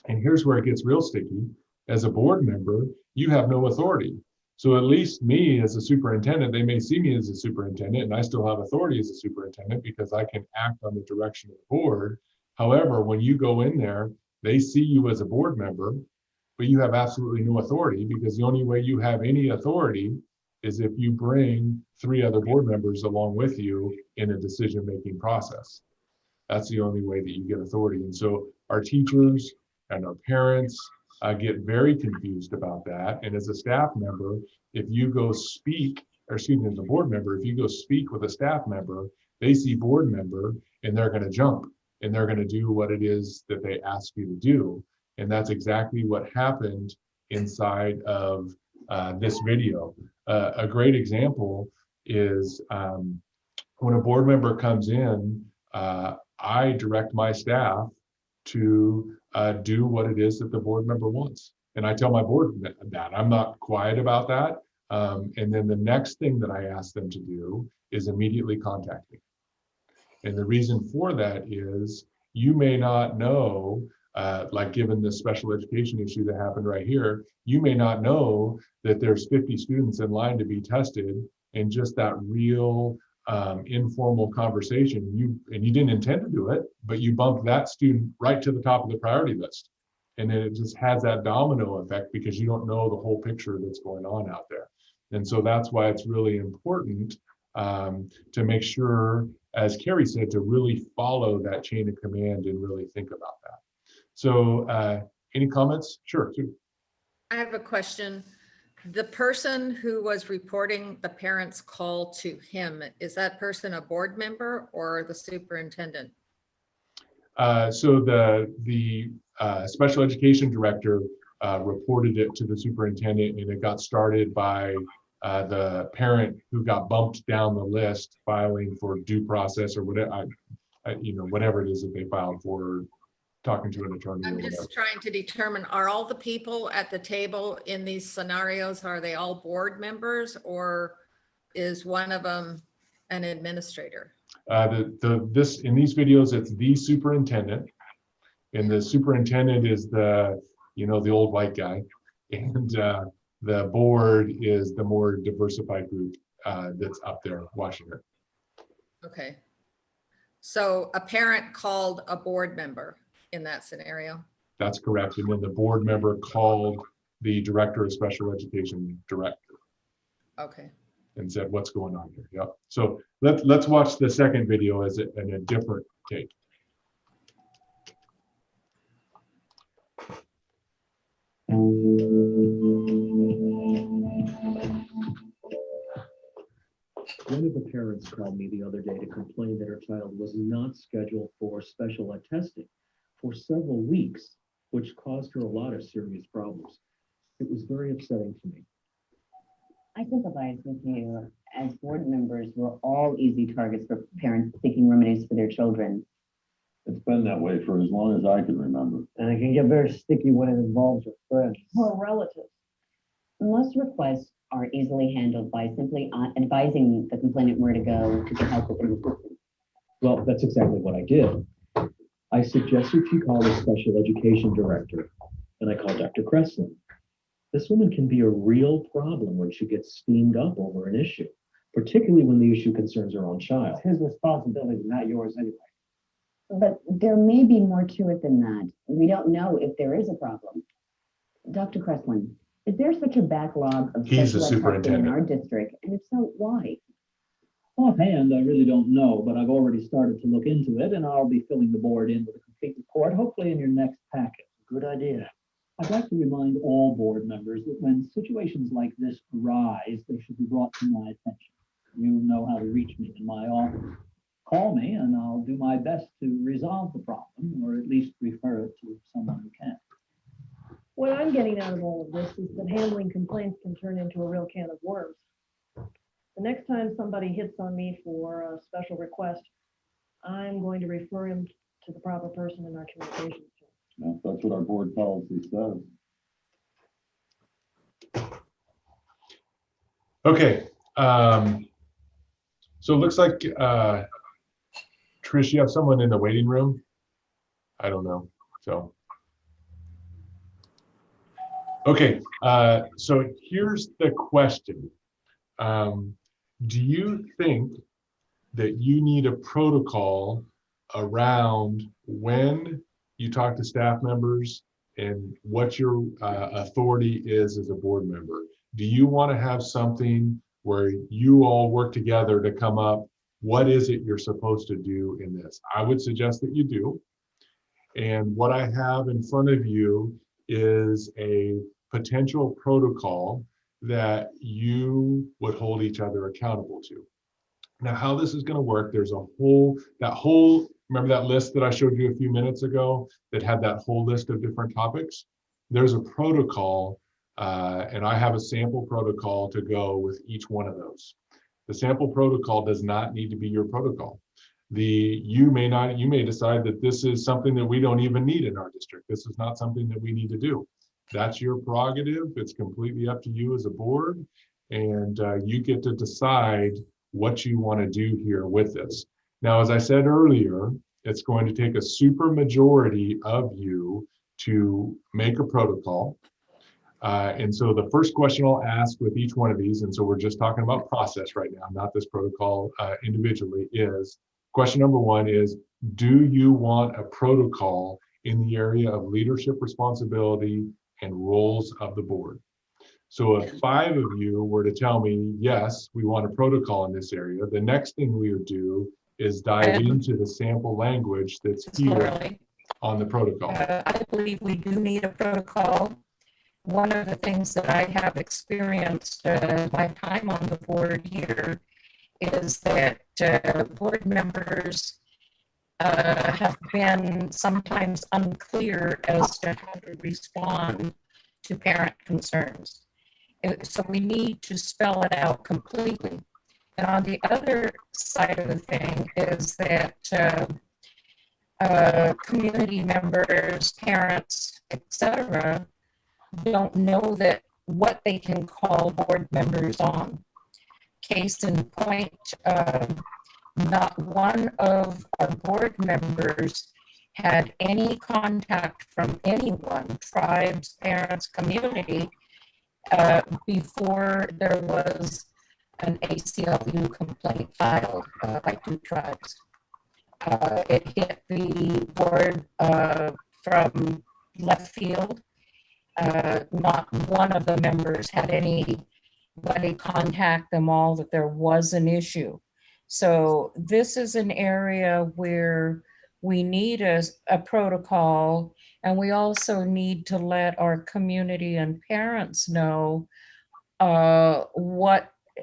And here's where it gets real sticky. As a board member, you have no authority. So at least me as a superintendent, they may see me as a superintendent, and I still have authority as a superintendent because I can act on the direction of the board. However, when you go in there, they see you as a board member, but you have absolutely no authority, because the only way you have any authority is if you bring 3 other board members along with you in a decision-making process. That's the only way that you get authority. And so our teachers and our parents get very confused about that. And as a staff member, if you go speak, or excuse me, as a board member, if you go speak with a staff member, they see board member and they're going to jump and they're going to do what it is that they ask you to do. And that's exactly what happened inside of this video. A great example is when a board member comes in, I direct my staff to do what it is that the board member wants. And I tell my board that I'm not quiet about that. And then the next thing that I ask them to do is immediately contact me. And the reason for that is you may not know, like given the special education issue that happened right here, you may not know that there's 50 students in line to be tested, and just that real informal conversation, you didn't intend to do it, but you bumped that student right to the top of the priority list. And then it just has that domino effect because you don't know the whole picture that's going on out there. And so that's why it's really important to make sure, as Carrie said, to really follow that chain of command and really think about that. So any comments? Sure. I have a question. The person who was reporting the parents' call to him, is that person a board member or the superintendent? So the special education director reported it to the superintendent, and it got started by the parent who got bumped down the list filing for due process or whatever, whatever it is that they filed for, talking to an attorney. I'm just trying to determine, are all the people at the table in these scenarios, are they all board members, or is one of them an administrator? In these videos, it's the superintendent, and the superintendent is the old white guy, and the board is the more diversified group that's up there watching it. Okay. So a parent called a board member in that scenario? That's correct. And then the board member called the director of special education director. Okay. And said, what's going on here? Yep. So let's watch the second video as in a different take. One of the parents called me the other day to complain that her child was not scheduled for special ed testing for several weeks, which caused her a lot of serious problems. It was very upsetting to me. I sympathize with you. As board members, we're all easy targets for parents seeking remedies for their children. It's been that way for as long as I can remember. And it can get very sticky when it involves your friends. Or relatives. Most requests are easily handled by simply advising the complainant where to go to get help with an assistance. Well, that's exactly what I did. I suggested she call the special education director, and I called Dr. Kreslin. This woman can be a real problem when she gets steamed up over an issue, particularly when the issue concerns her own child. It's his responsibility, not yours anyway. But there may be more to it than that. We don't know if there is a problem. Dr. Kreslin, is there such a backlog of He's the special ed testing superintendent in our district? And if so, why? Offhand, I really don't know, but I've already started to look into it, and I'll be filling the board in with a complete report, hopefully in your next packet. Good idea. I'd like to remind all board members that when situations like this arise, they should be brought to my attention. You know how to reach me in my office. Call me and I'll do my best to resolve the problem, or at least refer it to someone who can. What I'm getting out of all of this is that handling complaints can turn into a real can of worms. The next time somebody hits on me for a special request, I'm going to refer him to the proper person in our communications team. Yeah, that's what our board policy says. Okay. So it looks like, Trish, you have someone in the waiting room? I don't know. So. Okay. So here's the question. Do you think that you need a protocol around when you talk to staff members and what your authority is as a board member. Do you want to have something where you all work together to come up, what is it you're supposed to do in this? I would suggest that you do. And what I have in front of you is a potential protocol that you would hold each other accountable to. Now, how this is going to work, there's a whole, remember that list that I showed you a few minutes ago that had that whole list of different topics? There's a protocol, and I have a sample protocol to go with each one of those. The sample protocol does not need to be your protocol. You may decide that this is something that we don't even need in our district. This is not something that we need to do. That's your prerogative. It's completely up to you as a board, and you get to decide what you want to do here with this. Now, as I said earlier, it's going to take a super majority of you to make a protocol. And so the first question I'll ask with each one of these, and so we're just talking about process right now, not this protocol individually, is question number one is, do you want a protocol in the area of leadership responsibility and roles of the board? So if 5 of you were to tell me, yes, we want a protocol in this area, the next thing we would do is dive into the sample language that's here on the protocol. I believe we do need a protocol. One of the things that I have experienced my time on the board here is that board members have been sometimes unclear as to how to respond to parent concerns. So we need to spell it out completely. And on the other side of the thing is that community members, parents, etc., don't know that what they can call board members on. Case in point, not one of our board members had any contact from anyone, tribes, parents, community, before there was an ACLU complaint filed by 2 tribes. It hit the board from left field. Not one of the members had anybody contact them all that there was an issue. So this is an area where we need a protocol, and we also need to let our community and parents know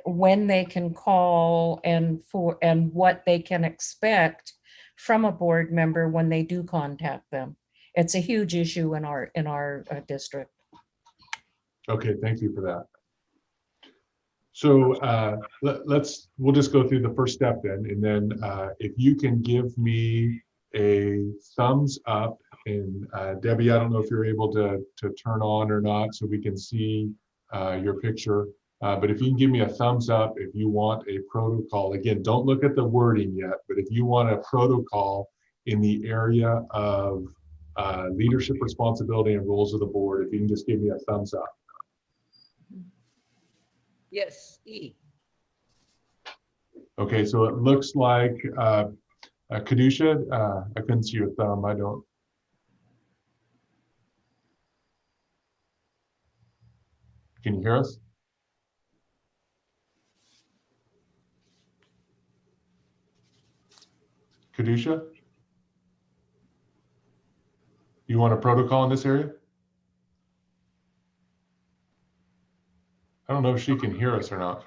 when they can call and what they can expect from a board member when they do contact them. It's a huge issue in our district. Okay, thank you for that. So we'll just go through the first step then, and then if you can give me a thumbs up, and Debbie, I don't know if you're able to turn on or not so we can see your picture, but if you can give me a thumbs up if you want a protocol. Again, don't look at the wording yet, but if you want a protocol in the area of leadership responsibility and roles of the board, if you can just give me a thumbs up. Yes, E. Okay, so it looks like Kadusha, I couldn't see your thumb. Can you hear us? Kadusha? You want a protocol in this area? I don't know if she can hear us or not.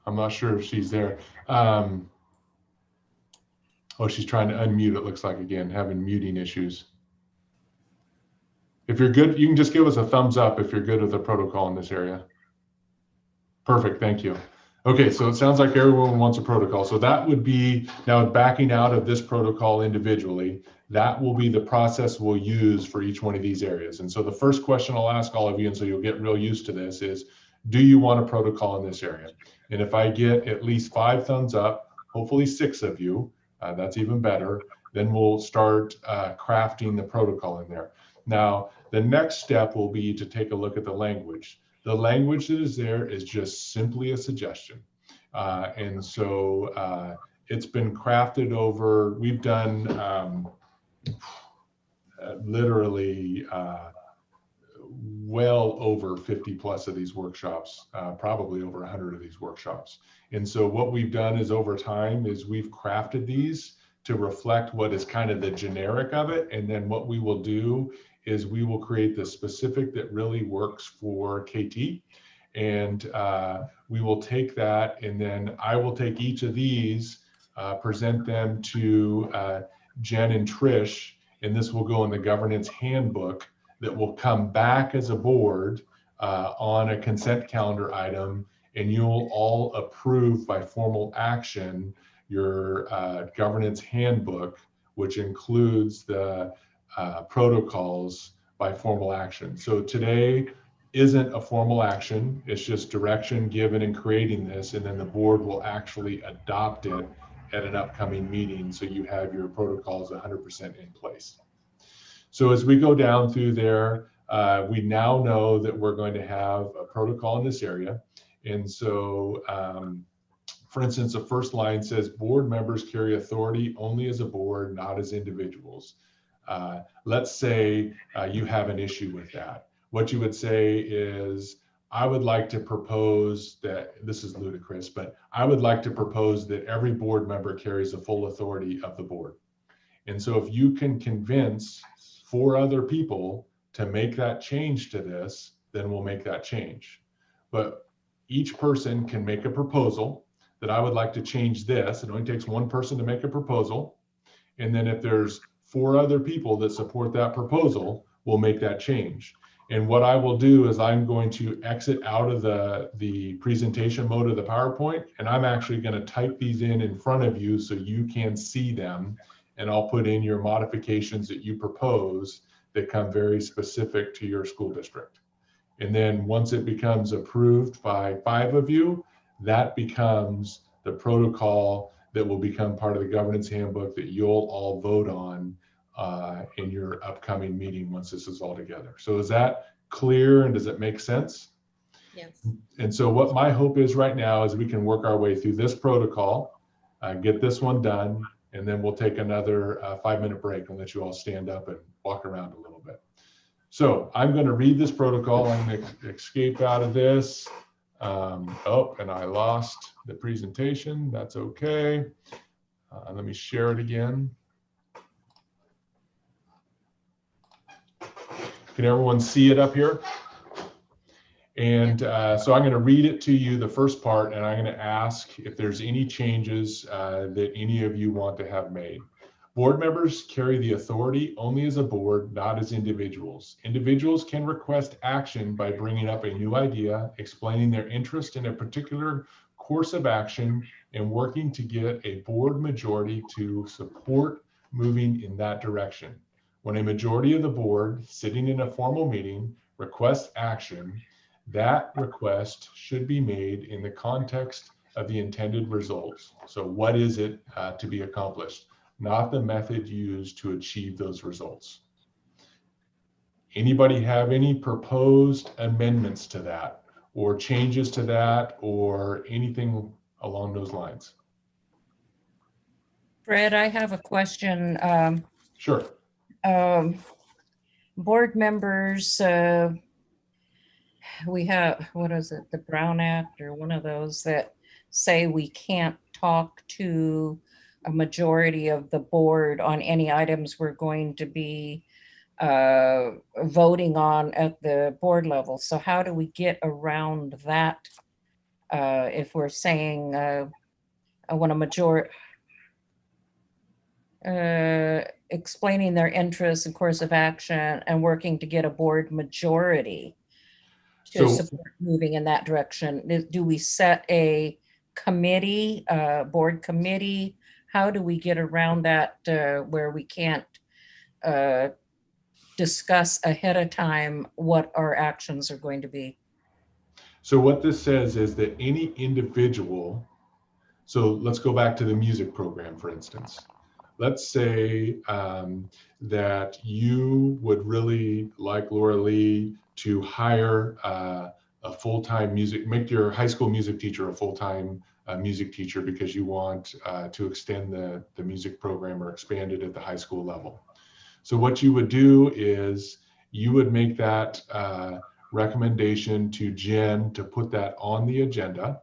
I'm not sure if she's there. Oh, she's trying to unmute, it looks like, again, having muting issues. If you're good, you can just give us a thumbs up if you're good with the protocol in this area. Perfect, thank you. Okay, so it sounds like everyone wants a protocol. So that would be, now backing out of this protocol individually, that will be the process we'll use for each one of these areas. And so the first question I'll ask all of you, and so you'll get real used to this, is do you want a protocol in this area? And if I get at least 5 thumbs up, hopefully 6 of you, that's even better, then we'll start crafting the protocol in there. Now, the next step will be to take a look at the language. The language that is there is just simply a suggestion. And so it's been crafted over, we've done literally well over 50 plus of these workshops, probably over 100 of these workshops. And so what we've done is over time is we've crafted these to reflect what is kind of the generic of it. And then what we will do is we will create the specific that really works for KT. And we will take that, and then I will take each of these, present them to Jen and Trish, and this will go in the governance handbook that will come back as a board on a consent calendar item, and you'll all approve by formal action your governance handbook, which includes the protocols by formal action. So today isn't a formal action, it's just direction given in creating this, and then the board will actually adopt it at an upcoming meeting, so you have your protocols 100% in place. So as we go down through there, we now know that we're going to have a protocol in this area. And so, for instance, the first line says, board members carry authority only as a board, not as individuals. Let's say you have an issue with that. What you would say is, I would like to propose that, this is ludicrous, but I would like to propose that every board member carries the full authority of the board. And so if you can convince 4 other people to make that change to this, then we'll make that change. But each person can make a proposal that I would like to change this. It only takes 1 person to make a proposal. And then if there's 4 other people that support that proposal, we'll make that change. And what I will do is I'm going to exit out of the presentation mode of the PowerPoint, and I'm actually going to type these in front of you so you can see them. And I'll put in your modifications that you propose that come very specific to your school district. And then once it becomes approved by 5 of you, that becomes the protocol that will become part of the governance handbook that you'll all vote on in your upcoming meeting once this is all together. So is that clear, and does it make sense? Yes. And so what my hope is right now is we can work our way through this protocol, get this one done, and then we'll take another 5-minute break and let you all stand up and walk around a little bit. So I'm going to read this protocol. I'm going to escape out of this. Oh, and I lost the presentation. That's okay. Let me share it again. Can everyone see it up here? And so I'm going to read it to you, the first part, and I'm going to ask if there's any changes that any of you want to have made. Board members carry the authority only as a board, not as individuals. Individuals can request action by bringing up a new idea, explaining their interest in a particular course of action, and working to get a board majority to support moving in that direction. When a majority of the board, sitting in a formal meeting, requests action, that request should be made in the context of the intended results. So what is it to be accomplished? Not the method used to achieve those results. Anybody have any proposed amendments to that, or changes to that, or anything along those lines? Fred, I have a question. Sure. Board members, we have, what is it, the Brown Act or one of those that say we can't talk to a majority of the board on any items we're going to be voting on at the board level. So how do we get around that if we're saying I want a majority, explaining their interests and course of action and working to get a board majority to support moving in that direction? Do we set a committee, board committee? How do we get around that where we can't discuss ahead of time what our actions are going to be? So what this says is that any individual, so let's go back to the music program, for instance. Let's say that you would really like Laura Lee to hire a full-time music, make your high school music teacher a full-time music teacher because you want to extend the music program or expand it at the high school level. So what you would do is you would make that recommendation to Jen to put that on the agenda.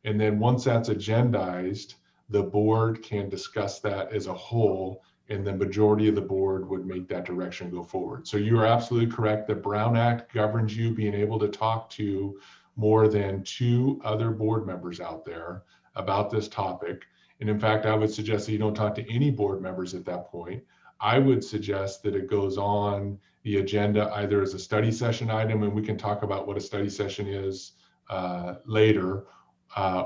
And then once that's agendized, the board can discuss that as a whole, and the majority of the board would make that direction go forward. So you are absolutely correct. The Brown Act governs you being able to talk to more than 2 other board members out there about this topic. And in fact, I would suggest that you don't talk to any board members at that point. I would suggest that it goes on the agenda either as a study session item, and we can talk about what a study session is later,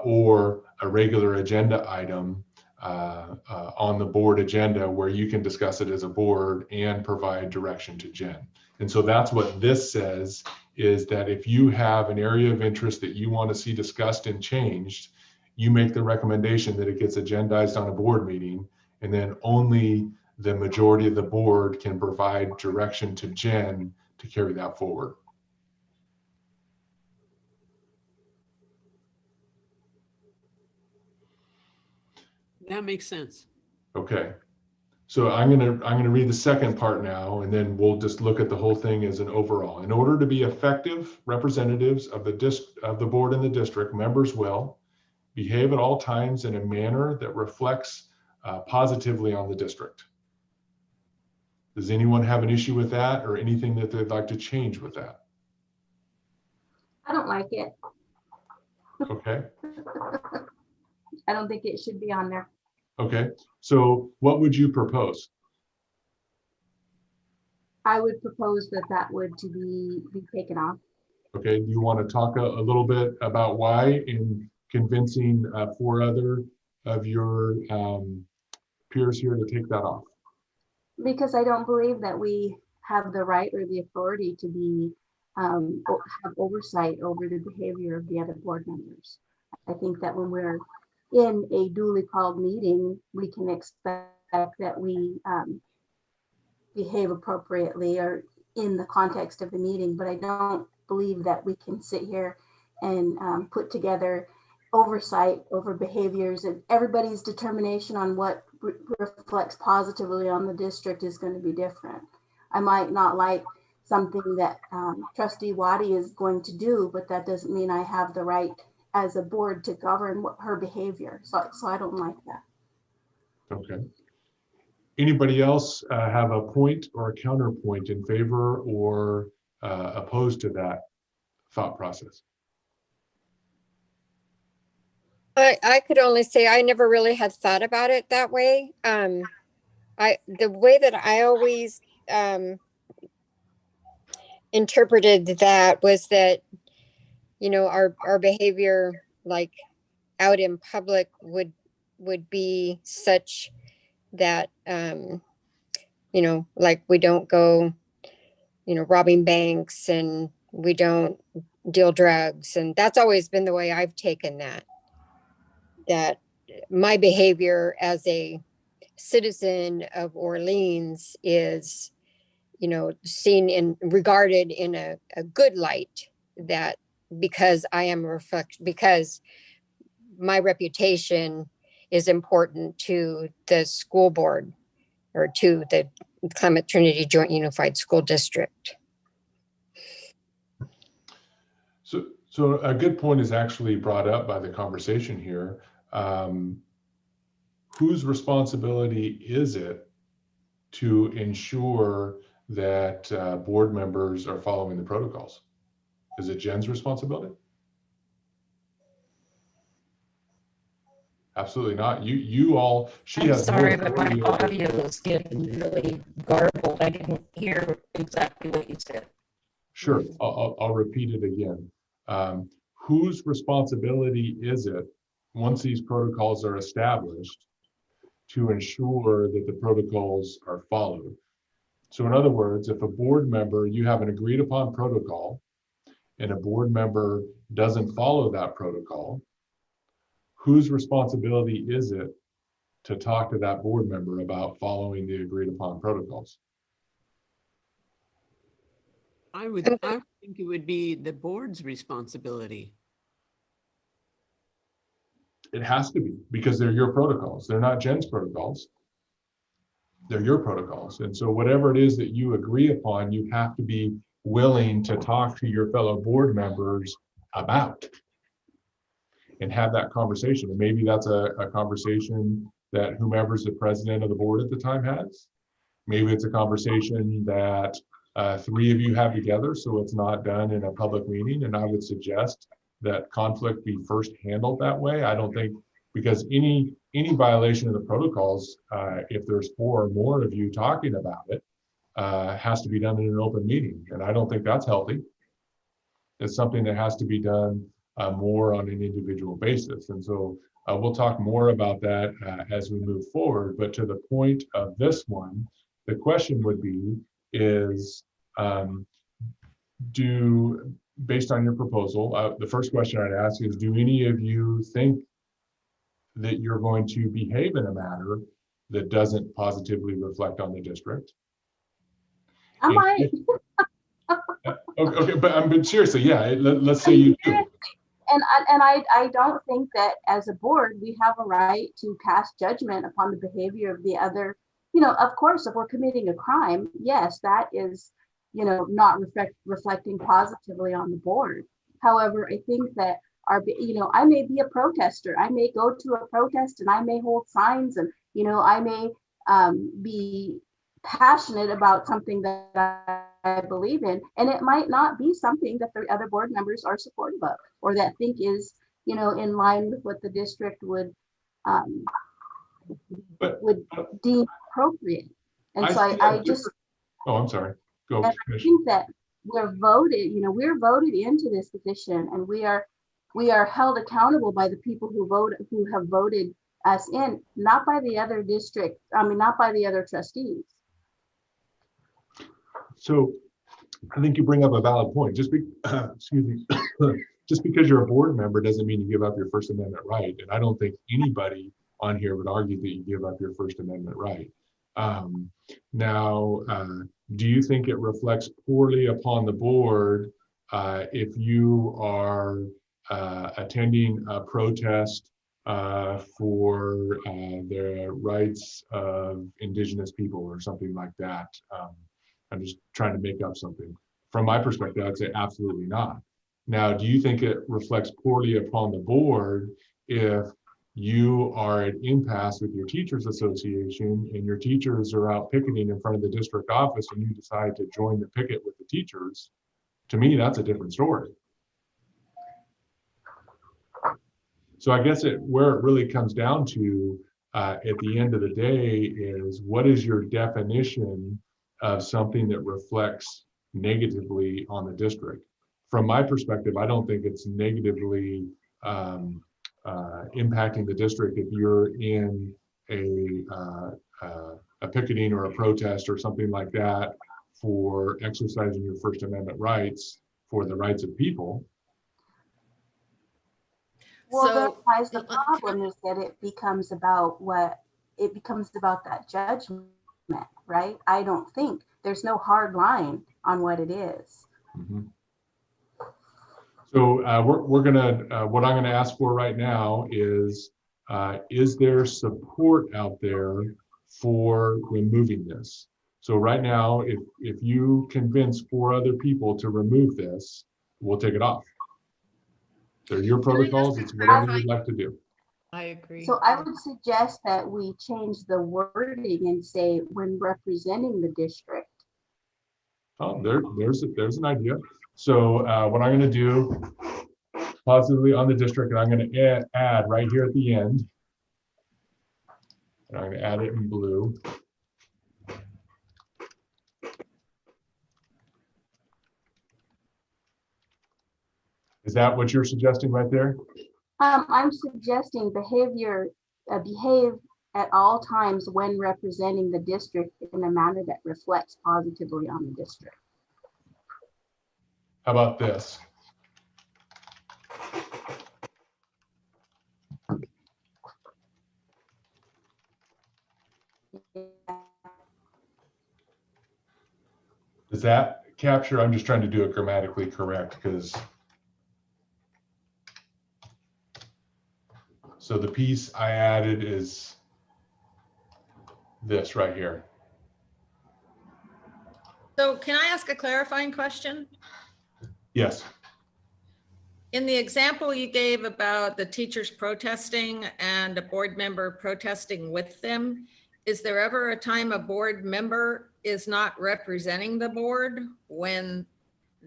or a regular agenda item on the board agenda where you can discuss it as a board and provide direction to Jen. And so that's what this says, is that if you have an area of interest that you want to see discussed and changed, you make the recommendation that it gets agendized on a board meeting, and then only the majority of the board can provide direction to Jen to carry that forward. That makes sense. Okay. So I'm gonna read the second part now, and then we'll just look at the whole thing as an overall. In order to be effective representatives of the board in the district, members will behave at all times in a manner that reflects positively on the district. Does anyone have an issue with that, or anything that they'd like to change with that? I don't like it. Okay. I don't think it should be on there. Okay. So what would you propose? I would propose that would to be taken off. Okay. Do you want to talk a little bit about why in convincing 4 other of your peers here to take that off? Because I don't believe that we have the right or the authority to be have oversight over the behavior of the other board members. I think that when we're in a duly called meeting, we can expect that we behave appropriately or in the context of the meeting, but I don't believe that we can sit here and put together oversight over behaviors, and everybody's determination on what reflects positively on the district is going to be different. I might not like something that Trustee Waddy is going to do, but that doesn't mean I have the right as a board to govern her behavior. So I don't like that. Okay. Anybody else have a point or a counterpoint in favor or opposed to that thought process? I could only say I never really had thought about it that way. The way that I always interpreted that was that, you know, our behavior like out in public would be such that, you know, like we don't go, you know, robbing banks and we don't deal drugs. And that's always been the way I've taken that my behavior as a citizen of Orleans is, you know, seen and regarded in a good light, that because I am because my reputation is important to the school board or to the Clement Trinity Joint Unified School District. So a good point is actually brought up by the conversation here. Whose responsibility is it to ensure that board members are following the protocols? Is it Jen's responsibility? Absolutely not. You all, she has. I'm sorry, but my audio is getting really garbled. I didn't hear exactly what you said. Sure, I'll repeat it again. Whose responsibility is it, once these protocols are established, to ensure that the protocols are followed? So in other words, if a board member, you have an agreed upon protocol and a board member doesn't follow that protocol, whose responsibility is it to talk to that board member about following the agreed upon protocols? I would think it would be the board's responsibility. It has to be, because they're your protocols. They're not Jen's protocols. They're your protocols. And so whatever it is that you agree upon, you have to be willing to talk to your fellow board members about and have that conversation. And maybe that's a conversation that whomever's the president of the board at the time has. Maybe it's a conversation that 3 of you have together, so it's not done in a public meeting. And I would suggest that conflict be first handled that way. I don't think, because any violation of the protocols, if there's 4 or more of you talking about it, has to be done in an open meeting. And I don't think that's healthy. It's something that has to be done more on an individual basis. And so we'll talk more about that as we move forward. But to the point of this one, the question would be is, based on your proposal, the first question I'd ask is, do any of you think that you're going to behave in a manner that doesn't positively reflect on the district? I might. Okay, but seriously, yeah, let's say you do. And I don't think that as a board, we have a right to cast judgment upon the behavior of the other. You know, of course, if we're committing a crime, yes, that is, you know, not reflecting positively on the board. However, I think that you know, I may be a protester. I may go to a protest and I may hold signs, and, you know, I may be passionate about something that I believe in, and it might not be something that the other board members are supportive of, or that think is, you know, in line with what the district would deem appropriate. And so I just, oh, I'm sorry. Go. I think that we're voted, you know, we're voted into this position, and we are held accountable by the people who have voted us in, not by the other district. I mean, not by the other trustees. So I think you bring up a valid point. Excuse me, just because you're a board member doesn't mean you give up your First Amendment right. And I don't think anybody on here would argue that you give up your First Amendment right. Now, do you think it reflects poorly upon the board if you are attending a protest for the rights of Indigenous people or something like that? I'm just trying to make up something. From my perspective, I'd say absolutely not. Now, do you think it reflects poorly upon the board if you are at impasse with your teachers association and your teachers are out picketing in front of the district office and you decide to join the picket with the teachers? To me, that's a different story. So I guess where it really comes down to at the end of the day is, what is your definition of something that reflects negatively on the district? From my perspective, I don't think it's negatively impacting the district if you're in a picketing or a protest or something like that for exercising your First Amendment rights for the rights of people. Well, So- that lies the problem, is that it becomes about that judgment, right? I don't think there's no hard line on what it is. Mm-hmm. So we're gonna, what I'm gonna ask for right now is there support out there for removing this? So right now, if you convince 4 other people to remove this, we'll take it off. They're your protocols, it's whatever you'd like to do. I agree. So I would suggest that we change the wording and say, when representing the district. Oh, there's an idea. So what I'm going to do, positively on the district, and I'm going to add right here at the end, and I'm going to add it in blue. Is that what you're suggesting right there? I'm suggesting behave at all times when representing the district in a manner that reflects positively on the district. How about this? Does that capture? I'm just trying to do it grammatically correct, because So the piece I added is this right here. So can I ask a clarifying question? Yes. In the example you gave about the teachers protesting and a board member protesting with them, is there ever a time a board member is not representing the board when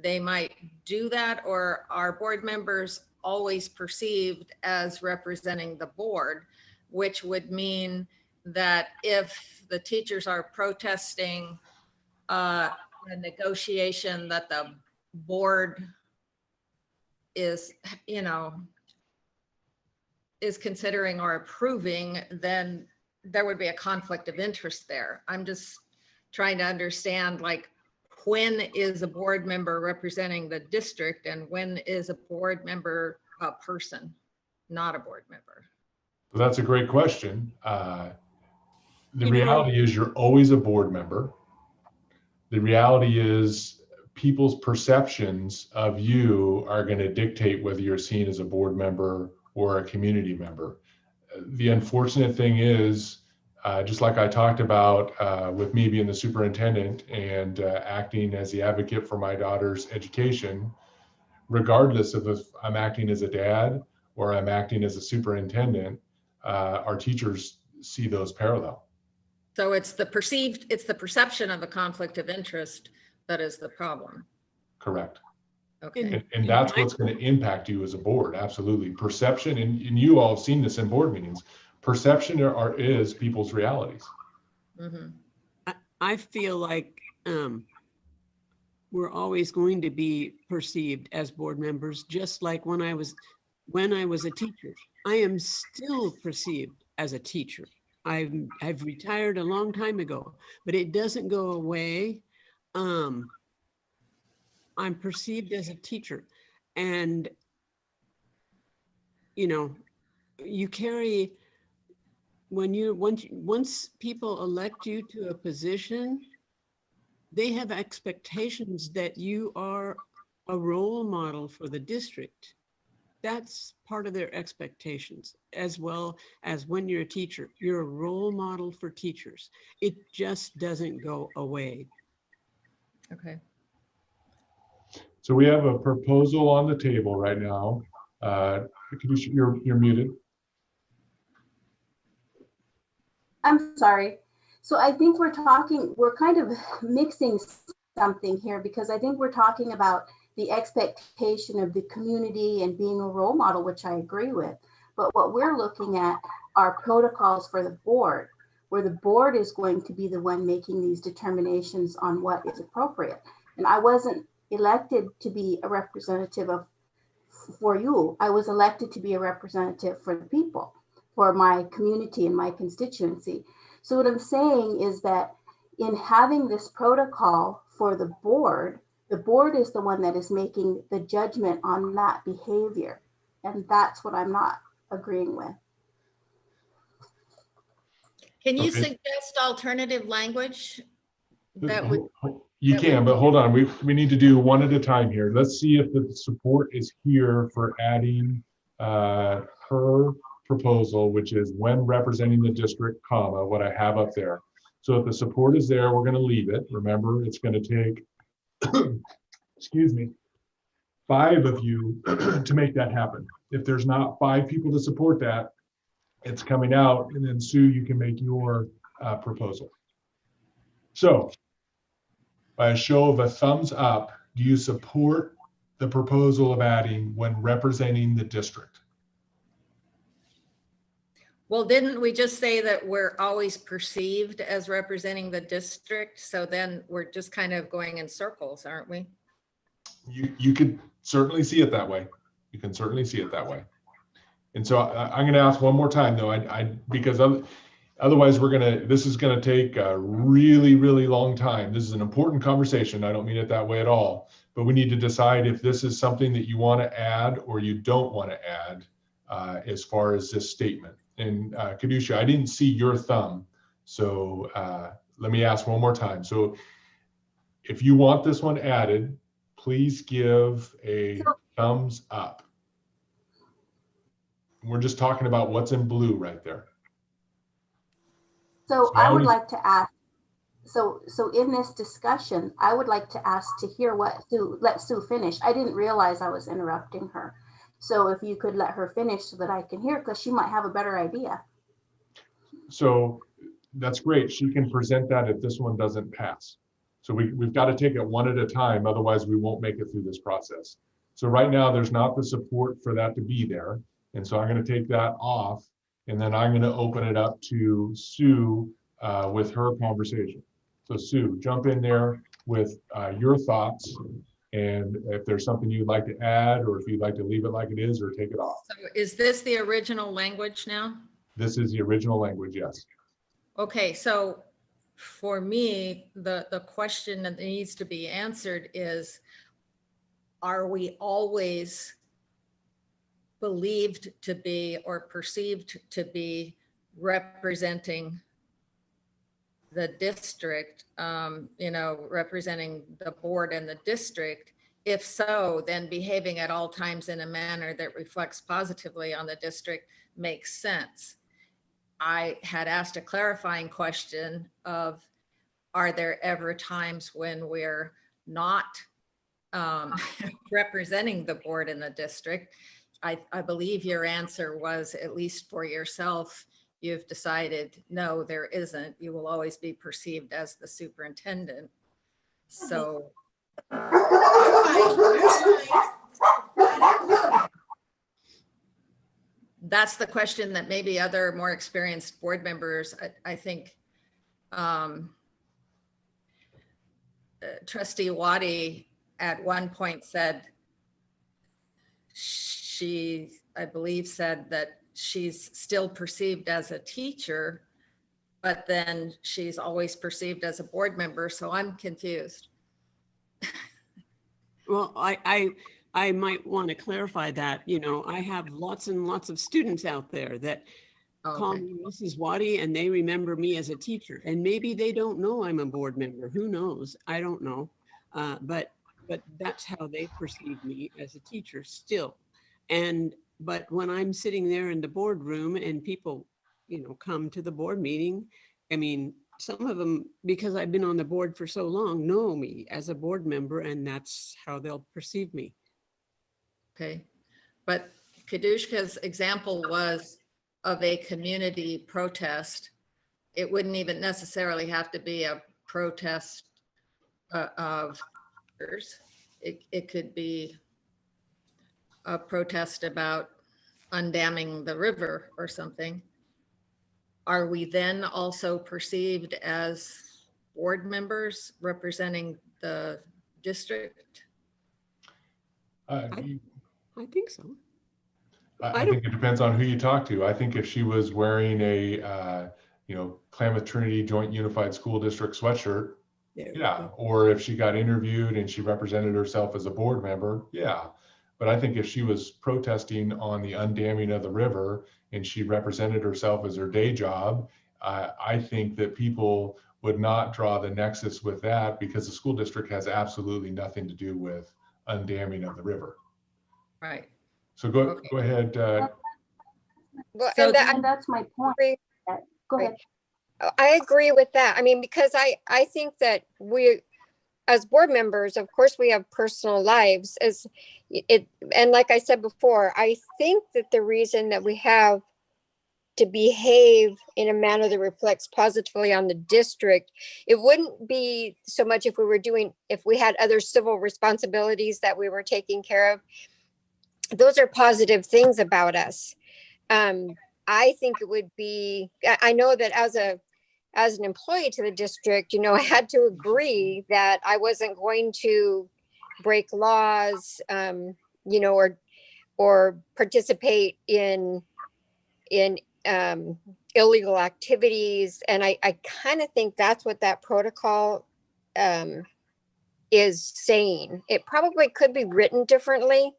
they might do that? Or are board members always perceived as representing the board, which would mean that if the teachers are protesting a negotiation that the board is, is considering or approving, then there would be a conflict of interest there. I'm just trying to understand, like, when is a board member representing the district and when is a board member a person, not a board member? Well, that's a great question. The reality is you're always a board member. The reality is people's perceptions of you are going to dictate whether you're seen as a board member or a community member. The unfortunate thing is, just like I talked about with me being the superintendent and acting as the advocate for my daughter's education, regardless of if I'm acting as a dad or I'm acting as a superintendent, our teachers see those parallel. So it's the perception of a conflict of interest that is the problem. Correct. Okay. And that's what's going to impact you as a board. Absolutely. Perception, and you all have seen this in board meetings, perception is people's realities. Mm-hmm. I feel like we're always going to be perceived as board members, just like when I was a teacher. I am still perceived as a teacher. I've retired a long time ago, but it doesn't go away. I'm perceived as a teacher, and you carry, once people elect you to a position, they have expectations that you are a role model for the district. That's part of their expectations, as well as when you're a teacher, you're a role model for teachers. It just doesn't go away. Okay. So we have a proposal on the table right now. You're muted. I'm sorry. So I think we're kind of mixing something here, because I think we're talking about the expectation of the community and being a role model, which I agree with. But what we're looking at are protocols for the board, where the board is going to be the one making these determinations on what is appropriate. And I wasn't elected to be a representative for you. I was elected to be a representative for the people, for my community and my constituency. So what I'm saying is that in having this protocol for the board is the one that is making the judgment on that behavior. And that's what I'm not agreeing with. Can you Okay. suggest alternative language that would? You can, but hold on. We need to do one at a time here. Let's see if the support is here for adding her proposal, which is when representing the district, comma, what I have up there. So if the support is there, we're going to leave it. Remember, it's going to take, excuse me, 5 of you to make that happen. If there's not 5 people to support that, it's coming out, and then Sue, you can make your proposal. So by a show of a thumbs up, do you support the proposal of adding when representing the district? Well, didn't we just say that we're always perceived as representing the district? So then we're just kind of going in circles, aren't we? You could certainly see it that way. You can certainly see it that way. And so I'm going to ask one more time, though, because otherwise this is going to take a really, really long time. This is an important conversation. I don't mean it that way at all, but we need to decide if this is something that you want to add or you don't want to add as far as this statement. And Kadusha, I didn't see your thumb. So let me ask one more time. So if you want this one added, please give a thumbs up. We're just talking about what's in blue right there. So I I would already- like to ask, so in this discussion, I would like to ask to hear what Sue, let Sue finish. I didn't realize I was interrupting her. So if you could let her finish so that I can hear, because she might have a better idea. So that's great. She can present that if this one doesn't pass. So we've got to take it one at a time, otherwise we won't make it through this process. So right now, there's not the support for that to be there. And so I'm going to take that off, and then I'm going to open it up to Sue with her conversation. So Sue, jump in there with your thoughts, and if there's something you'd like to add, or if you'd like to leave it like it is or take it off. So is this the original language now? This is the original language, yes. Okay, so for me, the question that needs to be answered is, are we always believed to be or perceived to be representing the district, representing the board and the district? If so, then behaving at all times in a manner that reflects positively on the district makes sense. I had asked a clarifying question of, are there ever times when we're not representing the board and the district? I believe your answer was, at least for yourself, you've decided, no, there isn't. You will always be perceived as the superintendent. So. That's the question that maybe other more experienced board members, I think, Trustee Waddy at one point said, I believe said that she's still perceived as a teacher, but then she's always perceived as a board member. So I'm confused. Well, I might want to clarify that. I have lots and lots of students out there that call me Mrs. Waddy, and they remember me as a teacher. And maybe they don't know I'm a board member. Who knows? I don't know. But that's how they perceive me, as a teacher still. But when I'm sitting there in the boardroom and people, come to the board meeting, I mean, some of them, because I've been on the board for so long, know me as a board member, and that's how they'll perceive me. Okay, but Kadushka's example was of a community protest. It wouldn't even necessarily have to be a protest of others. It could be a protest about undamming the river or something. Are we then also perceived as board members representing the district? I think so. I think it depends on who you talk to. I think if she was wearing a, Klamath Trinity Joint Unified School District sweatshirt, yeah. Or if she got interviewed and she represented herself as a board member, yeah. But I think if she was protesting on the undamming of the river and she represented herself as her day job, I think that people would not draw the nexus with that, because the school district has absolutely nothing to do with undamming of the river. Right. So go ahead. Well, So and that's my point. Go ahead. I agree with that. I mean, because I think that we, as board members, of course, we have personal lives and like I said before, I think that the reason that we have to behave in a manner that reflects positively on the district, it wouldn't be so much if we had other civil responsibilities that we were taking care of. Those are positive things about us. I think it would be, I know that as an employee to the district, I had to agree that I wasn't going to break laws, or participate in illegal activities. And I kind of think that's what that protocol is saying. It probably could be written differently,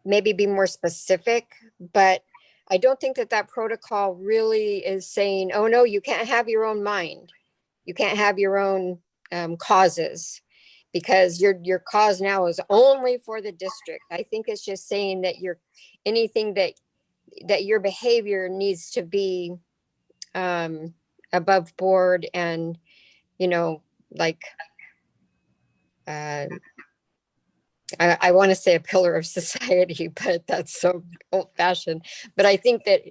maybe be more specific, but I don't think that protocol really is saying, oh no, you can't have your own mind. You can't have your own causes. because your cause now is only for the district. I think it's just saying that anything that your behavior needs to be above board and, like, I want to say a pillar of society, but that's so old fashioned. But I think that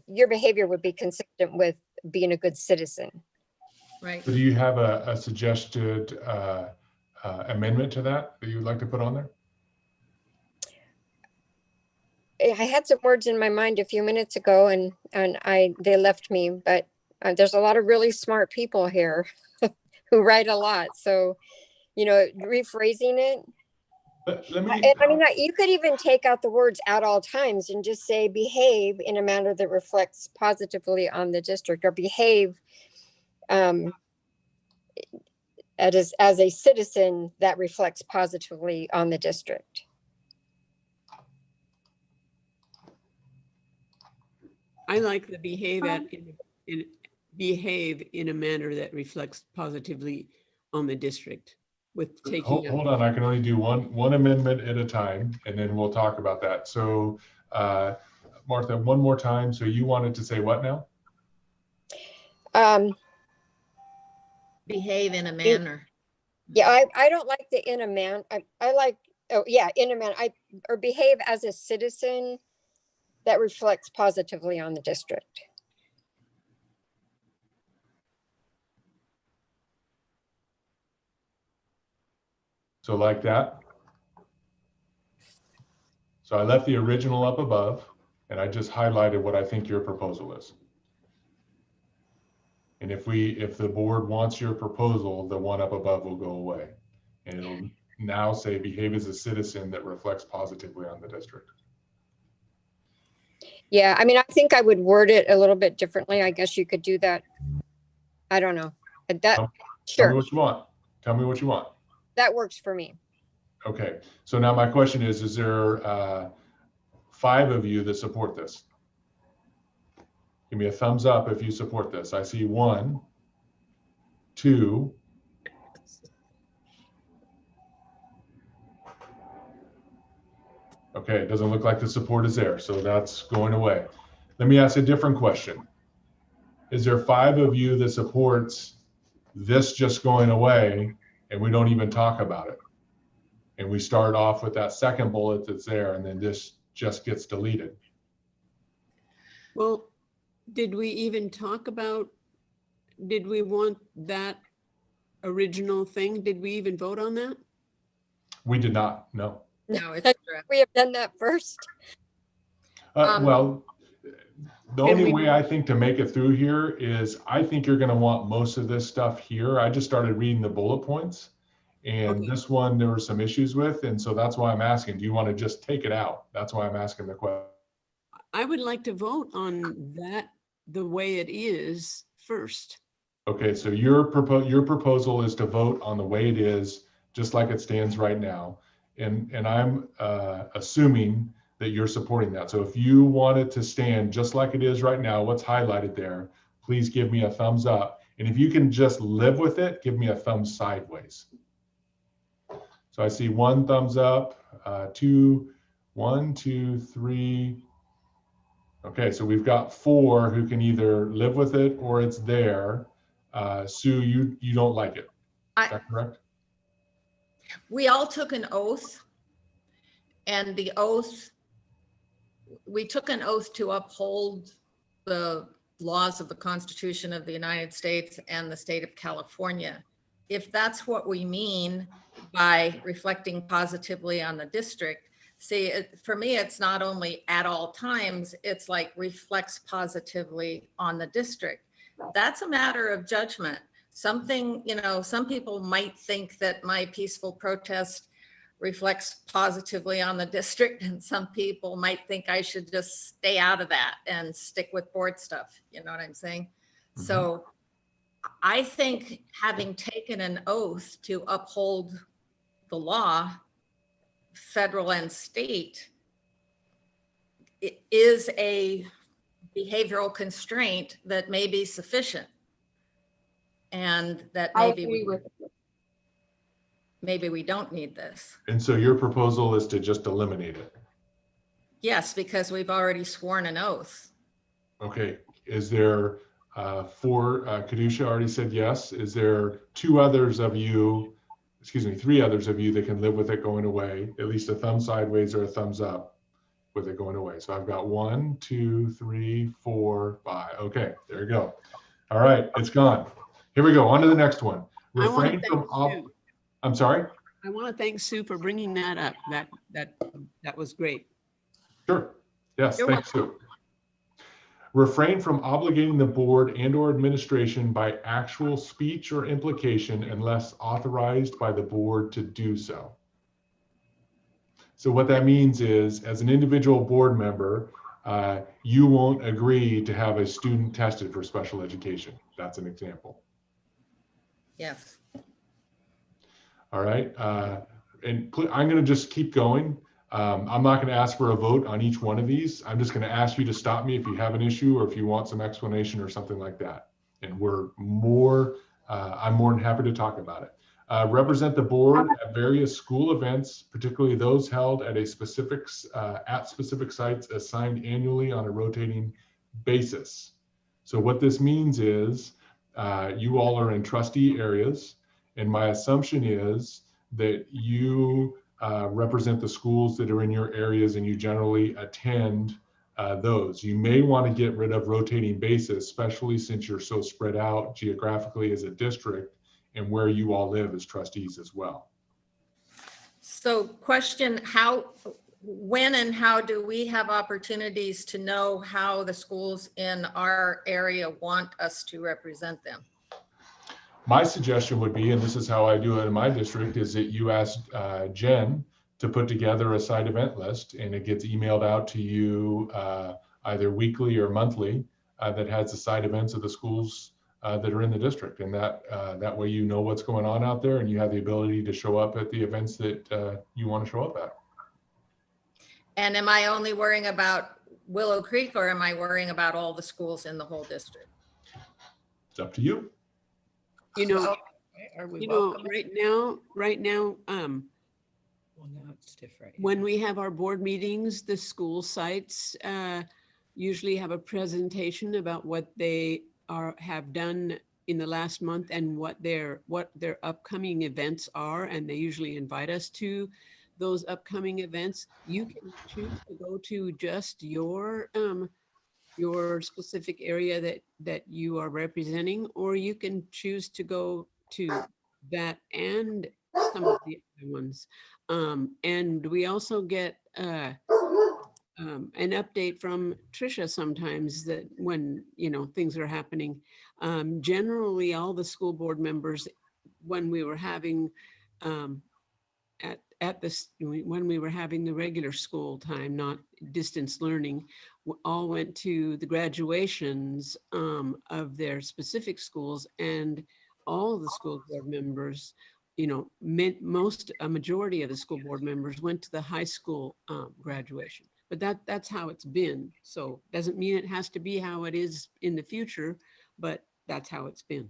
your behavior would be consistent with being a good citizen. Right. So do you have a suggested amendment to that you would like to put on there? I had some words in my mind a few minutes ago and they left me, but there's a lot of really smart people here who write a lot. So, rephrasing it. You could even take out the words "at all times" and just say behave in a manner that reflects positively on the district, or behave as a citizen that reflects positively on the district. I like the behave in a manner that reflects positively on the district. With taking hold on, I can only do one amendment at a time, and then we'll talk about that. So, Martha, one more time. So you wanted to say what now? Behave in a manner. Yeah, I don't like the in a man. I like, in a man. Or behave as a citizen that reflects positively on the district. So like that. So I left the original up above, and I just highlighted what I think your proposal is. And if the board wants your proposal, the one up above will go away. And it'll now say behave as a citizen that reflects positively on the district. Yeah, I mean, I think I would word it a little bit differently. I guess you could do that. I don't know. Tell me what you want. Tell me what you want. That works for me. Okay, so now my question is there 5 of you that support this? Give me a thumbs up if you support this. I see 1, 2. Okay, it doesn't look like the support is there, so that's going away. Let me ask a different question. Is there 5 of you that supports this just going away and we don't even talk about it? And we start off with that second bullet that's there, and then this just gets deleted. Well, did we even talk about, did we want that original thing? Did we even vote on that? We did not, no. No, it's we have done that first. Well, the only way I think to make it through here is I think you're going to want most of this stuff here. I just started reading the bullet points, and this one there were some issues with, and so that's why I'm asking, do you want to just take it out? That's why I'm asking the question. I would like to vote on that the way it is first. Okay, so your proposal is to vote on the way it is, just like it stands right now. And I'm assuming that you're supporting that. So if you want it to stand just like it is right now, what's highlighted there, please give me a thumbs up. And if you can just live with it, give me a thumb sideways. So I see 1 thumbs up, 2, 1, 2, 3. Okay, so we've got 4 who can either live with it or it's there. Sue, you don't like it. Is that correct? We all took an oath, and the oath, we took an oath to uphold the laws of the Constitution of the United States and the state of California. If that's what we mean by reflecting positively on the district, see, for me, it's not only at all times, it's like reflects positively on the district. That's a matter of judgment. Something, some people might think that my peaceful protest reflects positively on the district, and some people might think I should just stay out of that and stick with board stuff. You know what I'm saying? Mm-hmm. So I think having taken an oath to uphold the law, federal and state, it is a behavioral constraint that may be sufficient. And that maybe I agree with you. maybe we don't need this. And so your proposal is to just eliminate it. Yes, because we've already sworn an oath. Okay, is there Kadusha already said yes. Is there three others of you that can live with it going away, at least a thumb sideways or a thumbs up with it going away? So I've got 1, 2, 3, 4, 5. Okay, there you go. All right, it's gone. Here we go, on to the next one. Refrain from, I'm sorry? I want to thank Sue for bringing that up. That was great. Sure, yes, You're thanks, Sue. Refrain from obligating the board and/or administration by actual speech or implication unless authorized by the board to do so. So what that means is, as an individual board member, you won't agree to have a student tested for special education. That's an example. Yes. All right, and I'm going to just keep going. I'm not going to ask for a vote on each one of these. I'm just going to ask you to stop me if you have an issue or if you want some explanation or something like that. And I'm more than happy to talk about it. Represent the board at various school events, particularly those held at specific sites assigned annually on a rotating basis. So what this means is you all are in trustee areas, and my assumption is that you represent the schools that are in your areas and you generally attend those. You may want to get rid of rotating basis, especially since you're so spread out geographically as a district and where you all live as trustees as well. So question, when and how do we have opportunities to know how the schools in our area want us to represent them? My suggestion would be, and this is how I do it in my district, is that you ask Jen to put together a site event list, and it gets emailed out to you either weekly or monthly that has the site events of the schools that are in the district. And that way you know what's going on out there and you have the ability to show up at the events that you want to show up at. And am I only worrying about Willow Creek, or am I worrying about all the schools in the whole district? It's up to you. Right now, Well, now it's different. when we have our board meetings, the school sites usually have a presentation about what they have done in the last month and what their upcoming events are, and they usually invite us to those upcoming events. You can choose to go to just your specific area that you are representing, or you can choose to go to that and some of the other ones. And we also get an update from Tricia sometimes that when things are happening. Generally, all the school board members, when we were having when we were having the regular school time, not distance learning, all went to the graduations of their specific schools, and all of the school board members, a majority of the school board members went to the high school graduation. But that's how it's been. So doesn't mean it has to be how it is in the future, but that's how it's been.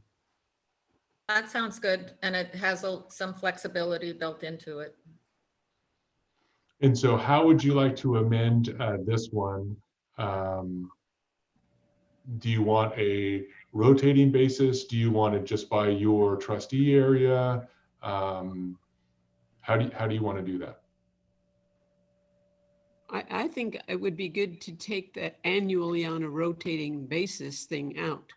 That sounds good. And it has some flexibility built into it. And so how would you like to amend this one? Do you want a rotating basis? Do you want it just by your trustee area? How do you want to do that? I think it would be good to take that annually on a rotating basis thing out.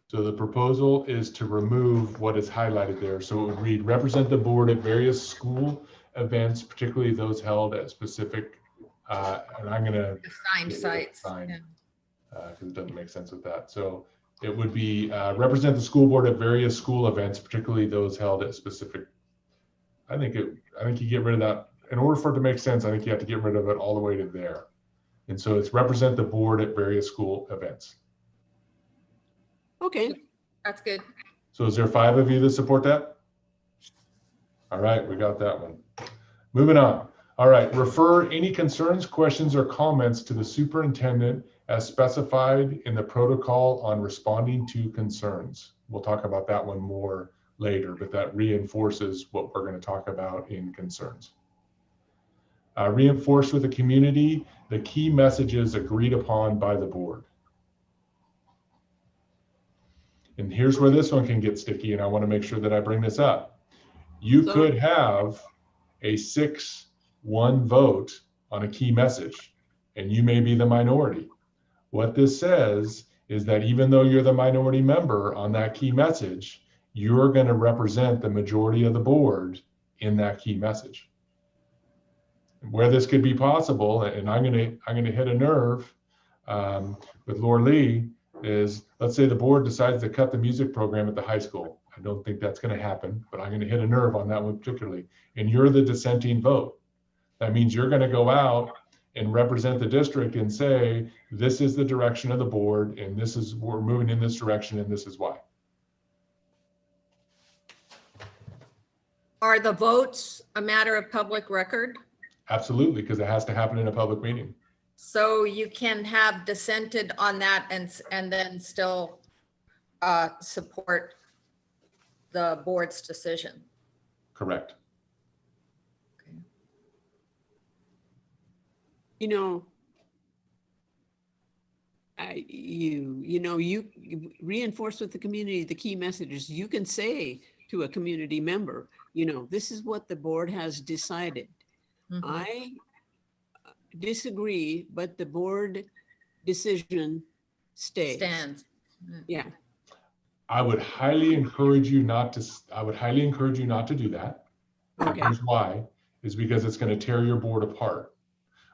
So the proposal is to remove what is highlighted there. So it would read, represent the board at various school events, particularly those held at specific, and I'm going to assigned sites. Because it doesn't make sense with that. So it would be represent the school board at various school events, particularly those held at specific. I think you get rid of that. In order for it to make sense, I think you have to get rid of it all the way to there. And so it's represent the board at various school events. Okay. That's good. So is there 5 of you that support that? All right, we got that one. Moving on. All right, refer any concerns, questions, or comments to the superintendent as specified in the protocol on responding to concerns. We'll talk about that one more later, but that reinforces what we're going to talk about in concerns. Reinforce with the community the key messages agreed upon by the board. And here's where this one can get sticky, and I want to make sure that I bring this up. You could have a 6-1 vote on a key message, and you may be the minority. What this says is that even though you're the minority member on that key message, you're going to represent the majority of the board in that key message. Where this could be possible, and I'm going to hit a nerve with Laura Lee, is let's say the board decides to cut the music program at the high school. I don't think that's going to happen, but I'm going to hit a nerve on that one particularly. And you're the dissenting vote. That means you're going to go out and represent the district and say, this is the direction of the board, and this is, we're moving in this direction, and this is why. Are the votes a matter of public record? Absolutely, because it has to happen in a public meeting. So you can have dissented on that and then still support the board's decision. Correct. You know, you reinforce with the community the key messages. You can say to a community member, you know, this is what the board has decided. Mm-hmm. I disagree, but the board decision stands. Yeah. I would highly encourage you not to do that. Okay. Here's why, is because it's going to tear your board apart.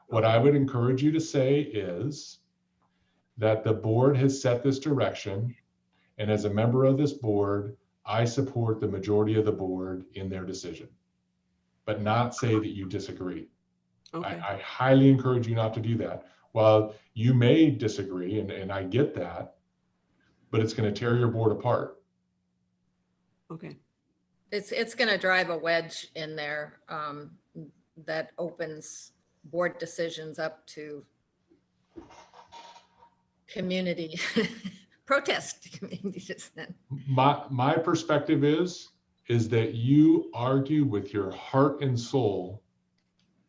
What I would encourage you to say is that the board has set this direction, and as a member of this board, I support the majority of the board in their decision, but not say that you disagree. Okay. I highly encourage you not to do that. While you may disagree, and I get that, but it's going to tear your board apart. Okay. It's going to drive a wedge in there that opens board decisions up to community protest community dissent. My perspective is that you argue with your heart and soul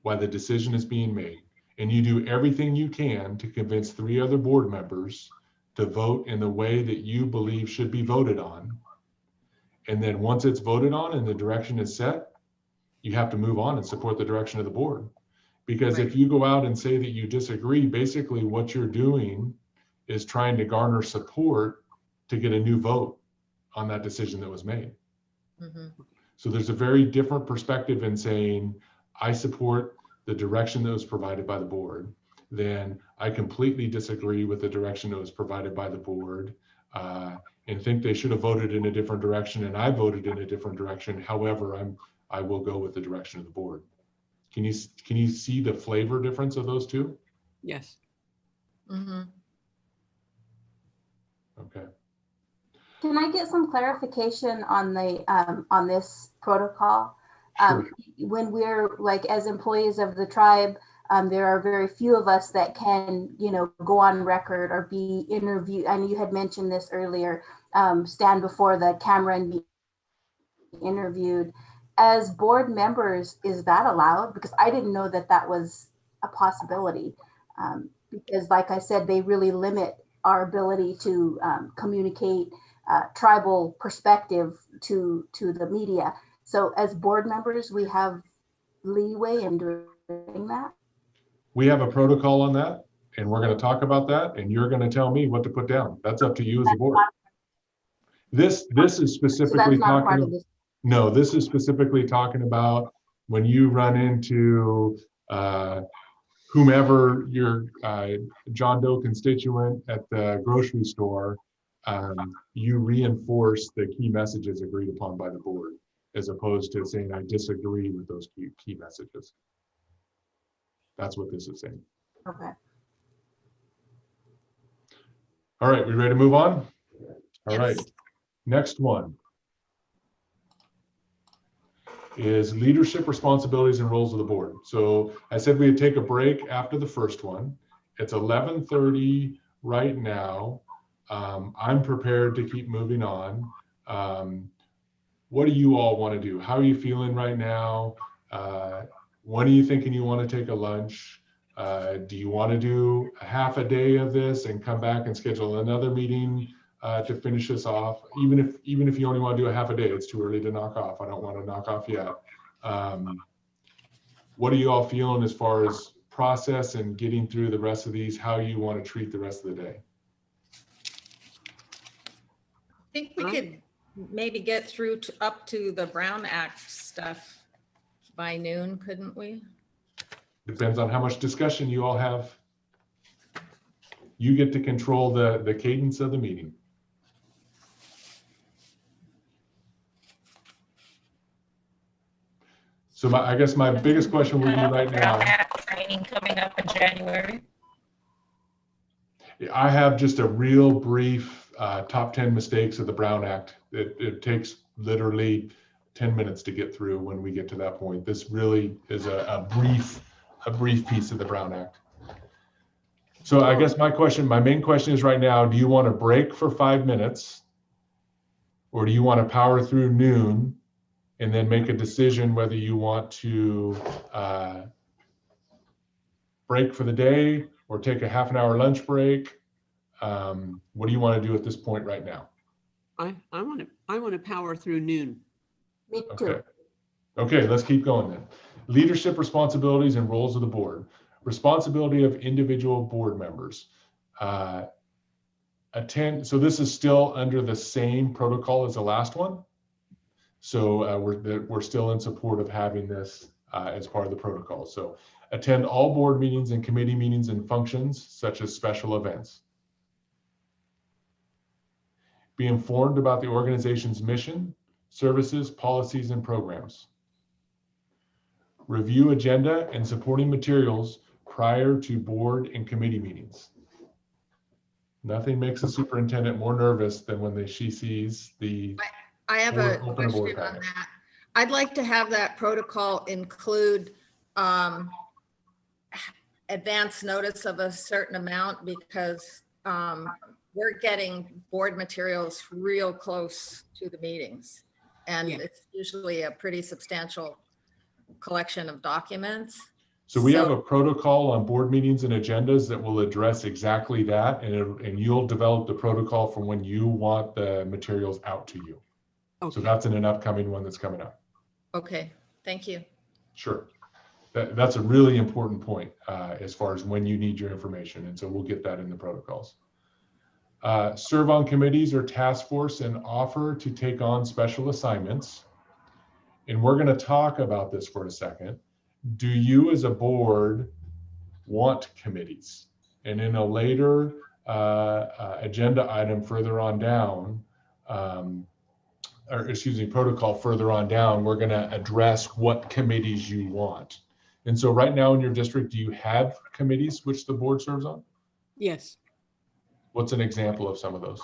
why the decision is being made, and you do everything you can to convince 3 other board members to vote in the way that you believe should be voted on. And then once it's voted on and the direction is set, you have to move on and support the direction of the board. Because if you go out and say that you disagree, basically what you're doing is trying to garner support to get a new vote on that decision that was made. Mm-hmm. So there's a very different perspective in saying, I support the direction that was provided by the board, then I completely disagree with the direction that was provided by the board and think they should have voted in a different direction, and I voted in a different direction. However, I will go with the direction of the board. Can you see the flavor difference of those two? Yes. Mm-hmm. Okay. Can I get some clarification on the on this protocol? Sure. When we're like as employees of the tribe, there are very few of us that can, you know, go on record or be interviewed. I know you had mentioned this earlier, stand before the camera and be interviewed. As board members, is that allowed? Because I didn't know that that was a possibility. Because like I said, they really limit our ability to communicate tribal perspective to the media. So as board members, we have leeway in doing that? We have a protocol on that, and we're going to talk about that, and you're going to tell me what to put down. That's up to you as a board. This is specifically talking. No, this is specifically talking about when you run into whomever your John Doe constituent at the grocery store, you reinforce the key messages agreed upon by the board, as opposed to saying, I disagree with those key messages. That's what this is saying. Okay. All right, we ready to move on? All Yes. right, next one is leadership responsibilities and roles of the board. So I said we'd take a break after the first one, It's 11:30 right now. I'm prepared to keep moving on. What do you all want to do? How are you feeling right now? When are you thinking you want to take a lunch? Do you want to do a half a day of this and come back and schedule another meeting to finish this off? Even if you only want to do a half a day, it's too early to knock off. I don't want to knock off yet. What are you all feeling as far as process and getting through the rest of these? How you want to treat the rest of the day? I think we could maybe get through up to the Brown Act stuff by noon, couldn't we? Depends on how much discussion you all have. You get to control the cadence of the meeting. So I guess my biggest question would be right now. Training coming up in January. I have just a real brief top 10 mistakes of the Brown Act. It takes literally 10 minutes to get through when we get to that point. This really is a brief piece of the Brown Act. So I guess my main question is right now, do you want to break for 5 minutes? Or do you want to power through noon and then make a decision whether you want to break for the day or take a half an hour lunch break? What do you want to do at this point right now? I want to power through noon. Me too. Okay. Okay, let's keep going then. Leadership responsibilities and roles of the board. Responsibility of individual board members. So this is still under the same protocol as the last one. So we're still in support of having this as part of the protocol. So attend all board meetings and committee meetings and functions such as special events. Be informed about the organization's mission, services, policies, and programs. Review agenda and supporting materials prior to board and committee meetings. Nothing makes a superintendent more nervous than when she sees the I have a question on that. I'd like to have that protocol include advance notice of a certain amount because we're getting board materials real close to the meetings. And it's usually a pretty substantial collection of documents. So we have a protocol on board meetings and agendas that will address exactly that. And you'll develop the protocol for when you want the materials out to you. Okay. So that's in an upcoming one that's coming up. Okay, thank you. Sure. That's a really important point as far as when you need your information. And so we'll get that in the protocols. Serve on committees or task force and offer to take on special assignments. And we're going to talk about this for a second. Do you as a board want committees? And in a later agenda item further on down, protocol further on down, we're going to address what committees you want. And so right now in your district, do you have committees which the board serves on? Yes. What's an example of some of those?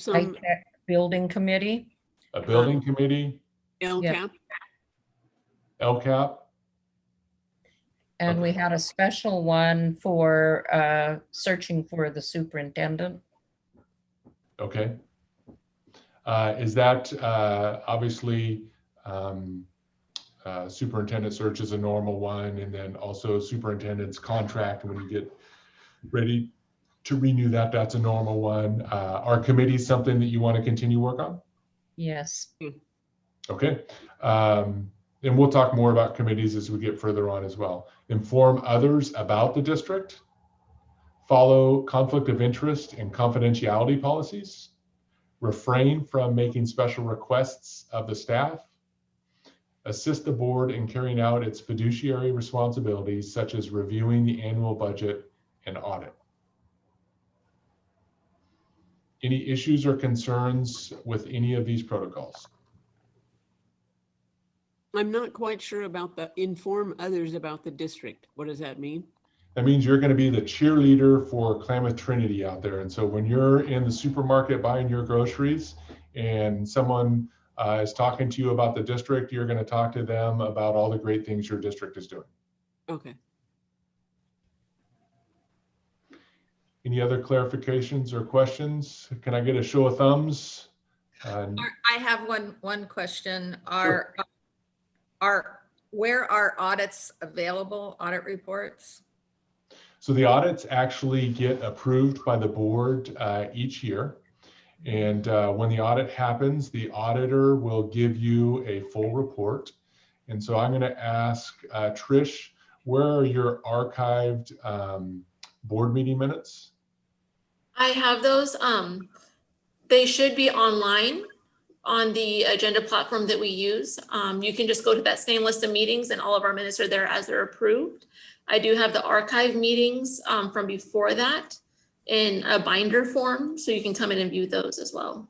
Like building committee. A building committee? LCAP. Yeah. LCAP. And we had a special one for searching for the superintendent. Okay. Is that obviously superintendent search is a normal one, and then also superintendent's contract when you get ready to renew that, that's a normal one. Are committees something that you want to continue work on? Yes. Okay. And we'll talk more about committees as we get further on as well. Inform others about the district. Follow conflict of interest and confidentiality policies. Refrain from making special requests of the staff. Assist the board in carrying out its fiduciary responsibilities, such as reviewing the annual budget and audit. Any issues or concerns with any of these protocols? I'm not quite sure about the inform others about the district. What does that mean? That means you're going to be the cheerleader for Klamath Trinity out there. And so when you're in the supermarket buying your groceries and someone is talking to you about the district, you're going to talk to them about all the great things your district is doing. Okay. Any other clarifications or questions? Can I get a show of thumbs? I have one question. Where are audits available, audit reports? So the audits actually get approved by the board each year. And when the audit happens, the auditor will give you a full report. And so I'm going to ask Trish, where are your archived board meeting minutes? I have those. They should be online on the agenda platform that we use. You can just go to that same list of meetings and all of our minutes are there as they're approved. I do have the archive meetings from before that in a binder form, so you can come in and view those as well.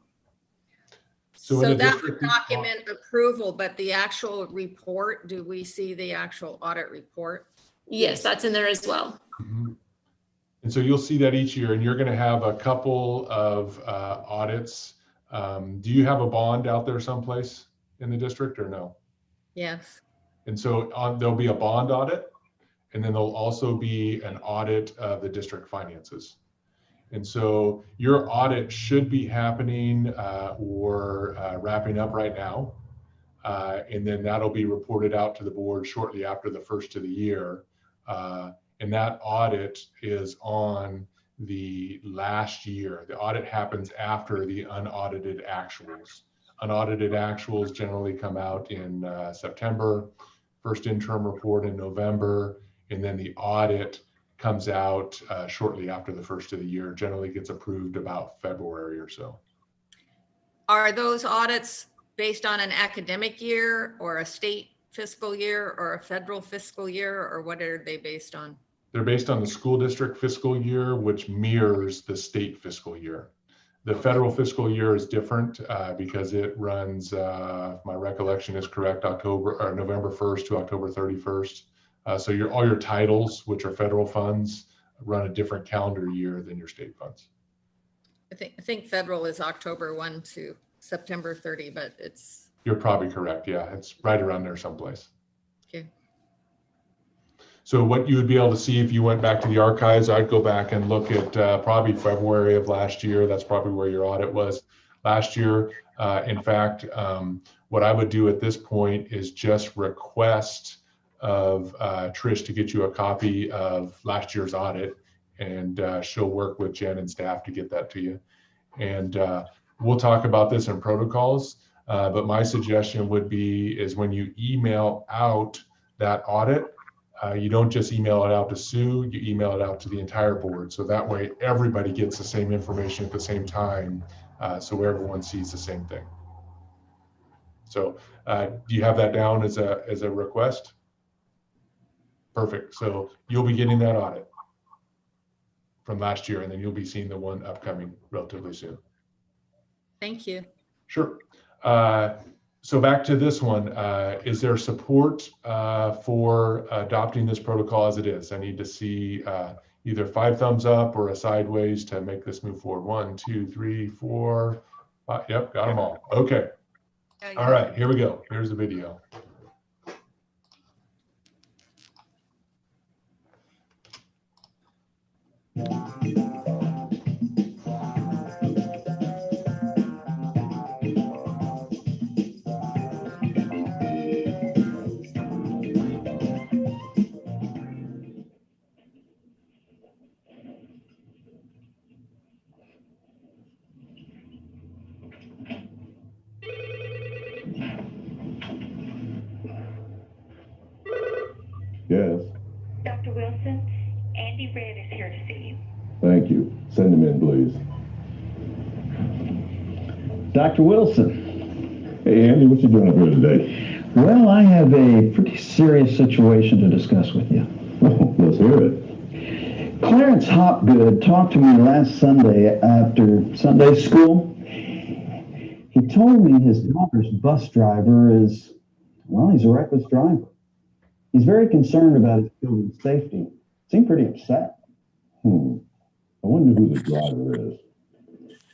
So that would document approval, but the actual report, do we see the actual audit report? Yes, that's in there as well. Mm-hmm. And so you'll see that each year, and you're going to have a couple of audits. Do you have a bond out there someplace in the district or no? Yes. And so there'll be a bond audit, and then there'll also be an audit of the district finances. And so your audit should be happening or wrapping up right now. And then that'll be reported out to the board shortly after the first of the year. And that audit is on the last year. The audit happens after the unaudited actuals. Unaudited actuals generally come out in September, first interim report in November, and then the audit comes out shortly after the first of the year, generally gets approved about February or so. Are those audits based on an academic year or a state fiscal year or a federal fiscal year, or what are they based on? They're based on the school district fiscal year, which mirrors the state fiscal year. The federal fiscal year is different because it runs, if my recollection is correct, November 1st to October 31st. So all your titles, which are federal funds, run a different calendar year than your state funds. I think federal is October 1 to September 30, but it's. You're probably correct. Yeah, it's right around there someplace. Okay. So what you would be able to see if you went back to the archives, I'd go back and look at probably February of last year. That's probably where your audit was last year. In fact, what I would do at this point is just request of Trish to get you a copy of last year's audit, and she'll work with Jen and staff to get that to you. And we'll talk about this in protocols, but my suggestion would be is when you email out that audit, you don't just email it out to Sue, you email it out to the entire board. So that way everybody gets the same information at the same time, so everyone sees the same thing. So do you have that down as a request? Perfect. So you'll be getting that audit from last year, and then you'll be seeing the one upcoming relatively soon. Thank you. Sure. So back to this one, is there support for adopting this protocol as it is? I need to see either 5 thumbs up or a sideways to make this move forward. 1, 2, 3, 4, 5. Yep, got them all. Okay. All right, here we go. Here's the video. Yes, Dr. Wilson, Andy Red is here to see you. thank you. Send him in, please. Dr. Wilson. Hey, Andy, what you doing up here today? Well, I have a pretty serious situation to discuss with you. Let's hear it. Clarence Hopgood talked to me last Sunday after Sunday school. He told me his daughter's bus driver is, well, he's a reckless driver. He's very concerned about his children's safety. Seemed pretty upset. I wonder who the driver is.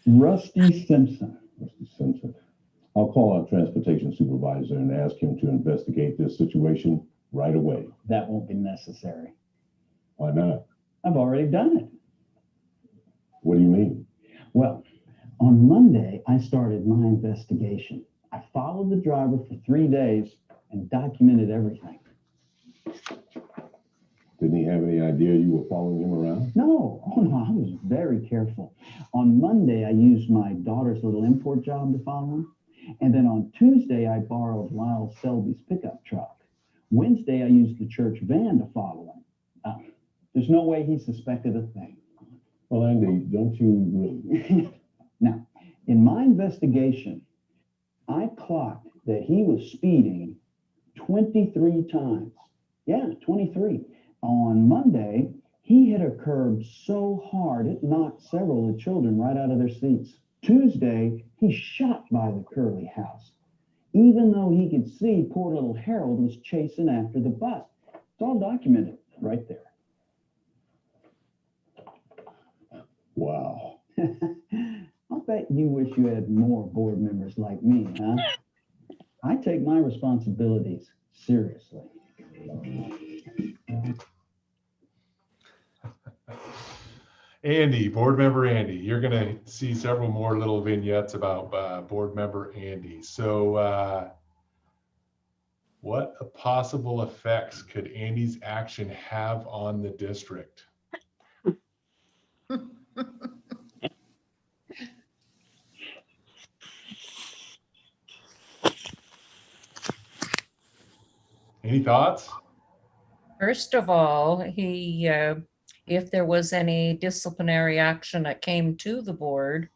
Rusty Simpson. Rusty Simpson. I'll call our transportation supervisor and ask him to investigate this situation right away. That won't be necessary. Why not? I've already done it. What do you mean? Well, on Monday, I started my investigation. I followed the driver for 3 days and documented everything. Didn't he have any idea you were following him around? No, oh no, I was very careful. On Monday, I used my daughter's little import job to follow him. And then on Tuesday, I borrowed Lyle Selby's pickup truck. Wednesday, I used the church van to follow him. There's no way he suspected a thing. Well, Andy, don't you... Now, in my investigation, I clocked that he was speeding 23 times. Yeah, 23. On Monday, he hit a curb so hard it knocked several of the children right out of their seats. Tuesday, he shot by the Curley house, even though he could see poor little Harold was chasing after the bus. It's all documented right there. Wow. I'll bet you wish you had more board members like me, huh? I take my responsibilities seriously. Andy, board member Andy, you're going to see several more little vignettes about board member Andy. So what possible effects could Andy's action have on the district? Any thoughts? First of all, if there was any disciplinary action that came to the board,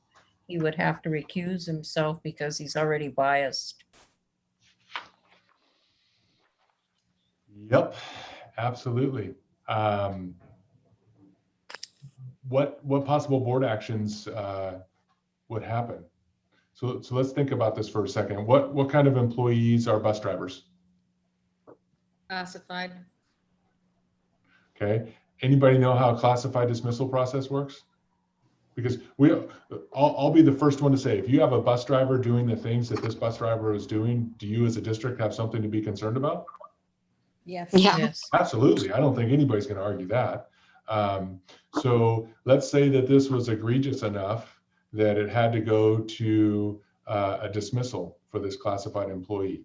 he would have to recuse himself because he's already biased. Yep, absolutely. What possible board actions would happen? So let's think about this for a second. What kind of employees are bus drivers? Classified. Okay. Anybody know how a classified dismissal process works? Because I'll be the first one to say, if you have a bus driver doing the things that this bus driver is doing, do you as a district have something to be concerned about? Yes. Yeah. Yes. Absolutely. I don't think anybody's going to argue that. So let's say that this was egregious enough that it had to go to a dismissal for this classified employee.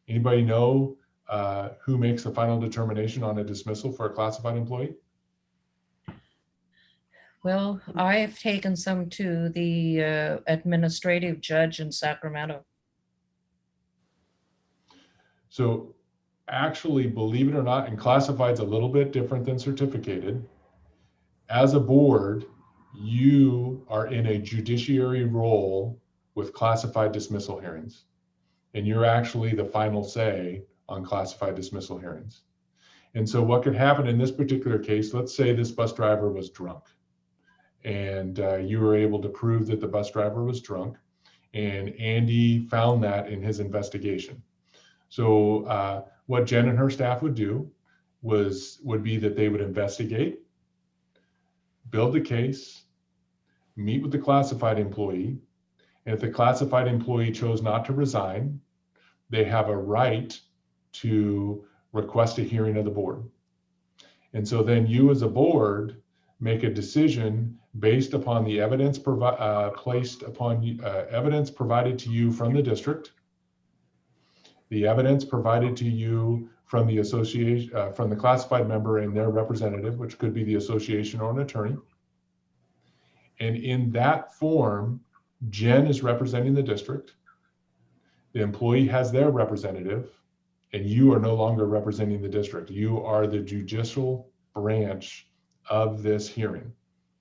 Anybody know who makes the final determination on a dismissal for a classified employee? Well, I've taken some to the administrative judge in Sacramento. So actually, believe it or not, and classified's a little bit different than certificated. As a board, you are in a judiciary role with classified dismissal hearings, and you're actually the final say on classified dismissal hearings. And so what could happen in this particular case, let's say this bus driver was drunk, and you were able to prove that the bus driver was drunk, and Andy found that in his investigation. So what Jen and her staff would do would be that they would investigate, build the case, meet with the classified employee, and if the classified employee chose not to resign, they have a right to request a hearing of the board. And so then you as a board make a decision based upon the evidence evidence provided to you from the district, the evidence provided to you from the association, from the classified member and their representative, which could be the association or an attorney. And in that form, Jen is representing the district, the employee has their representative, and you are no longer representing the district. You are the judicial branch of this hearing.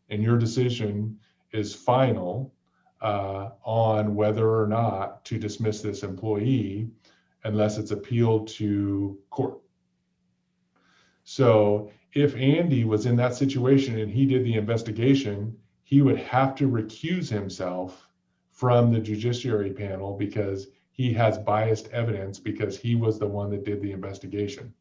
And your decision is final on whether or not to dismiss this employee unless it's appealed to court. So if Andy was in that situation and he did the investigation, he would have to recuse himself from the judiciary panel because he has biased evidence because he was the one that did the investigation.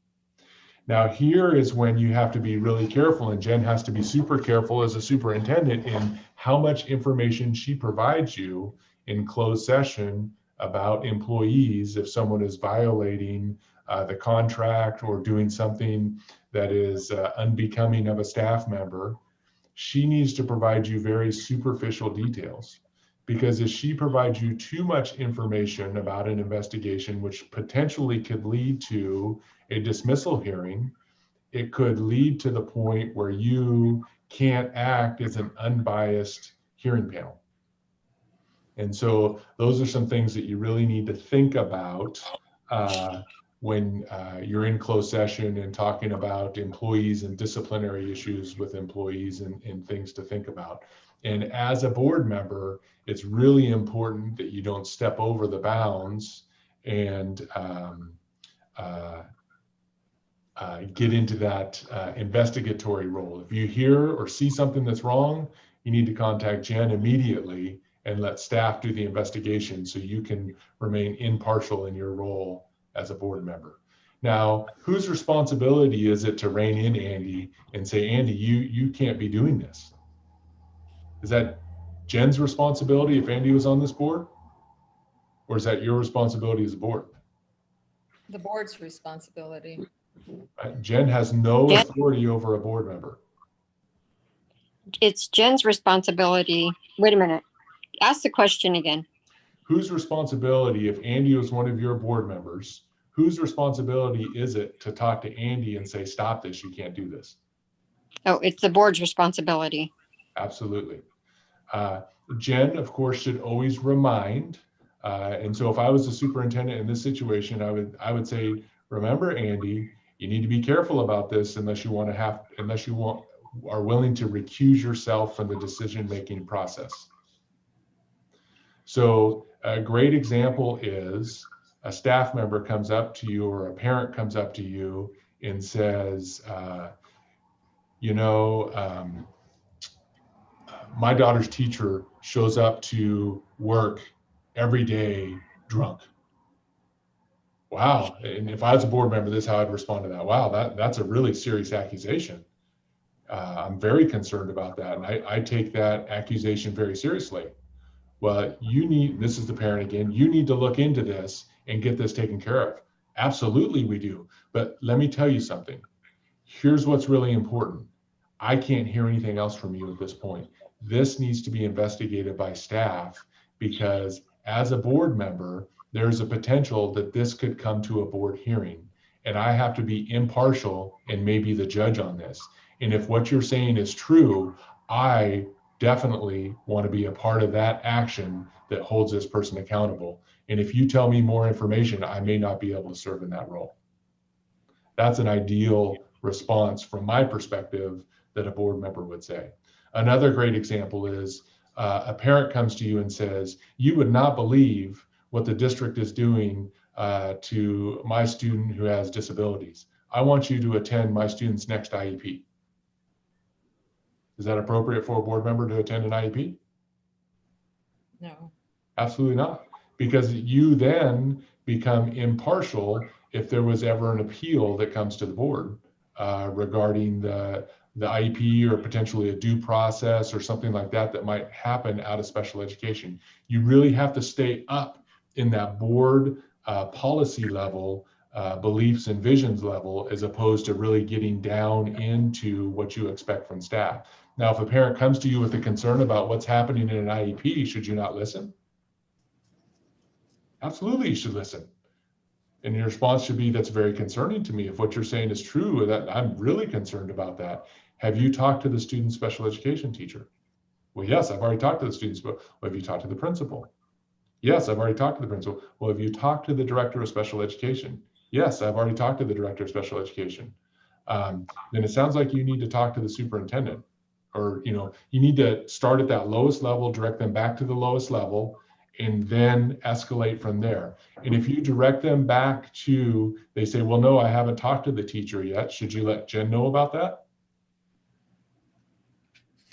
Now here is when you have to be really careful, and Jen has to be super careful as a superintendent in how much information she provides you in closed session about employees if someone is violating the contract or doing something that is unbecoming of a staff member. she needs to provide you very superficial details, because if she provides you too much information about an investigation, which potentially could lead to a dismissal hearing, it could lead to the point where you can't act as an unbiased hearing panel. And so those are some things that you really need to think about when you're in closed session and talking about employees and disciplinary issues with employees and things to think about. And as a board member, it's really important that you don't step over the bounds and get into that investigatory role. If you hear or see something that's wrong, you need to contact Jen immediately and let staff do the investigation so you can remain impartial in your role as a board member. Now, whose responsibility is it to rein in Andy and say, Andy, you can't be doing this? Is that Jen's responsibility if Andy was on this board? Or is that your responsibility as a board? The board's responsibility. Jen has no authority over a board member. It's Jen's responsibility. Wait a minute. Ask the question again. Whose responsibility, if Andy was one of your board members, whose responsibility is it to talk to Andy and say, stop this, you can't do this? Oh, it's the board's responsibility. Absolutely. Jen, of course, should always remind. And so if I was the superintendent in this situation, I would say, remember, Andy, you need to be careful about this unless you are willing to recuse yourself from the decision-making process. So a great example is a staff member comes up to you or a parent comes up to you and says, my daughter's teacher shows up to work every day drunk. Wow. And if I was a board member, this is how I'd respond to that. Wow, that's a really serious accusation. I'm very concerned about that. And I take that accusation very seriously. Well, this is the parent again, you need to look into this and get this taken care of. Absolutely we do. But let me tell you something. Here's what's really important. I can't hear anything else from you at this point. This needs to be investigated by staff, because as a board member, there's a potential that this could come to a board hearing, and I have to be impartial and maybe the judge on this. And if what you're saying is true, I definitely want to be a part of that action that holds this person accountable. And if you tell me more information, I may not be able to serve in that role. That's an ideal response from my perspective that a board member would say. Another great example is a parent comes to you and says, you would not believe what the district is doing to my student who has disabilities. I want you to attend my student's next IEP. Is that appropriate for a board member to attend an IEP? No. Absolutely not. Because you then become impartial if there was ever an appeal that comes to the board regarding the IEP or potentially a due process or something like that might happen out of special education. You really have to stay up in that board policy level, beliefs and visions level, as opposed to really getting down into what you expect from staff. Now, if a parent comes to you with a concern about what's happening in an IEP, should you not listen? Absolutely, you should listen. And your response should be, that's very concerning to me. If what you're saying is true, that I'm really concerned about that. Have you talked to the student special education teacher? Well, yes, I've already talked to the students, but have you talked to the principal? Yes, I've already talked to the principal. Well, have you talked to the director of special education? Yes, I've already talked to the director of special education. Then it sounds like you need to talk to the superintendent, or you need to start at that lowest level, direct them back to the lowest level, and then escalate from there. And if you direct them back to, they say, well, no, I haven't talked to the teacher yet. Should you let Jen know about that?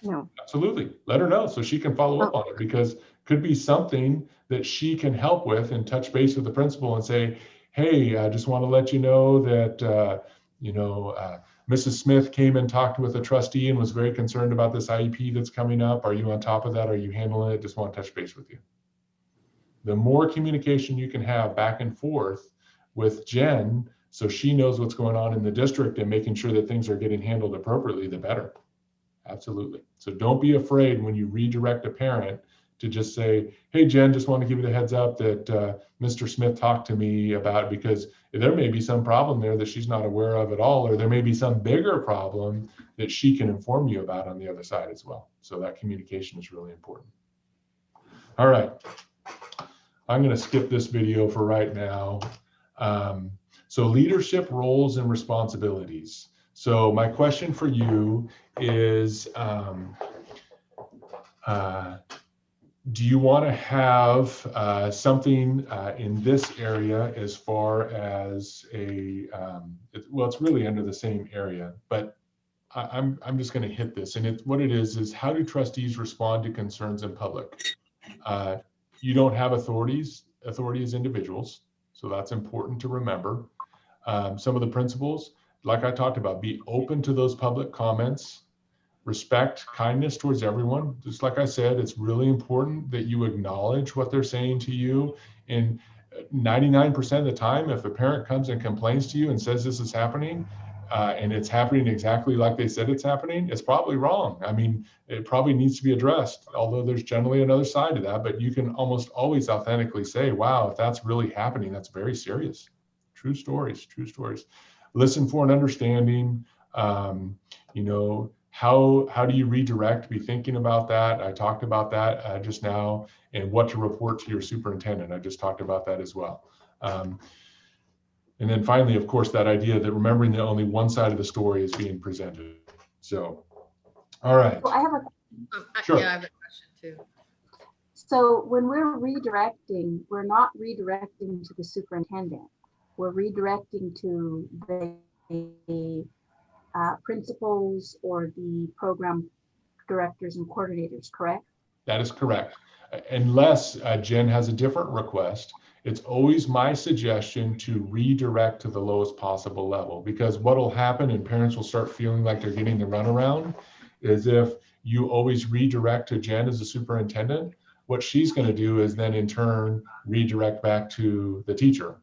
No. Absolutely. Let her know so she can follow up on it, because could be something that she can help with, and touch base with the principal and say, hey, I just want to let you know that, Mrs. Smith came and talked with a trustee and was very concerned about this IEP that's coming up. Are you on top of that? Are you handling it? Just want to touch base with you. The more communication you can have back and forth with Jen, so she knows what's going on in the district and making sure that things are getting handled appropriately, the better. Absolutely. So don't be afraid when you redirect a parent to just say, hey, Jen, just want to give you the heads up that Mr. Smith talked to me about, because there may be some problem there that she's not aware of at all, or there may be some bigger problem that she can inform you about on the other side as well. So that communication is really important. All right. I'm going to skip this video for right now. So leadership roles and responsibilities. So my question for you is, do you want to have something in this area as far as well, it's really under the same area, but I'm just going to hit this. And what it is how do trustees respond to concerns in public? You don't have authority as individuals, so that's important to remember. Some of the principles, like I talked about, be open to those public comments, respect, kindness towards everyone. Just like I said, it's really important that you acknowledge what they're saying to you. And 99% of the time, if a parent comes and complains to you and says this is happening, and it's happening exactly like they said it's happening, it's probably wrong. I mean, it probably needs to be addressed, although there's generally another side to that, but you can almost always authentically say, wow, if that's really happening, that's very serious. True stories, true stories. Listen for an understanding. You know, how do you redirect? Be thinking about that. I talked about that just now, and what to report to your superintendent. I just talked about that as well. And then finally, of course, that idea that remembering that only one side of the story is being presented. So, all right. So I have Sure. Yeah, I have a question too. So when we're redirecting, we're not redirecting to the superintendent. We're redirecting to the principals or the program directors and coordinators, correct? That is correct. Unless Jen has a different request, it's always my suggestion to redirect to the lowest possible level, because what will happen and parents will start feeling like they're getting the runaround is if you always redirect to Jen as a superintendent, what she's going to do is then in turn redirect back to the teacher.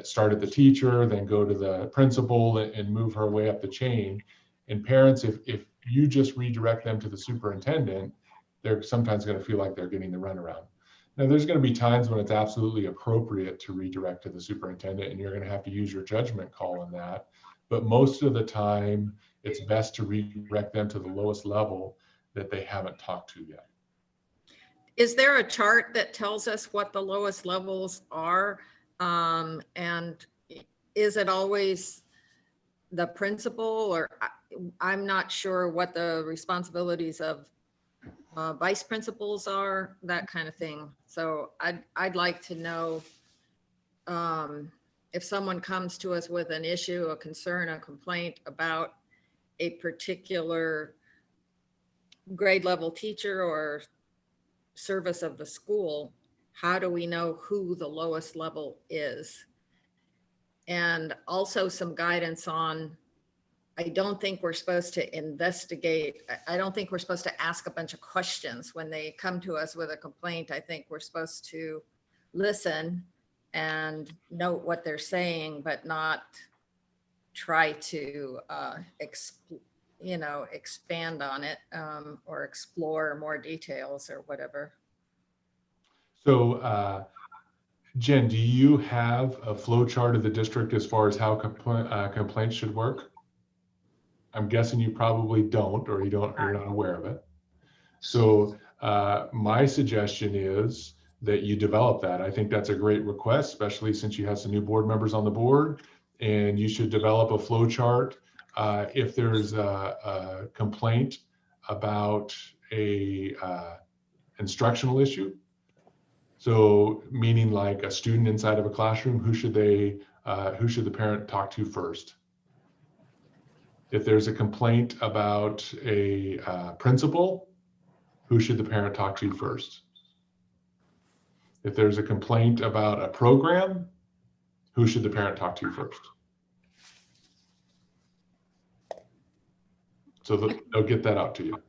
Start at the teacher, then go to the principal and move her way up the chain. And parents, if you just redirect them to the superintendent, they're sometimes going to feel like they're getting the runaround. Now, there's going to be times when it's absolutely appropriate to redirect to the superintendent, and you're going to have to use your judgment call on that. But most of the time, it's best to redirect them to the lowest level that they haven't talked to yet. Is there a chart that tells us what the lowest levels are? And is it always the principal, or I'm not sure what the responsibilities of vice principals are, that kind of thing. So I'd like to know if someone comes to us with an issue, a concern, a complaint about a particular grade level teacher or service of the school, how do we know who the lowest level is? And also some guidance on, I don't think we're supposed to investigate. I don't think we're supposed to ask a bunch of questions when they come to us with a complaint. I think we're supposed to listen and note what they're saying, but not try to expand on it or explore more details or whatever. So, Jen, do you have a flow chart of the district as far as how complaints should work? I'm guessing you probably don't, or you're not aware of it. So my suggestion is that you develop that. I think that's a great request, especially since you have some new board members on the board, and you should develop a flow chart. If there's a complaint about a instructional issue, so meaning like a student inside of a classroom, who should the parent talk to first? If there's a complaint about a principal, who should the parent talk to first? If there's a complaint about a program, who should the parent talk to first? So they'll get that out to you.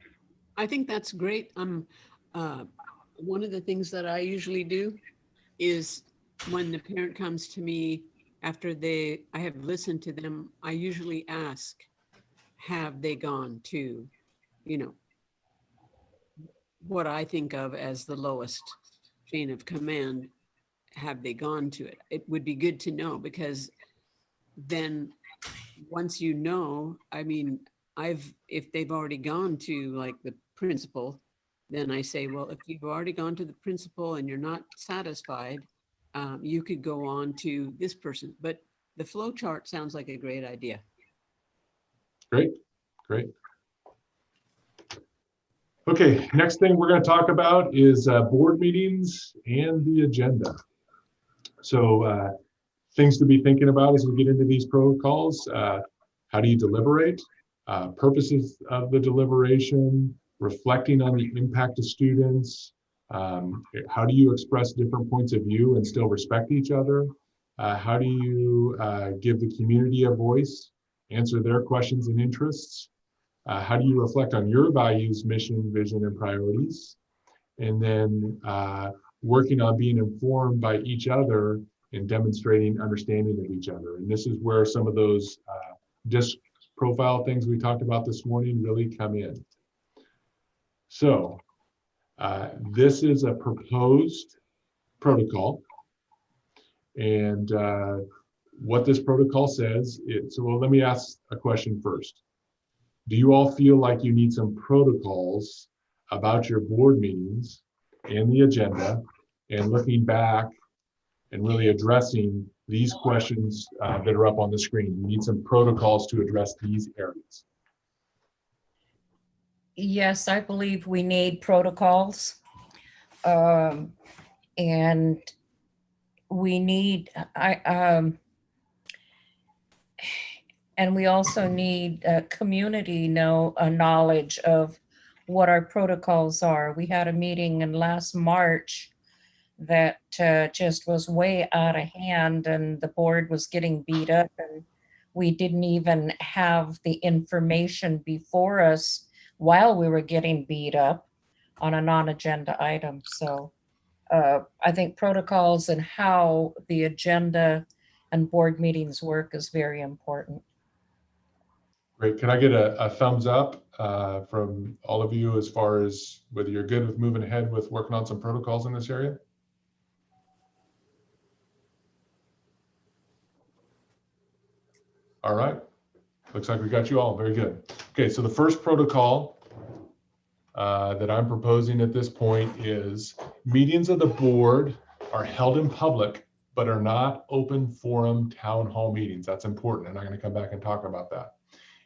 I think that's great. One of the things that I usually do is when the parent comes to me after I have listened to them, I usually ask, have they gone to you know, what I think of as the lowest chain of command, have they gone to it? It would be good to know, because then once you know, I mean, if they've already gone to like the principal, then I say, well, if you've already gone to the principal and you're not satisfied, you could go on to this person. But the flow chart sounds like a great idea. Great, great. Okay, next thing we're going to talk about is board meetings and the agenda. So things to be thinking about as we get into these protocols. How do you deliberate? Purposes of the deliberation, reflecting on the impact of students. How do you express different points of view and still respect each other? How do you give the community a voice, answer their questions and interests? How do you reflect on your values, mission, vision, and priorities? And then working on being informed by each other and demonstrating understanding of each other. And this is where some of those DISC profile things we talked about this morning really come in. So this is a proposed protocol. And what this protocol says, so well, let me ask a question first. Do you all feel like you need some protocols about your board meetings and the agenda, and looking back and really addressing these questions that are up on the screen? You need some protocols to address these areas. Yes, I believe we need protocols. And we need, and we also need community knowledge of what our protocols are. We had a meeting in last March that just was way out of hand, and the board was getting beat up, and we didn't even have the information before us while we were getting beat up on a non-agenda item. So I think protocols and how the agenda and board meetings work is very important. Great. Can I get a thumbs up from all of you as far as whether you're good with moving ahead with working on some protocols in this area? All right. Looks like we got you all. Very good. Okay, so the first protocol that I'm proposing at this point is meetings of the board are held in public, but are not open forum town hall meetings. That's important, and I'm going to come back and talk about that.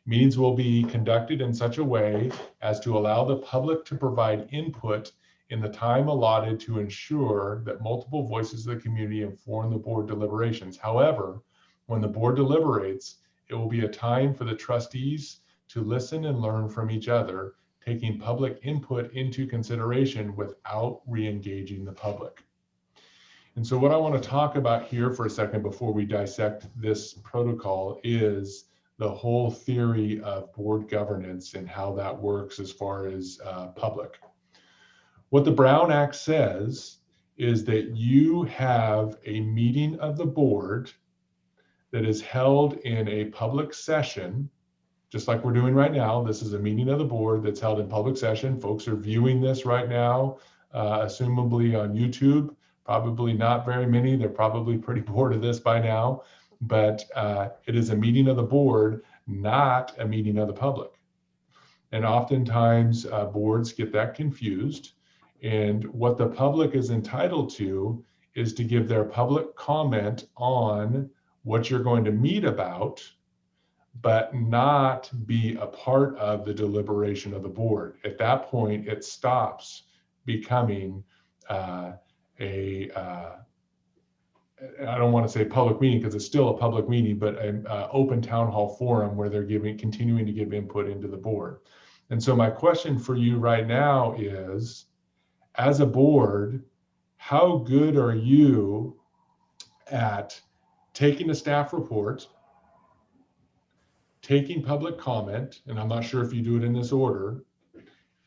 Meetings will be conducted in such a way as to allow the public to provide input in the time allotted to ensure that multiple voices of the community inform the board deliberations. However, when the board deliberates, it will be a time for the trustees to listen and learn from each other, taking public input into consideration without re-engaging the public. And so what I want to talk about here for a second before we dissect this protocol is the whole theory of board governance and how that works as far as public. What the Brown Act says is that you have a meeting of the board that is held in a public session, just like we're doing right now. This is a meeting of the board that's held in public session. Folks are viewing this right now, assumably on YouTube. Probably not very many. They're probably pretty bored of this by now. But it is a meeting of the board, not a meeting of the public. And oftentimes boards get that confused. And what the public is entitled to is to give their public comment on what you're going to meet about, but not be a part of the deliberation of the board. At that point, it stops becoming I don't want to say public meeting because it's still a public meeting, but an open town hall forum where they're continuing to give input into the board. And so my question for you right now is, as a board, how good are you at taking a staff report, taking public comment, and I'm not sure if you do it in this order,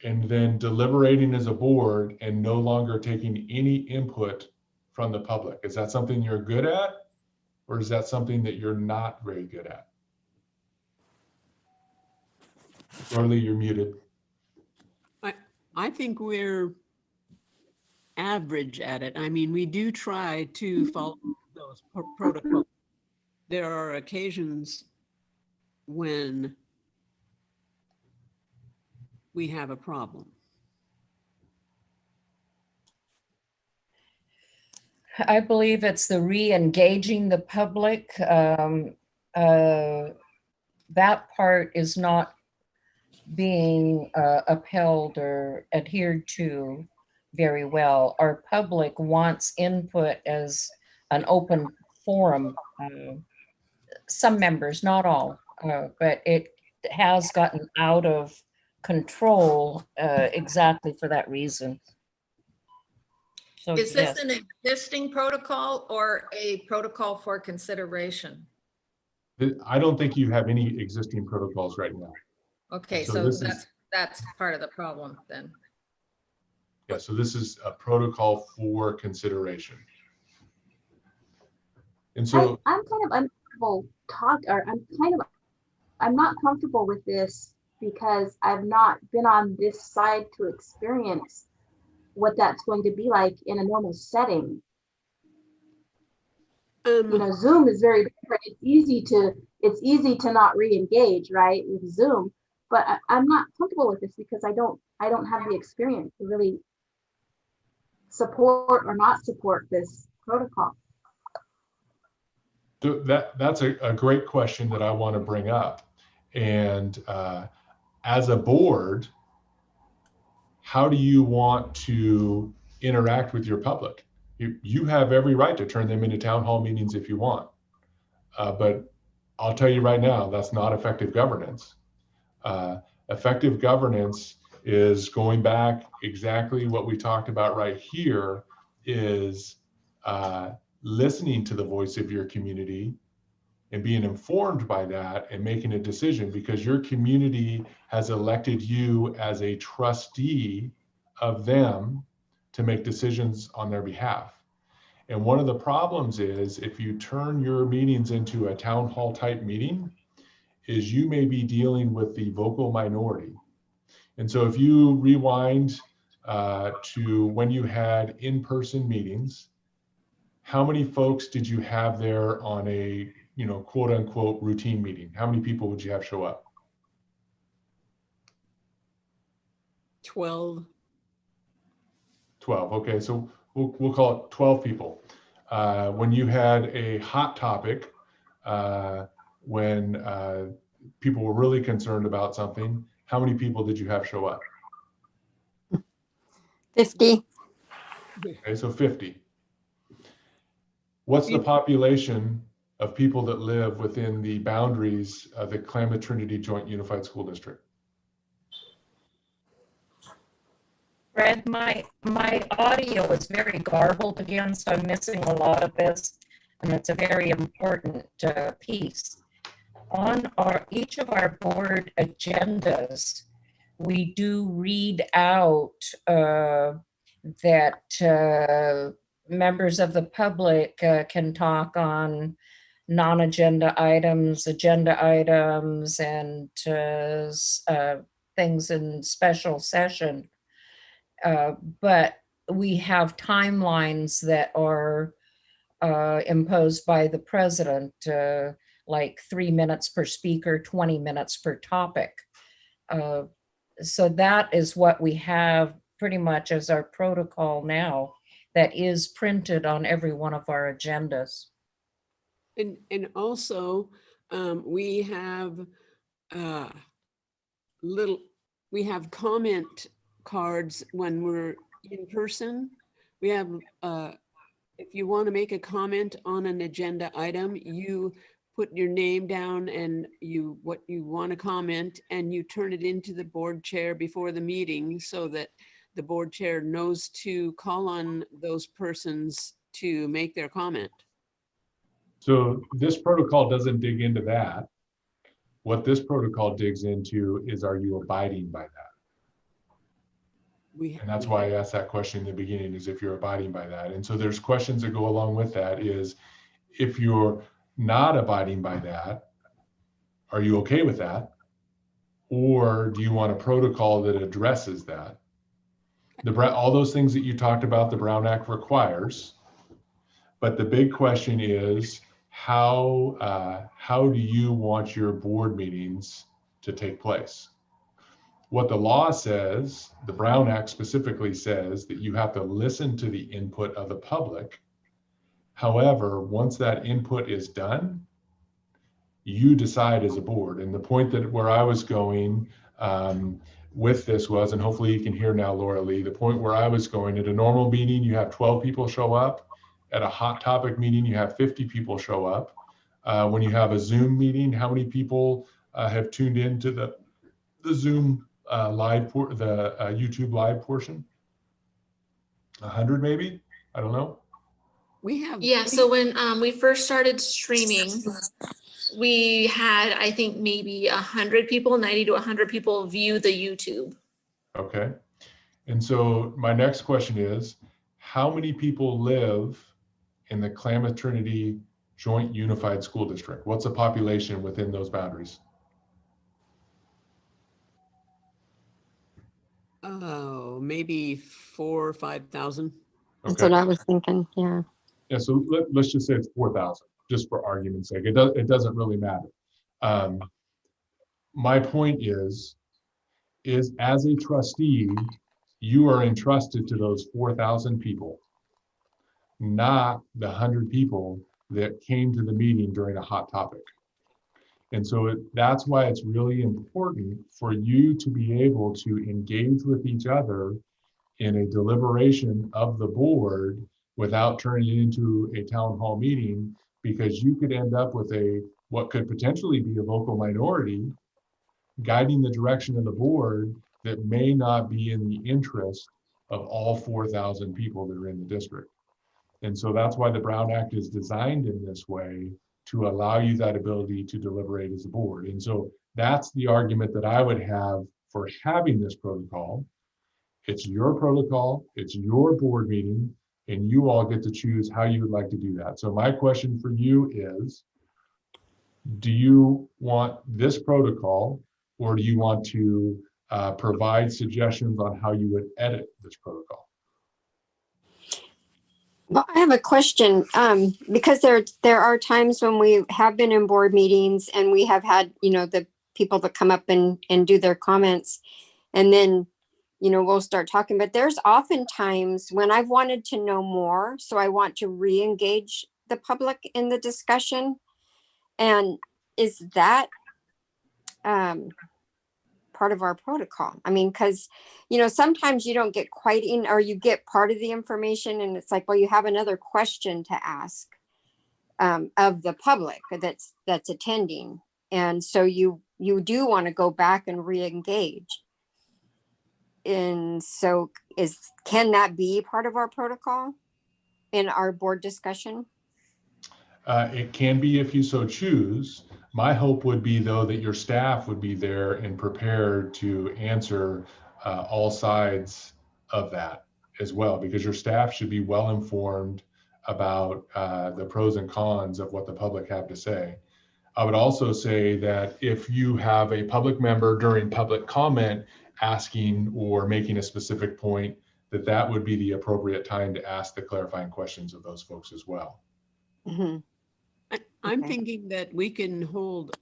and then deliberating as a board and no longer taking any input from the public? Is that something you're good at, or is that something that you're not very good at? Charlie, you're muted. I think we're average at it. I mean, we do try to follow those protocols. There are occasions when we have a problem. I believe it's the re-engaging the public. That part is not being upheld or adhered to very well. Our public wants input as an open forum. Some members, not all, but it has gotten out of control exactly for that reason. So, Is yes. this an existing protocol or a protocol for consideration? I don't think you have any existing protocols right now. Okay, So so this is- that's part of the problem then. Yeah, so this is a protocol for consideration. And so I'm kind of uncomfortable I'm not comfortable with this because I've not been on this side to experience what that's going to be like in a normal setting. You know, Zoom is very different. It's easy to not re-engage, right, with Zoom. But I'm not comfortable with this because I don't have the experience to really support or not support this protocol. So that's a great question that I want to bring up. And as a board, how do you want to interact with your public? You have every right to turn them into town hall meetings if you want. But I'll tell you right now, that's not effective governance. Effective governance is going back exactly what we talked about right here, is listening to the voice of your community and being informed by that and making a decision, because your community has elected you as a trustee of them to make decisions on their behalf. And one of the problems is, if you turn your meetings into a town hall type meeting, is you may be dealing with the vocal minority. And so if you rewind to when you had in-person meetings, how many folks did you have there on a, quote unquote routine meeting? How many people would you have show up? 12. 12. Okay, so we'll call it 12 people. When you had a hot topic, when people were really concerned about something, how many people did you have show up? 50. Okay, so 50. What's the population of people that live within the boundaries of the Klamath Trinity Joint Unified School District? Fred, my audio is very garbled again, so I'm missing a lot of this, and it's a very important piece. On each of our board agendas, we do read out that members of the public can talk on non-agenda items, agenda items, and things in special session. But we have timelines that are imposed by the president, like 3 minutes per speaker, 20 minutes per topic. So that is what we have pretty much as our protocol now, that is printed on every one of our agendas. And also we have comment cards when we're in person. We have, if you want to make a comment on an agenda item, you put your name down and what you want to comment, and you turn it into the board chair before the meeting so that the board chair knows to call on those persons to make their comment. So this protocol doesn't dig into that. What this protocol digs into is, are you abiding by that? And that's why I asked that question in the beginning, is if you're abiding by that. And so there's questions that go along with that, is if you're not abiding by that, are you okay with that? Or do you want a protocol that addresses that? all those things that you talked about, the Brown Act requires. But the big question is, how do you want your board meetings to take place? What the law says, the Brown Act specifically says that you have to listen to the input of the public. However, once that input is done, you decide as a board. And the point that where I was going with this was, and hopefully you can hear now, Laura Lee, the point where I was going, at a normal meeting, you have 12 people show up. At a hot topic meeting, you have 50 people show up. When you have a Zoom meeting, how many people have tuned into the Zoom YouTube live portion? 100 maybe? I don't know. Yeah, so when we first started streaming, we had, I think, maybe 100 people, 90 to 100 people view the YouTube. Okay. And so my next question is, how many people live in the Klamath Trinity Joint Unified School District? What's the population within those boundaries? Oh, maybe 4,000 or 5,000. That's what I was thinking, yeah. Yeah, so let's just say it's 4,000, just for argument's sake. It doesn't really matter. My point is as a trustee, you are entrusted to those 4,000 people, not the 100 people that came to the meeting during a hot topic. And so that's why it's really important for you to be able to engage with each other in a deliberation of the board without turning it into a town hall meeting, because you could end up with what could potentially be a vocal minority guiding the direction of the board that may not be in the interest of all 4,000 people that are in the district. And so that's why the Brown Act is designed in this way, to allow you that ability to deliberate as a board. And so that's the argument that I would have for having this protocol. It's your protocol, it's your board meeting, and you all get to choose how you would like to do that. So my question for you is, do you want this protocol, or do you want to provide suggestions on how you would edit this protocol? Well, I have a question, because there are times when we have been in board meetings and we have had, the people that come up and do their comments, and then, we'll start talking, but there's often times when I've wanted to know more. So I want to re-engage the public in the discussion. And is that part of our protocol? I mean, because, sometimes you don't get quite in, or you get part of the information and it's like, well, you have another question to ask of the public that's attending. And so you do want to go back and re-engage. And so can that be part of our protocol in our board discussion? It can be if you so choose. My hope would be, though, that your staff would be there and prepared to answer all sides of that as well, because your staff should be well informed about the pros and cons of what the public have to say. I would also say that if you have a public member during public comment asking or making a specific point, that would be the appropriate time to ask the clarifying questions of those folks as well. Mm-hmm. I'm thinking that we can hold,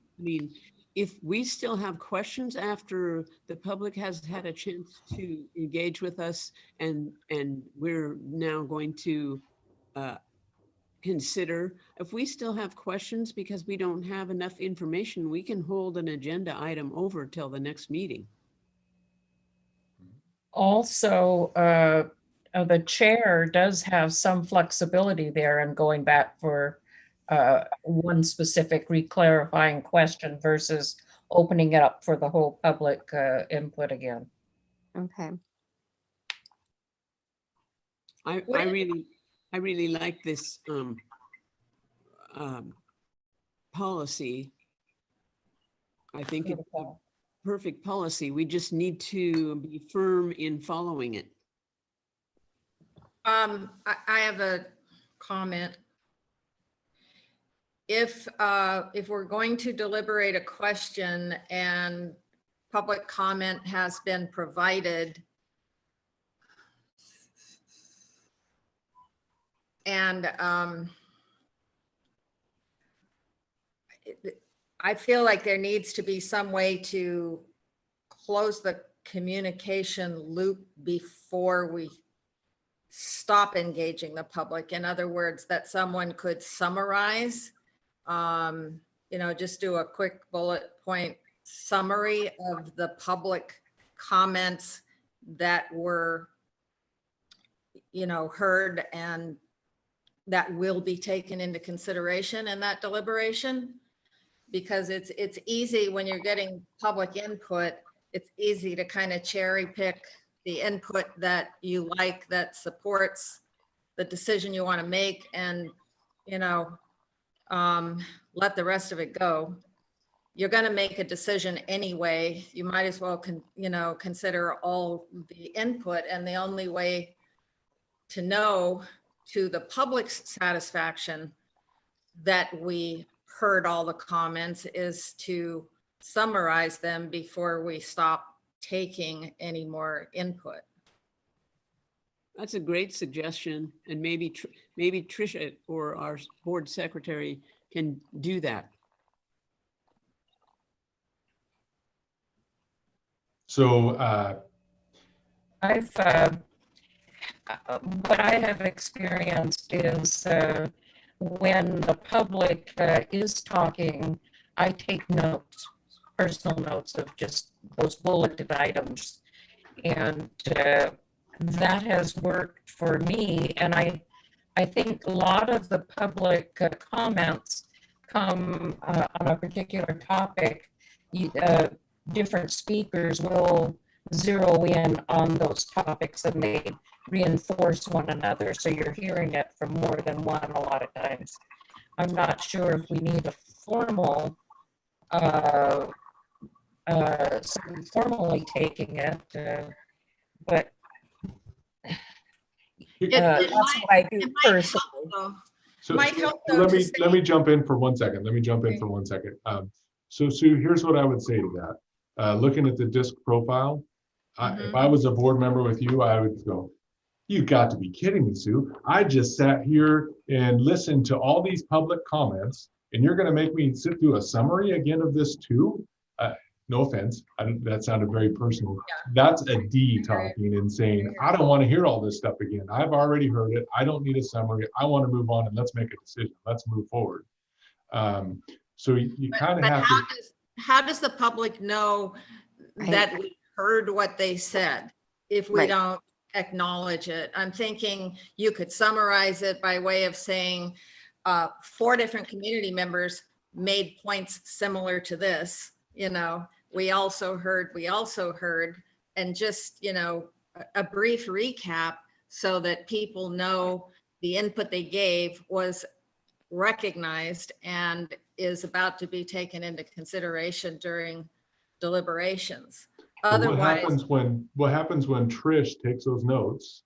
if we still have questions after the public has had a chance to engage with us, and we're now going to consider, if we still have questions because we don't have enough information, we can hold an agenda item over till the next meeting. Also, the chair does have some flexibility there in going back for one specific re-clarifying question versus opening it up for the whole public input again. Okay. I really like this policy. I think it's a perfect policy. We just need to be firm in following it. I have a comment. If we're going to deliberate a question and public comment has been provided, And I feel like there needs to be some way to close the communication loop before we stop engaging the public. In other words, that someone could summarize, just do a quick bullet point summary of the public comments that were, heard and that will be taken into consideration in that deliberation. Because it's easy when you're getting public input, it's easy to kind of cherry pick the input that you like, that supports the decision you want to make, and let the rest of it go. You're going to make a decision anyway. You might as well consider all the input, and the only way to know to the public's satisfaction that we heard all the comments is to summarize them before we stop taking any more input. That's a great suggestion, and maybe Tricia or our board secretary can do that. So what I have experienced is when the public is talking, I take notes, personal notes of just those bulleted items. And that has worked for me. And I think a lot of the public comments come on a particular topic. Different speakers will zero in on those topics and they reinforce one another. So you're hearing it from more than one a lot of times. I'm not sure if we need a formal, formally taking it, but that's what I do personally. So let me jump in for 1 second. So Sue, here's what I would say to that. Looking at the DISC profile, if I was a board member with you, I would go, you got to be kidding me, Sue. I just sat here and listened to all these public comments, and you're going to make me sit through a summary again of this too? No offense, that sounded very personal. Yeah. That's a D talking and saying, I don't want to hear all this stuff again. I've already heard it. I don't need a summary. I want to move on and let's make a decision. Let's move forward. So you kind of have to. How does the public know that we heard what they said if we don't acknowledge it? I'm thinking you could summarize it by way of saying 4 different community members made points similar to this. We also heard, and just, a brief recap so that people know the input they gave was recognized and is about to be taken into consideration during deliberations. Otherwise, what happens when Trish takes those notes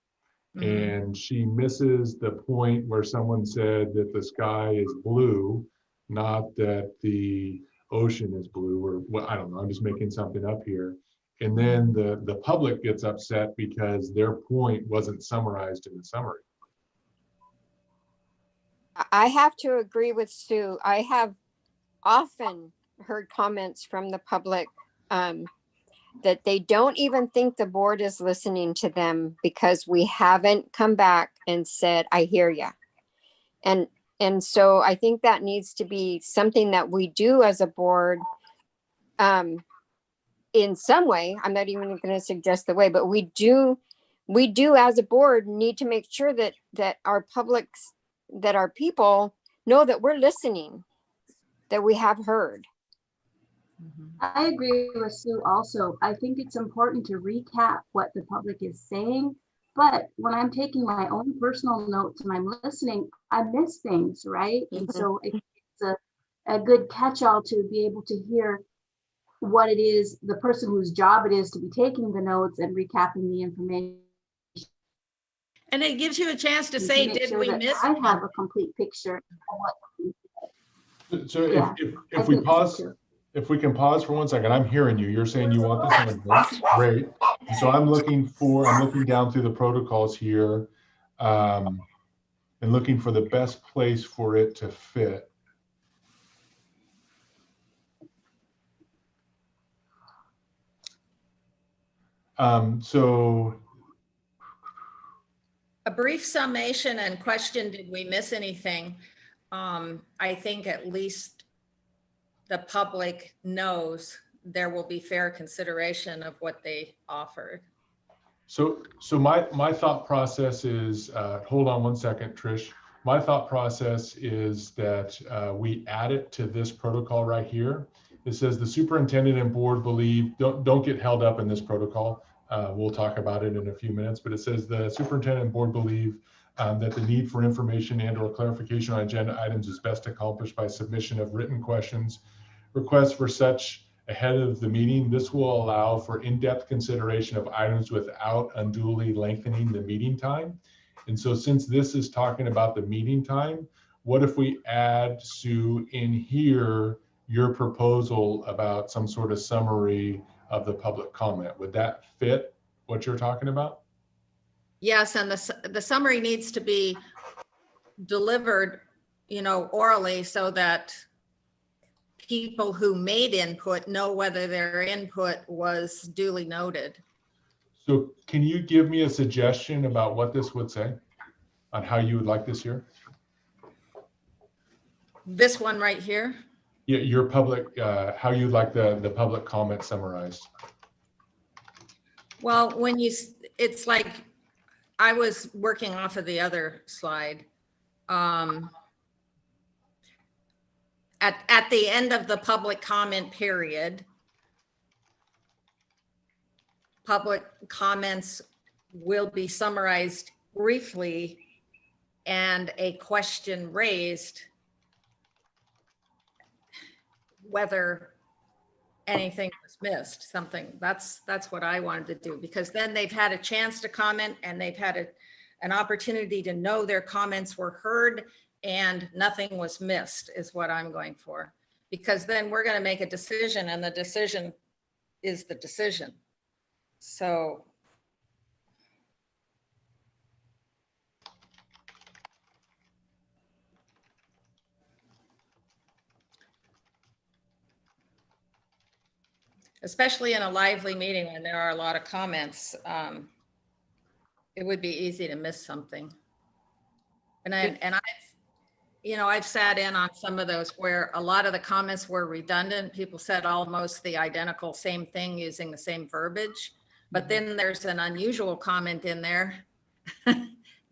and she misses the point where someone said that the sky is blue, not that the ocean is blue, or what, I don't know, I'm just making something up here. And then the public gets upset because their point wasn't summarized in the summary. I have to agree with Sue. I have often heard comments from the public that they don't even think the board is listening to them because we haven't come back and said, I hear you. And so I think that needs to be something that we do as a board in some way. I'm not even going to suggest the way, but we do as a board need to make sure that our publics, that our people know that we're listening, that we have heard. I agree with Sue also. I think it's important to recap what the public is saying, but when I'm taking my own personal notes and I'm listening, I miss things, right? And so it's a good catch-all to be able to hear what it is, the person whose job it is to be taking the notes and recapping the information. And it gives you a chance to say, did we miss? I have a complete picture of what. So if we pause, if we can pause for 1 second, I'm hearing you. You're saying you want this on the notes. Great. So I'm looking down through the protocols here. and looking for the best place for it to fit. So A brief summation and question, did we miss anything? I think at least the public knows there will be fair consideration of what they offered. So my thought process is, hold on one second, Trish. My thought process is that we add it to this protocol right here. It says the superintendent and board believe, don't get held up in this protocol. We'll talk about it in a few minutes, but it says the superintendent and board believe that the need for information and or clarification on agenda items is best accomplished by submission of written questions, requests for such ahead of the meeting. This will allow for in-depth consideration of items without unduly lengthening the meeting time. And so since this is talking about the meeting time, what if we add, Sue, in here, your proposal about some sort of summary of the public comment? Would that fit what you're talking about? Yes, and the summary needs to be delivered, orally, so that people who made input know whether their input was duly noted. So can you give me a suggestion about what this would say on how you would like this here? This one right here. Yeah, your public, how you'd like the public comment summarized. Well, it's like, I was working off of the other slide. At the end of the public comment period, public comments will be summarized briefly and a question raised whether anything was missed, something. That's what I wanted to do, because then they've had a chance to comment and they've had an opportunity to know their comments were heard and nothing was missed, is what I'm going for. Because then we're going to make a decision, and the decision is the decision. So especially in a lively meeting when there are a lot of comments, it would be easy to miss something. And I've sat in on some of those where a lot of the comments were redundant. People said almost the identical same thing using the same verbiage, but then there's an unusual comment in there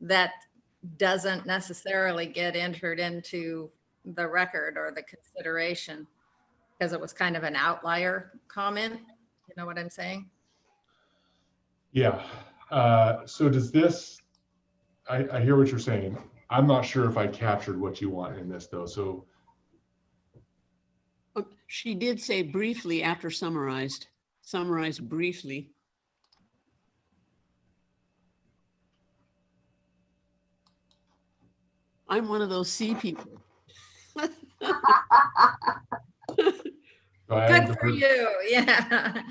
that doesn't necessarily get entered into the record or the consideration because it was kind of an outlier comment. You know what I'm saying? Yeah. So does this, I hear what you're saying. I'm not sure if I captured what you want in this though. So she did say briefly after summarized briefly. I'm one of those C people. Good for you. Yeah.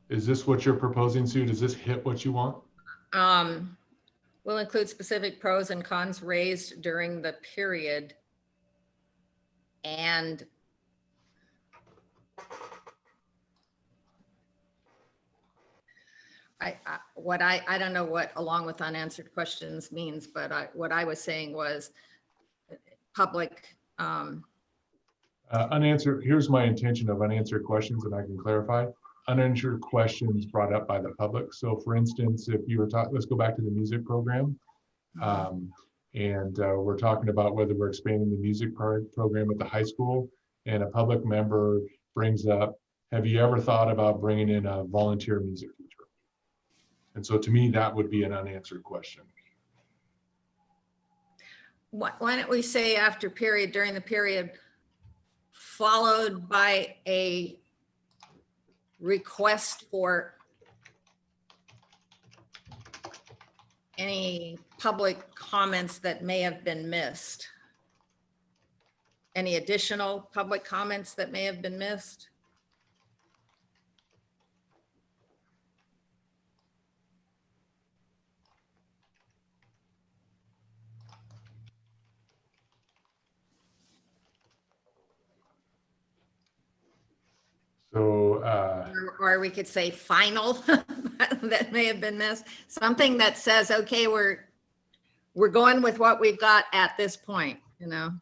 Is this what you're proposing, Sue? Does this hit what you want? Will include specific pros and cons raised during the period. And I don't know what along with unanswered questions means, but what I was saying was public. Unanswered, here's my intention of unanswered questions, and I can clarify. Unanswered questions brought up by the public. So for instance, if you were talking, let's go back to the music program. We're talking about whether we're expanding the music program at the high school, and a public member brings up, have you ever thought about bringing in a volunteer music teacher? And so to me, that would be an unanswered question. Why don't we say after period, during the period, followed by a request for any public comments that may have been missed? Any additional public comments that may have been missed? So, Or we could say final, that may have been missed. Something that says, okay, we're going with what we've got at this point, you know?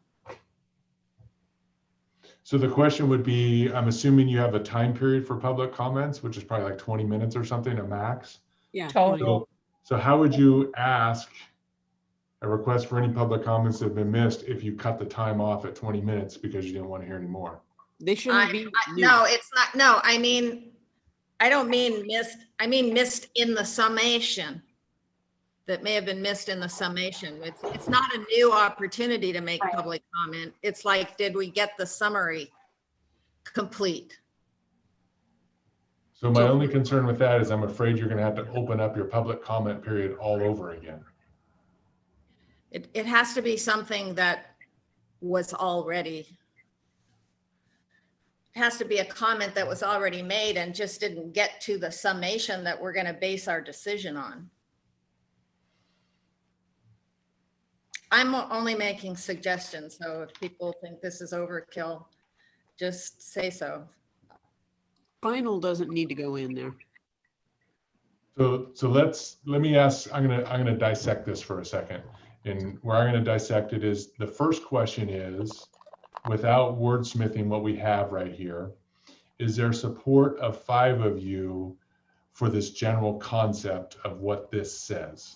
so the question would be, I'm assuming you have a time period for public comments, which is probably like 20 minutes or something, a max. Yeah. Total. So how would you ask a request for any public comments that have been missed if you cut the time off at 20 minutes because you didn't want to hear any more? They shouldn't be. No, it's not. No, I mean, I don't mean missed. I mean missed in the summation. That may have been missed in the summation. It's not a new opportunity to make public comment. It's like, did we get the summary complete? So my only concern with that is I'm afraid you're going to have to open up your public comment period all over again. It has to be something that was already, it has to be a comment that was already made and just didn't get to the summation that we're going to base our decision on. I'm only making suggestions, so if people think this is overkill, just say so. Final doesn't need to go in there. So let me ask, I'm gonna dissect this for a second. And where I'm gonna dissect it is, the first question is, without wordsmithing what we have right here, is there support of 5 of you for this general concept of what this says?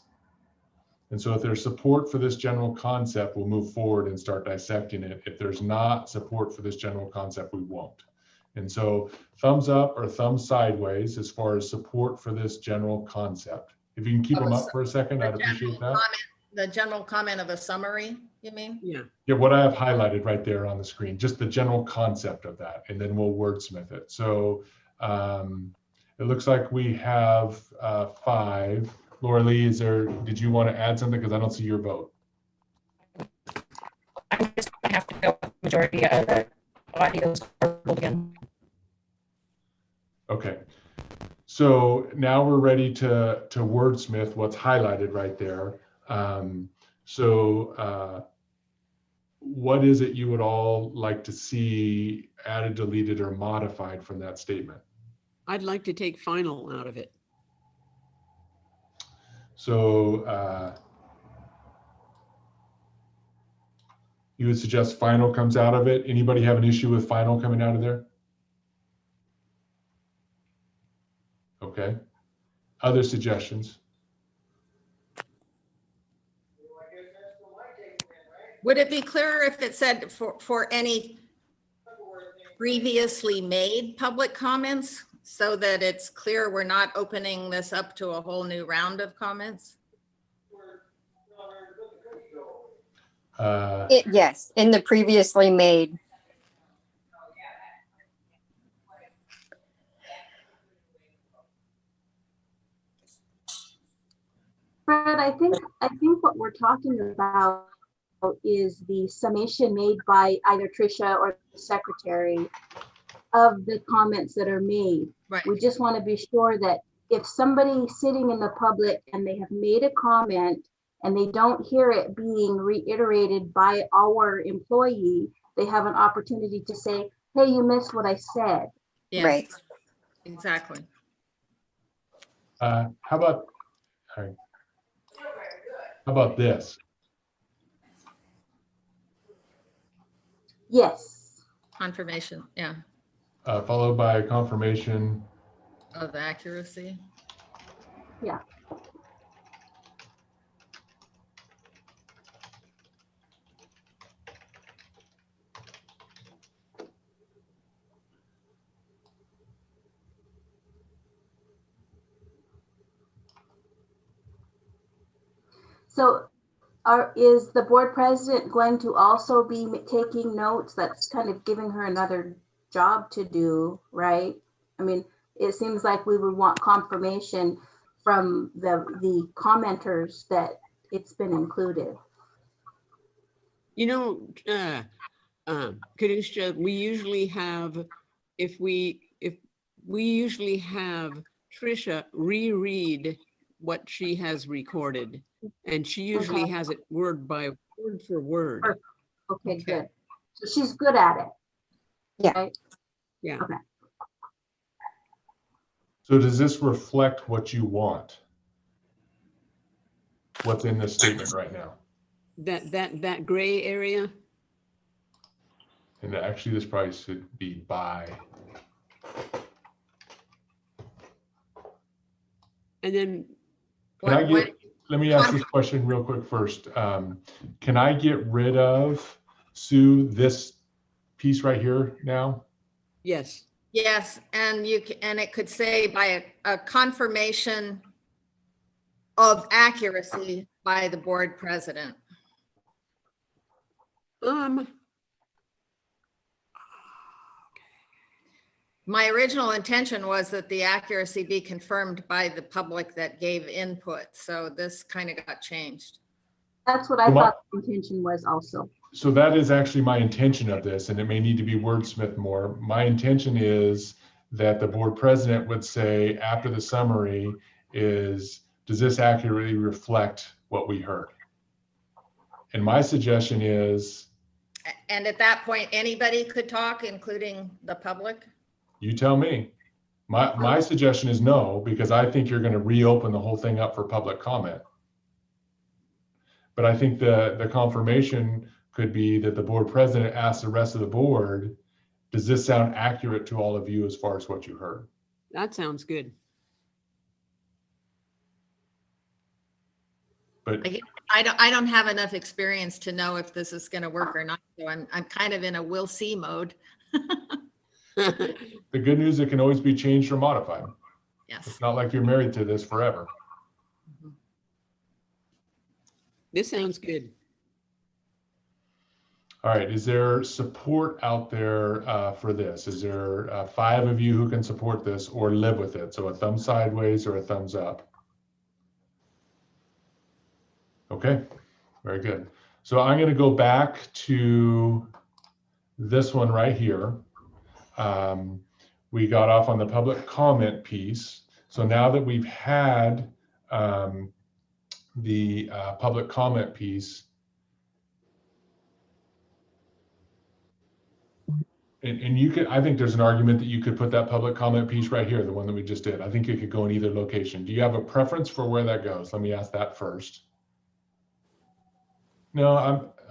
And so if there's support for this general concept, we'll move forward and start dissecting it. If there's not support for this general concept, we won't. And so thumbs up or thumbs sideways as far as support for this general concept. If you can keep them up for a second, I'd appreciate that. The general comment of a summary, you mean? Yeah. Yeah, what I have highlighted right there on the screen, just the general concept of that, and then we'll wordsmith it. So it looks like we have 5. Laura Lee, did you want to add something? Because I don't see your vote. I'm just gonna have to go with majority of the audio again. Okay. So now we're ready to wordsmith what's highlighted right there. What is it you would all like to see added, deleted, or modified from that statement? I'd like to take final out of it. So you would suggest final comes out of it? Anybody have an issue with final coming out of there? Okay. Other suggestions? Would it be clearer if it said for any previously made public comments, so that it's clear we're not opening this up to a whole new round of comments? Yes, in the previously made. Fred, I think what we're talking about is the summation made by either Tricia or the secretary of the comments that are made. Right. We just want to be sure that if somebody sitting in the public and they have made a comment and they don't hear it being reiterated by our employee, they have an opportunity to say, hey, you missed what I said. Yes, Right. Exactly. How about this? Yes. Confirmation, yeah, Followed by a confirmation. of accuracy. Yeah. So is the board president going to also be taking notes? That's kind of giving her another job to do, right? I mean, it seems like we would want confirmation from the commenters that it's been included. You know, Kadusha, we usually have, if we usually have Tricia reread what she has recorded, and she usually has it word for word. Okay, good. So she's good at it. Yeah. Right? Yeah. Okay. So does this reflect what you want? What's in this statement right now? That gray area? And actually, this probably should be by. And then Let me ask this question real quick first. Can I get rid of, Sue, this piece right here now? yes. Yes, and it could say by a confirmation of accuracy by the board president. My original intention was that the accuracy be confirmed by the public that gave input, so this kind of got changed. That's what I thought the intention was also. So that is actually my intention of this, and it may need to be wordsmithed more. My intention is that the board president would say after the summary is, does this accurately reflect what we heard? And my suggestion is, And at that point, anybody could talk, including the public? you tell me. My suggestion is no, because I think you're going to reopen the whole thing up for public comment. But I think the confirmation could be that the board president asks the rest of the board, does this sound accurate to all of you as far as what you heard? That sounds good. But I don't have enough experience to know if this is going to work or not. So I'm kind of in a we'll see mode. the good news, it can always be changed or modified. Yes. It's not like you're married to this forever. This sounds good. All right, is there support out there for this? Is there 5 of you who can support this or live with it? So a thumb sideways or a thumbs up? Okay, very good. So I'm going to go back to this one right here. We got off on the public comment piece. So now that we've had the public comment piece, and you could, I think there's an argument that you could put that public comment piece right here, the one that we just did. I think it could go in either location. Do you have a preference for where that goes? Let me ask that first. No,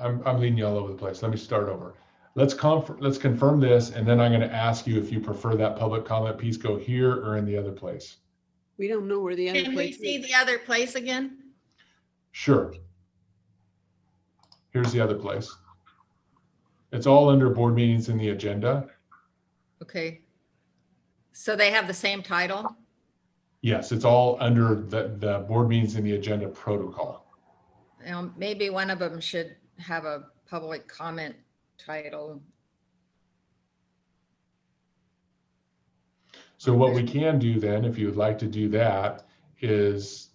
I'm leading you all over the place. Let me start over. Let's confirm this, and then I'm going to ask you if you prefer that public comment piece go here or in the other place. We don't know where the other Can we place see is. the other place again? Sure. Here's the other place. It's all under board meetings in the agenda. Okay. So they have the same title? Yes, it's all under the board meetings in the agenda protocol. Maybe one of them should have a public comment title. So what we can do then, if you would like to do that, is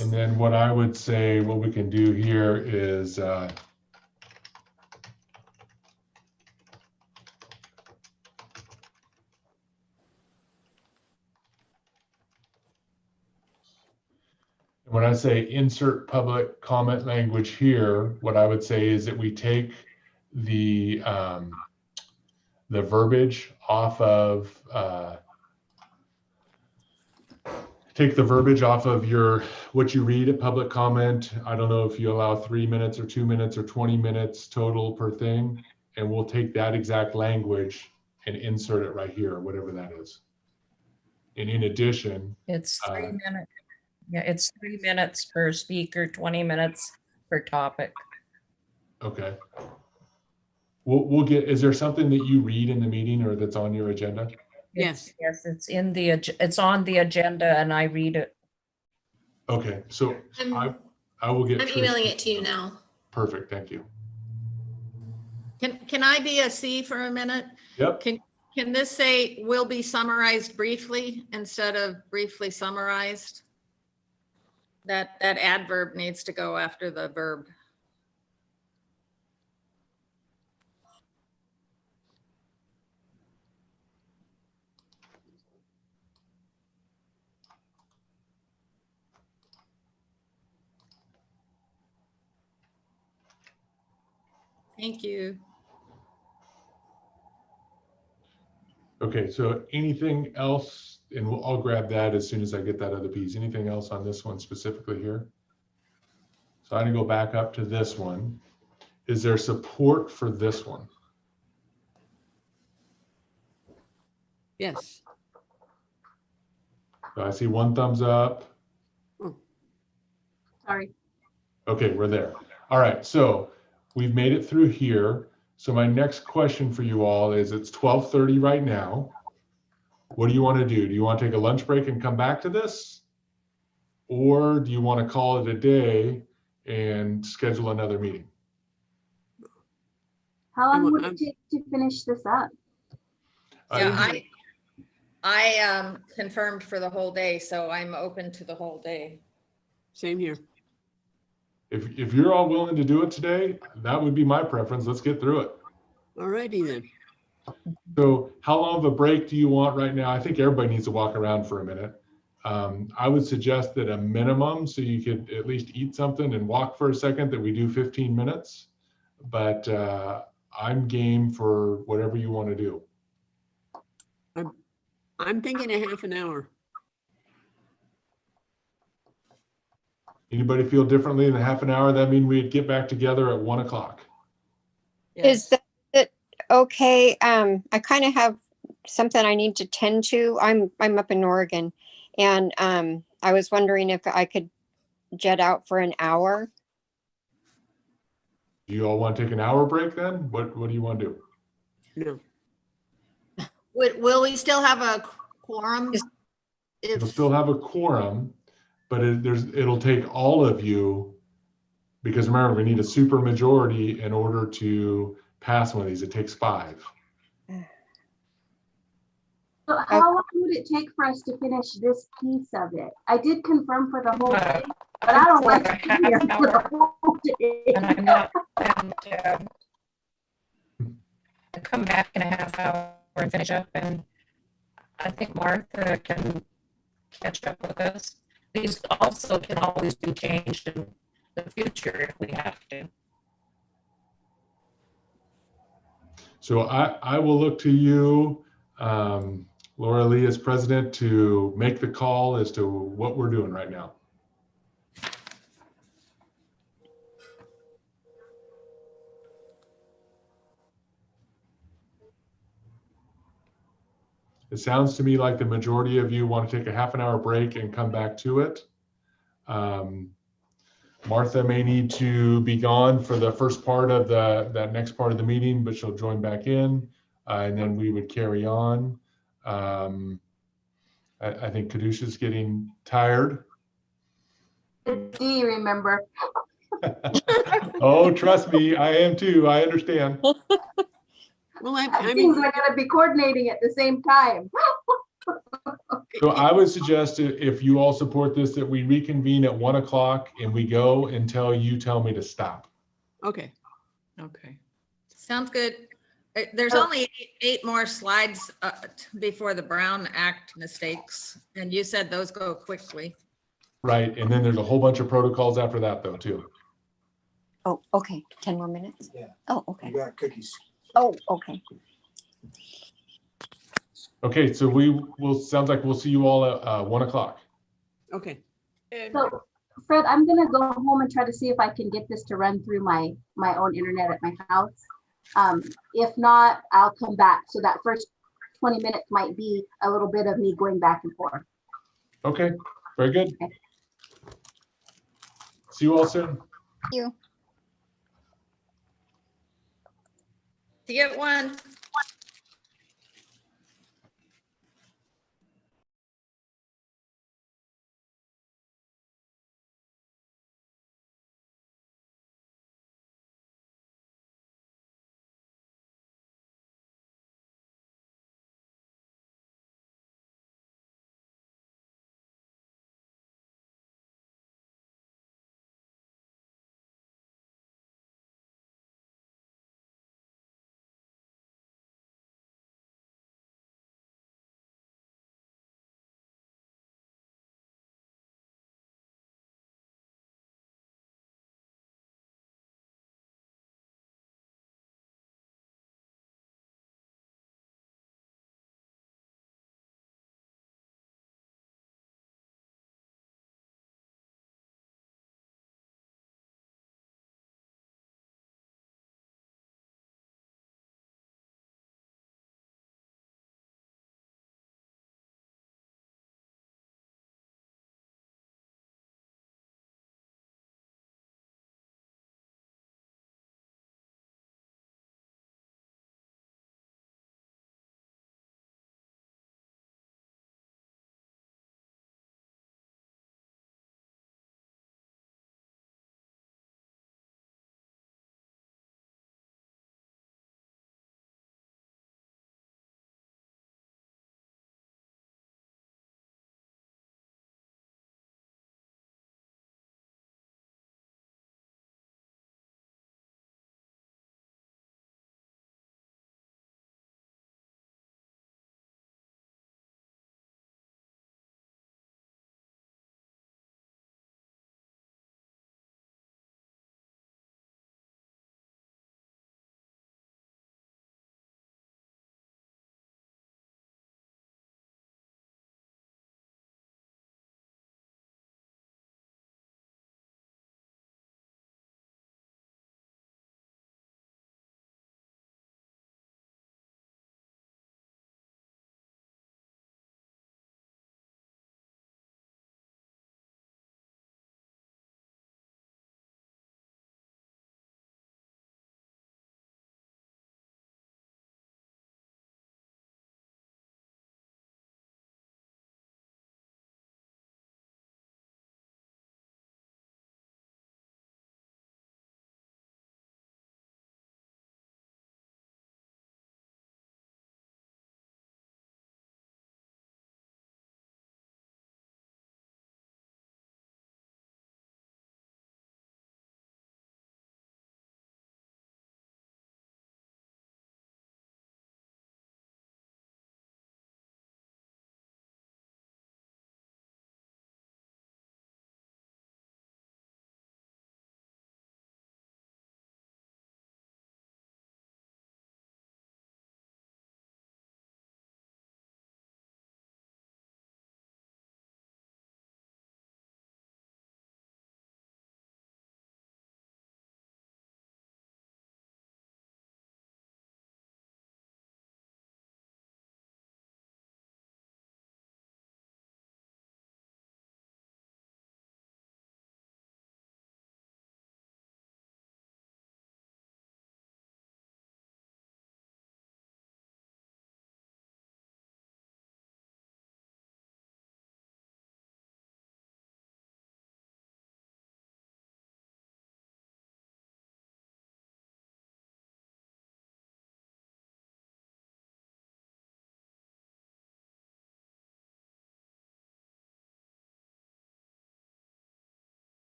and then what I would say, what we can do here is when I say insert public comment language here, what I would say is that we take the verbiage off of your what you read at public comment. I don't know if you allow 3 minutes or 2 minutes or 20 minutes total per thing, and we'll take that exact language and insert it right here, whatever that is. And in addition, It's 3 minutes. Yeah, it's 3 minutes per speaker, 20 minutes per topic. okay. We'll get, is there something that you read in the meeting or that's on your agenda? Yes. Yes, it's in the, it's on the agenda and I read it. Okay, so I will get. I'm Trish emailing it to you now. Perfect, thank you. Can I be a C for a minute? Yep. Can this say will be summarized briefly instead of briefly summarized? That adverb needs to go after the verb. Thank you. Okay, so anything else, and I'll grab that as soon as I get that other piece. Anything else on this one specifically here? So I'm gonna go back up to this one. Is there support for this one? Yes. So I see one thumbs up. Sorry. Okay, we're there. All right, so we've made it through here. So my next question for you all is, it's 12:30 right now. What do you want to do? Do you want to take a lunch break and come back to this? Or do you want to call it a day and schedule another meeting? How long would it take to finish this up? Yeah, I confirmed for the whole day, so I'm open to the whole day. Same here. If you're all willing to do it today, that would be my preference. Let's get through it. All righty then. So how long of a break do you want right now? I think everybody needs to walk around for a minute. I would suggest that a minimum, so you could at least eat something and walk for a second, that we do 15 minutes. But I'm game for whatever you want to do. I'm thinking a half an hour. Anybody feel differently than half an hour? That mean we'd get back together at 1 o'clock. Is that okay? I kind of have something I need to tend to. I'm up in Oregon, and I was wondering if I could jet out for an hour. Do you all want to take an hour break then? What do you want to do? No. Will we still have a quorum? You'll still have a quorum, but it'll take all of you, because remember, we need a super majority in order to pass one of these. It takes 5. So how long would it take for us to finish this piece of it? I did confirm for the whole day, but I don't like to be here for the whole day. And I'm not going to come back in a half hour and finish up. And I think Martha can catch up with us. These also can always be changed in the future if we have to. So I will look to you, Laura Lee, as president, to make the call as to what we're doing right now. It sounds to me like the majority of you want to take a half an hour break and come back to it. Martha may need to be gone for the first part of that next part of the meeting, but she'll join back in, and then we would carry on. I think Kadusha's getting tired. Do you remember? Oh, trust me, I am too. I understand. Well, I mean, we're going to be coordinating at the same time. So I would suggest, if you all support this, that we reconvene at 1 o'clock and we go until you tell me to stop. Okay. Okay. Sounds good. There's only 8 more slides before the Brown Act mistakes, and you said those go quickly. Right, and then there's a whole bunch of protocols after that though, too. Oh, okay. 10 more minutes? Yeah. Oh, okay. You got cookies. Oh, okay. Okay, so sounds like we'll see you all at 1 o'clock. Okay. So, Fred, I'm going to go home and try to see if I can get this to run through my own internet at my house. If not, I'll come back. So that first 20 minutes might be a little bit of me going back and forth. Okay, very good. Okay. See you all soon. Thank you. See you at 1.